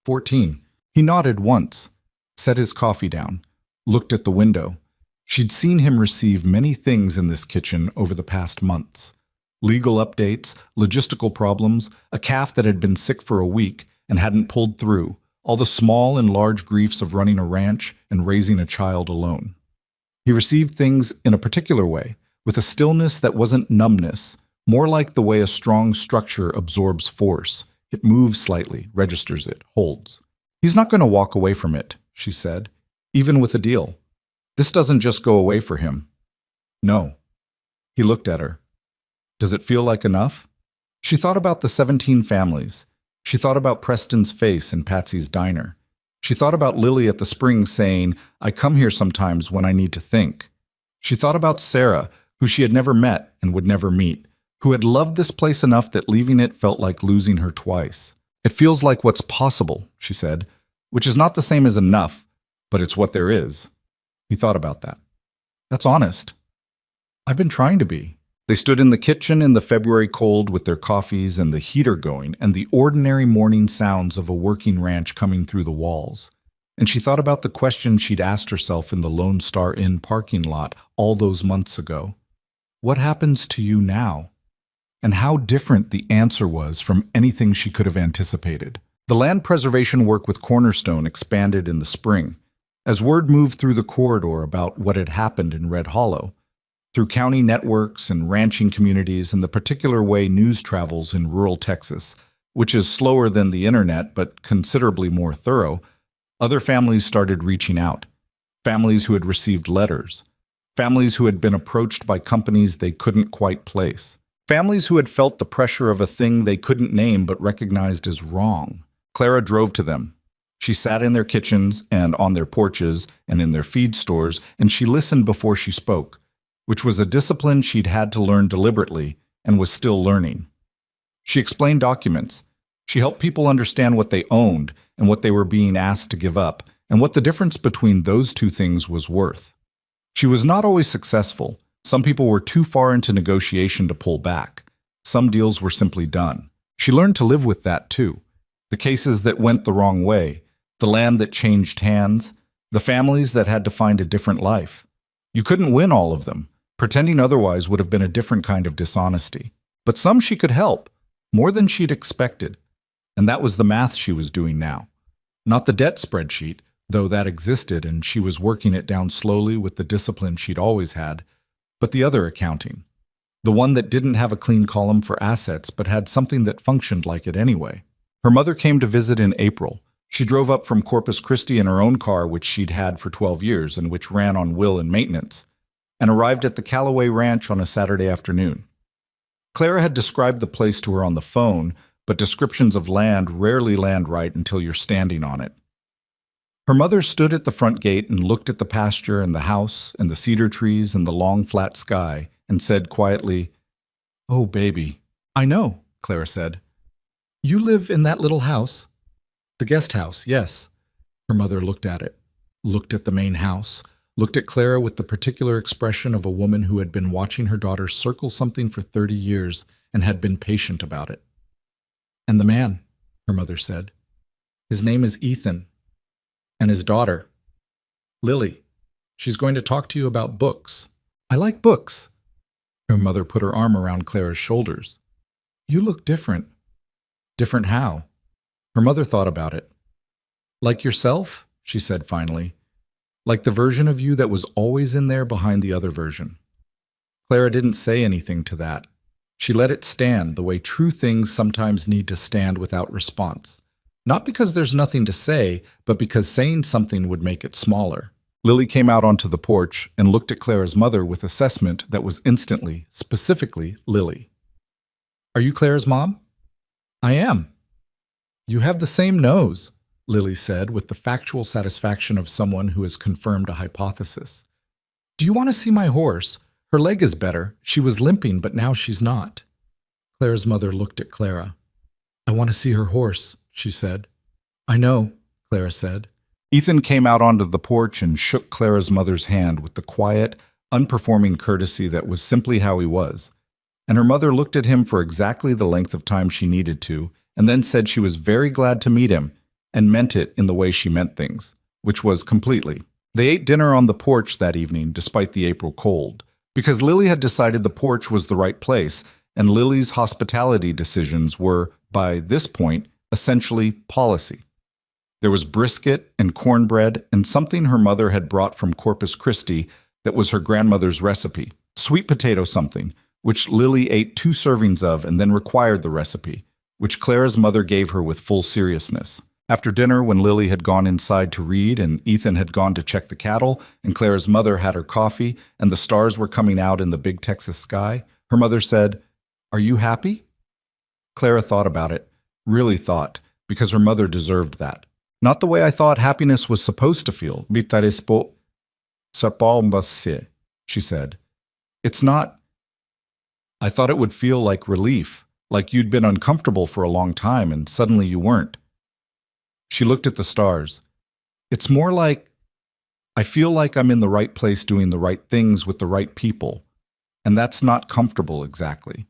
14. He nodded once, set his coffee down, looked at the window. She'd seen him receive many things in this kitchen over the past months. Legal updates, logistical problems, a calf that had been sick for a week and hadn't pulled through, all the small and large griefs of running a ranch and raising a child alone. He received things in a particular way, with a stillness that wasn't numbness, more like the way a strong structure absorbs force. It moves slightly, registers it, holds. "He's not going to walk away from it," she said, "even with a deal. This doesn't just go away for him." "No." He looked at her. "Does it feel like enough?" She thought about the 17 families. She thought about Preston's face in Patsy's diner. She thought about Lily at the spring saying, "I come here sometimes when I need to think." She thought about Sarah, who she had never met and would never meet, who had loved this place enough that leaving it felt like losing her twice. "It feels like what's possible," she said, "which is not the same as enough, but it's what there is." He thought about that. "That's honest." "I've been trying to be." They stood in the kitchen in the February cold with their coffees and the heater going and the ordinary morning sounds of a working ranch coming through the walls. And she thought about the question she'd asked herself in the Lone Star Inn parking lot all those months ago. What happens to you now? And how different the answer was from anything she could have anticipated. The land preservation work with Cornerstone expanded in the spring. As word moved through the corridor about what had happened in Red Hollow, through county networks and ranching communities and the particular way news travels in rural Texas, which is slower than the internet but considerably more thorough, other families started reaching out. Families who had received letters. Families who had been approached by companies they couldn't quite place. Families who had felt the pressure of a thing they couldn't name but recognized as wrong. Clara drove to them. She sat in their kitchens and on their porches and in their feed stores, and she listened before she spoke, which was a discipline she'd had to learn deliberately and was still learning. She explained documents. She helped people understand what they owned and what they were being asked to give up, and what the difference between those two things was worth. She was not always successful. Some people were too far into negotiation to pull back. Some deals were simply done. She learned to live with that too. The cases that went the wrong way, the land that changed hands, the families that had to find a different life. You couldn't win all of them. Pretending otherwise would have been a different kind of dishonesty. But some she could help, more than she'd expected. And that was the math she was doing now. Not the debt spreadsheet, though that existed and she was working it down slowly with the discipline she'd always had, but the other accounting. The one that didn't have a clean column for assets but had something that functioned like it anyway. Her mother came to visit in April. She drove up from Corpus Christi in her own car, which she'd had for 12 years and which ran on will and maintenance, and arrived at the Callaway Ranch on a Saturday afternoon. Clara had described the place to her on the phone, but descriptions of land rarely land right until you're standing on it. Her mother stood at the front gate and looked at the pasture and the house and the cedar trees and the long flat sky and said quietly, "Oh, baby." "I know," Clara said. "You live in that little house?" "The guest house, yes." Her mother looked at it, looked at the main house, looked at Clara with the particular expression of a woman who had been watching her daughter circle something for 30 years and had been patient about it. "And the man," her mother said. "His name is Ethan. And his daughter, Lily. She's going to talk to you about books. I like books." Her mother put her arm around Clara's shoulders. "You look different." "Different how?" Her mother thought about it. "Like yourself," she said finally. "Like the version of you that was always in there behind the other version." Clara didn't say anything to that. She let it stand the way true things sometimes need to stand without response. Not because there's nothing to say, but because saying something would make it smaller. Lily came out onto the porch and looked at Clara's mother with assessment that was instantly, specifically, Lily. "Are you Clara's mom?" "I am." "You have the same nose," Lily said with the factual satisfaction of someone who has confirmed a hypothesis. "Do you want to see my horse? Her leg is better. She was limping, but now she's not." Clara's mother looked at Clara. "I want to see her horse," she said. "I know," Clara said. Ethan came out onto the porch and shook Clara's mother's hand with the quiet, unperforming courtesy that was simply how he was. And her mother looked at him for exactly the length of time she needed to, and then said she was very glad to meet him, and meant it in the way she meant things, which was completely. They ate dinner on the porch that evening, despite the April cold, because Lily had decided the porch was the right place, and Lily's hospitality decisions were, by this point, essentially policy. There was brisket and cornbread and something her mother had brought from Corpus Christi that was her grandmother's recipe, sweet potato something, which Lily ate 2 servings of and then required the recipe, which Clara's mother gave her with full seriousness. After dinner, when Lily had gone inside to read and Ethan had gone to check the cattle and Clara's mother had her coffee and the stars were coming out in the big Texas sky, her mother said, "Are you happy?" Clara thought about it. Really thought, because her mother deserved that. "Not the way I thought happiness was supposed to feel," she said. "It's not. I thought it would feel like relief, like you'd been uncomfortable for a long time and suddenly you weren't." She looked at the stars. "It's more like I feel like I'm in the right place doing the right things with the right people, and that's not comfortable exactly.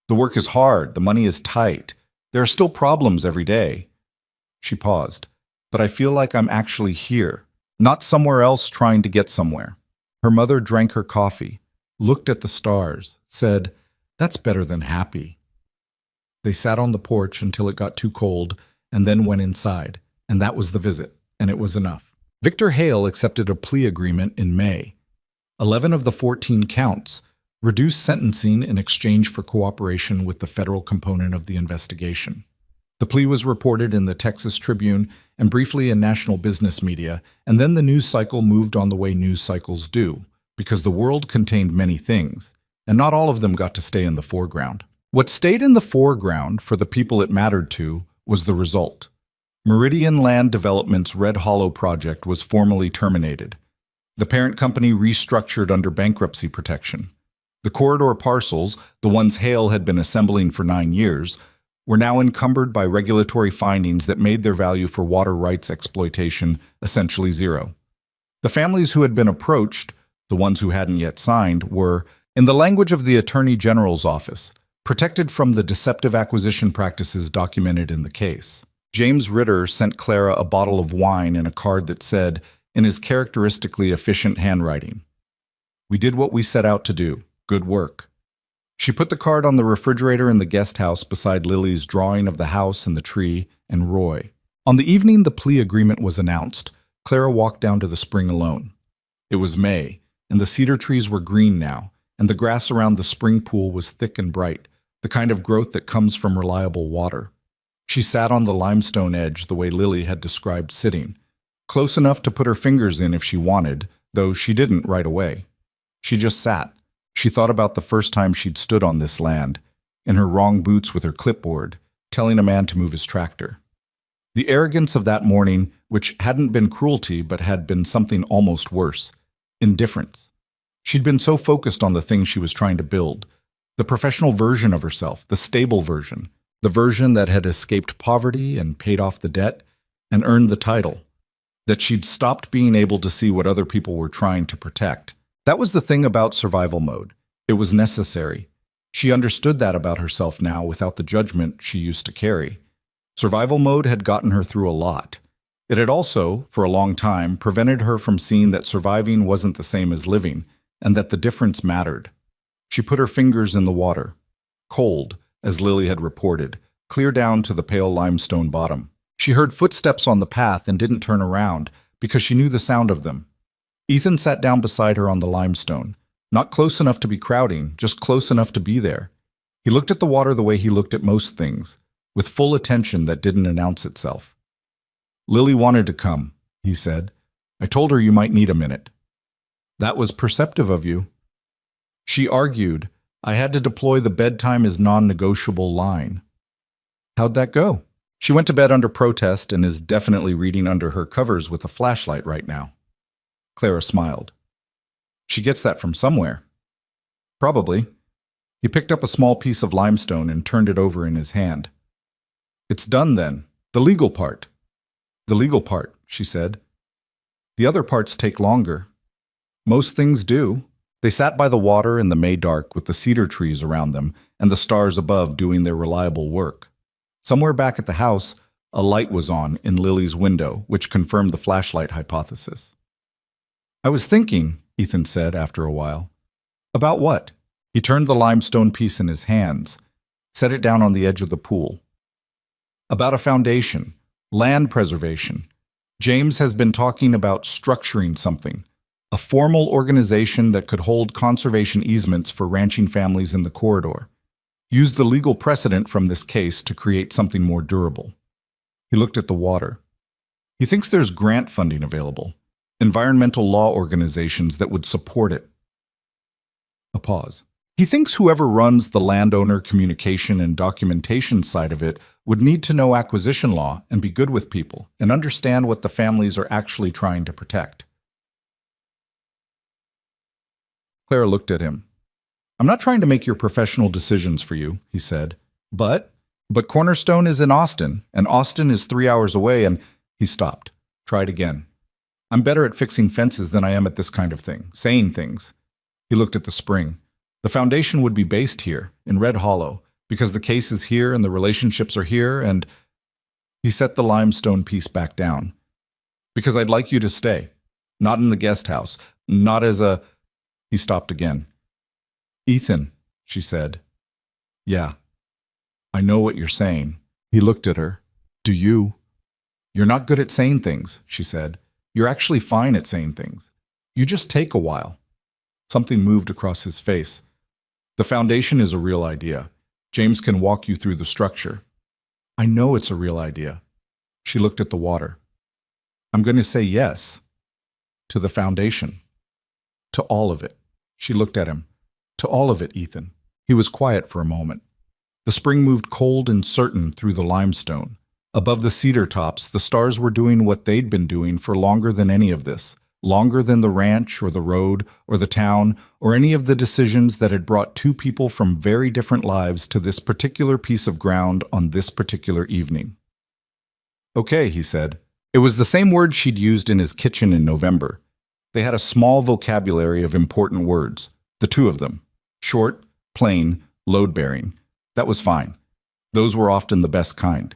The work is hard, the money is tight. There are still problems every day." She paused. "But I feel like I'm actually here, not somewhere else trying to get somewhere." Her mother drank her coffee, looked at the stars, said, "That's better than happy." They sat on the porch until it got too cold, and then went inside, and that was the visit, and it was enough. Victor Hale accepted a plea agreement in May. 11 of the 14 counts, reduced sentencing in exchange for cooperation with the federal component of the investigation. The plea was reported in the Texas Tribune and briefly in national business media, and then the news cycle moved on the way news cycles do, because the world contained many things, and not all of them got to stay in the foreground. What stayed in the foreground for the people it mattered to was the result. Meridian Land Development's Red Hollow project was formally terminated. The parent company restructured under bankruptcy protection. The corridor parcels, the ones Hale had been assembling for 9 years, were now encumbered by regulatory findings that made their value for water rights exploitation essentially zero. The families who had been approached, the ones who hadn't yet signed, were, in the language of the Attorney General's office, protected from the deceptive acquisition practices documented in the case. James Ritter sent Clara a bottle of wine and a card that said, in his characteristically efficient handwriting, "We did what we set out to do. Good work." She put the card on the refrigerator in the guest house beside Lily's drawing of the house and the tree and Roy. On the evening the plea agreement was announced, Clara walked down to the spring alone. It was May, and the cedar trees were green now, and the grass around the spring pool was thick and bright, the kind of growth that comes from reliable water. She sat on the limestone edge the way Lily had described sitting, close enough to put her fingers in if she wanted, though she didn't right away. She just sat. She thought about the first time she'd stood on this land, in her wrong boots with her clipboard, telling a man to move his tractor. The arrogance of that morning, which hadn't been cruelty but had been something almost worse, indifference. She'd been so focused on the thing she was trying to build, the professional version of herself, the stable version, the version that had escaped poverty and paid off the debt and earned the title, that she'd stopped being able to see what other people were trying to protect. That was the thing about survival mode. It was necessary. She understood that about herself now without the judgment she used to carry. Survival mode had gotten her through a lot. It had also, for a long time, prevented her from seeing that surviving wasn't the same as living, and that the difference mattered. She put her fingers in the water. Cold, as Lily had reported, clear down to the pale limestone bottom. She heard footsteps on the path and didn't turn around, because she knew the sound of them. Ethan sat down beside her on the limestone, not close enough to be crowding, just close enough to be there. He looked at the water the way he looked at most things, with full attention that didn't announce itself. "Lily wanted to come," he said. "I told her you might need a minute." "That was perceptive of you." She argued, "I had to deploy the bedtime is non-negotiable line." "How'd that go?" "She went to bed under protest and is definitely reading under her covers with a flashlight right now." Clara smiled. "She gets that from somewhere." "Probably." He picked up a small piece of limestone and turned it over in his hand. "It's done then. The legal part." "The legal part," she said. "The other parts take longer." "Most things do." They sat by the water in the May dark with the cedar trees around them and the stars above doing their reliable work. Somewhere back at the house, a light was on in Lily's window, which confirmed the flashlight hypothesis. "I was thinking," Ethan said after a while. "About what?" He turned the limestone piece in his hands, set it down on the edge of the pool. "About a foundation, land preservation. James has been talking about structuring something, a formal organization that could hold conservation easements for ranching families in the corridor. Use the legal precedent from this case to create something more durable." He looked at the water. "He thinks there's grant funding available, environmental law organizations that would support it." A pause. "He thinks whoever runs the landowner communication and documentation side of it would need to know acquisition law and be good with people and understand what the families are actually trying to protect." Clara looked at him. "I'm not trying to make your professional decisions for you," he said. But Cornerstone is in Austin, and Austin is 3 hours away, and..." He stopped. Tried again. "I'm better at fixing fences than I am at this kind of thing, saying things." He looked at the spring. "The foundation would be based here, in Red Hollow, because the case is here and the relationships are here, and..." He set the limestone piece back down. "Because I'd like you to stay. Not in the guest house. Not as a..." He stopped again. "Ethan," she said. "Yeah. I know what you're saying." He looked at her. "Do you?" "You're not good at saying things," she said. "You're actually fine at saying things. You just take a while." Something moved across his face. "The foundation is a real idea. James can walk you through the structure." "I know it's a real idea." She looked at the water. "I'm going to say yes. To the foundation. To all of it." She looked at him. "To all of it, Ethan." He was quiet for a moment. The spring moved cold and certain through the limestone. Above the cedar tops, the stars were doing what they'd been doing for longer than any of this, longer than the ranch or the road or the town or any of the decisions that had brought two people from very different lives to this particular piece of ground on this particular evening. "Okay," he said. It was the same word she'd used in his kitchen in November. They had a small vocabulary of important words, the two of them. Short, plain, load-bearing. That was fine. Those were often the best kind.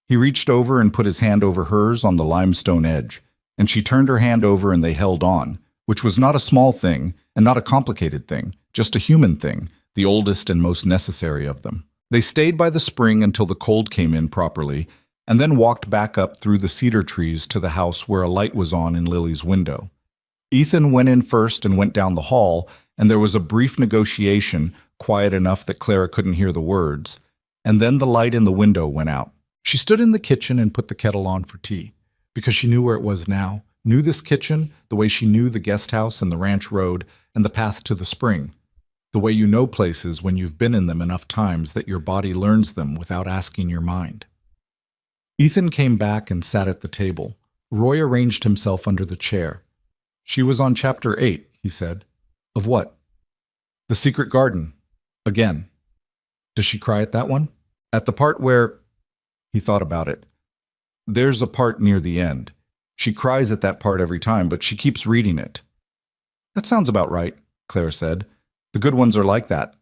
He reached over and put his hand over hers on the limestone edge, and she turned her hand over and they held on, which was not a small thing and not a complicated thing, just a human thing, the oldest and most necessary of them. They stayed by the spring until the cold came in properly, and then walked back up through the cedar trees to the house where a light was on in Lily's window. Ethan went in first and went down the hall, and there was a brief negotiation, quiet enough that Clara couldn't hear the words, and then the light in the window went out. She stood in the kitchen and put the kettle on for tea, because she knew where it was now, knew this kitchen the way she knew the guest house and the ranch road and the path to the spring, the way you know places when you've been in them enough times that your body learns them without asking your mind. Ethan came back and sat at the table. Roy arranged himself under the chair. She was on chapter 8, he said. Of what? The Secret Garden. Again. Does she cry at that one? At the part where... He thought about it. There's a part near the end. She cries at that part every time, but she keeps reading it. That sounds about right, Clara said. The good ones are like that.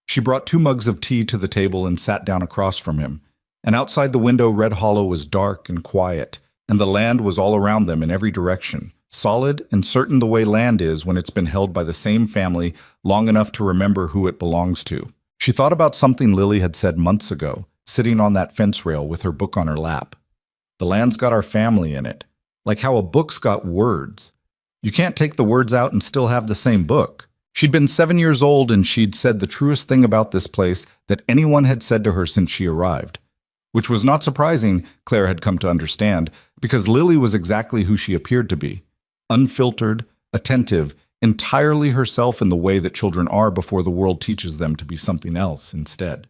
She brought 2 mugs of tea to the table and sat down across from him. And outside the window, Red Hollow was dark and quiet, and the land was all around them in every direction, solid and certain the way land is when it's been held by the same family long enough to remember who it belongs to. She thought about something Lily had said months ago, sitting on that fence rail with her book on her lap. The land's got our family in it, like how a book's got words. You can't take the words out and still have the same book. She'd been 7 years old and she'd said the truest thing about this place that anyone had said to her since she arrived. Which was not surprising, Claire had come to understand, because Lily was exactly who she appeared to be. Unfiltered, attentive, entirely herself in the way that children are before the world teaches them to be something else instead.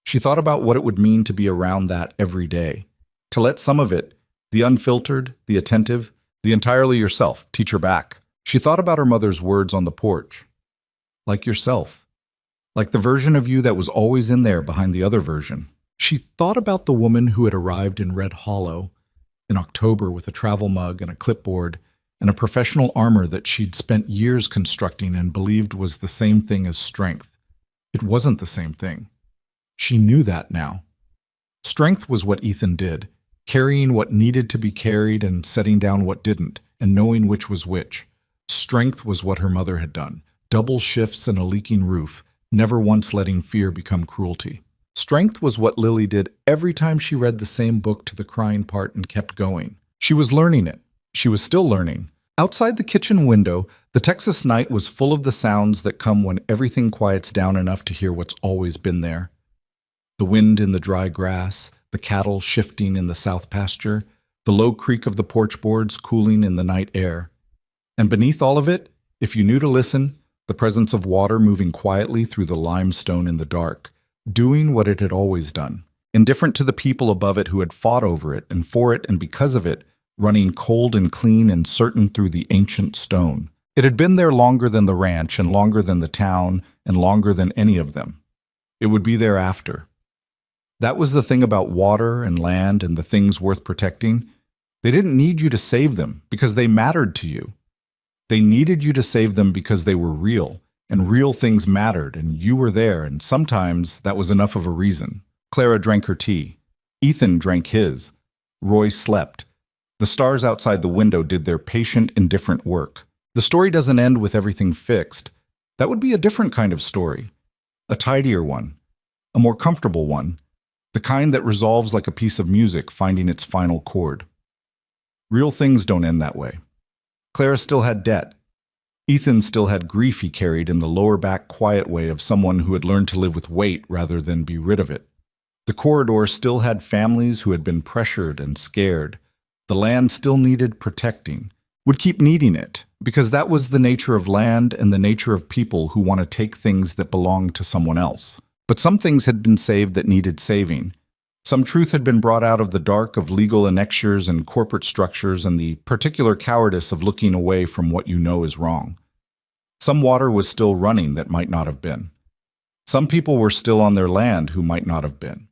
She thought about what it would mean to be around that every day, to let some of it, the unfiltered, the attentive, the entirely yourself, teach her back. She thought about her mother's words on the porch. Like yourself. Like the version of you that was always in there behind the other version. She thought about the woman who had arrived in Red Hollow in October with a travel mug and a clipboard and a professional armor that she'd spent years constructing and believed was the same thing as strength. It wasn't the same thing. She knew that now. Strength was what Ethan did, carrying what needed to be carried and setting down what didn't, and knowing which was which. Strength was what her mother had done, double shifts and a leaking roof, never once letting fear become cruelty. Strength was what Lily did every time she read the same book to the crying part and kept going. She was learning it. She was still learning. Outside the kitchen window, the Texas night was full of the sounds that come when everything quiets down enough to hear what's always been there. The wind in the dry grass, the cattle shifting in the south pasture, the low creak of the porch boards cooling in the night air. And beneath all of it, if you knew to listen, the presence of water moving quietly through the limestone in the dark, doing what it had always done, indifferent to the people above it who had fought over it and for it and because of it, running cold and clean and certain through the ancient stone. It had been there longer than the ranch and longer than the town and longer than any of them. It would be there after. That was the thing about water and land and the things worth protecting. They didn't need you to save them because they mattered to you. They needed you to save them because they were real, and real things mattered, and you were there, and sometimes that was enough of a reason. Clara drank her tea. Ethan drank his. Roy slept. The stars outside the window did their patient, indifferent work. The story doesn't end with everything fixed. That would be a different kind of story. A tidier one. A more comfortable one. The kind that resolves like a piece of music finding its final chord. Real things don't end that way. Clara still had debt. Ethan still had grief he carried in the lower back quiet way of someone who had learned to live with weight rather than be rid of it. The corridor still had families who had been pressured and scared. The land still needed protecting, would keep needing it, because that was the nature of land and the nature of people who want to take things that belong to someone else. But some things had been saved that needed saving. Some truth had been brought out of the dark of legal annexures and corporate structures and the particular cowardice of looking away from what you know is wrong. Some water was still running that might not have been. Some people were still on their land who might not have been.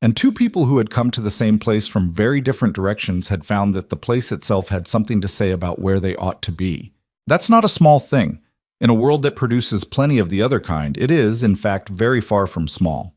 And 2 people who had come to the same place from very different directions had found that the place itself had something to say about where they ought to be. That's not a small thing. In a world that produces plenty of the other kind, it is, in fact, very far from small.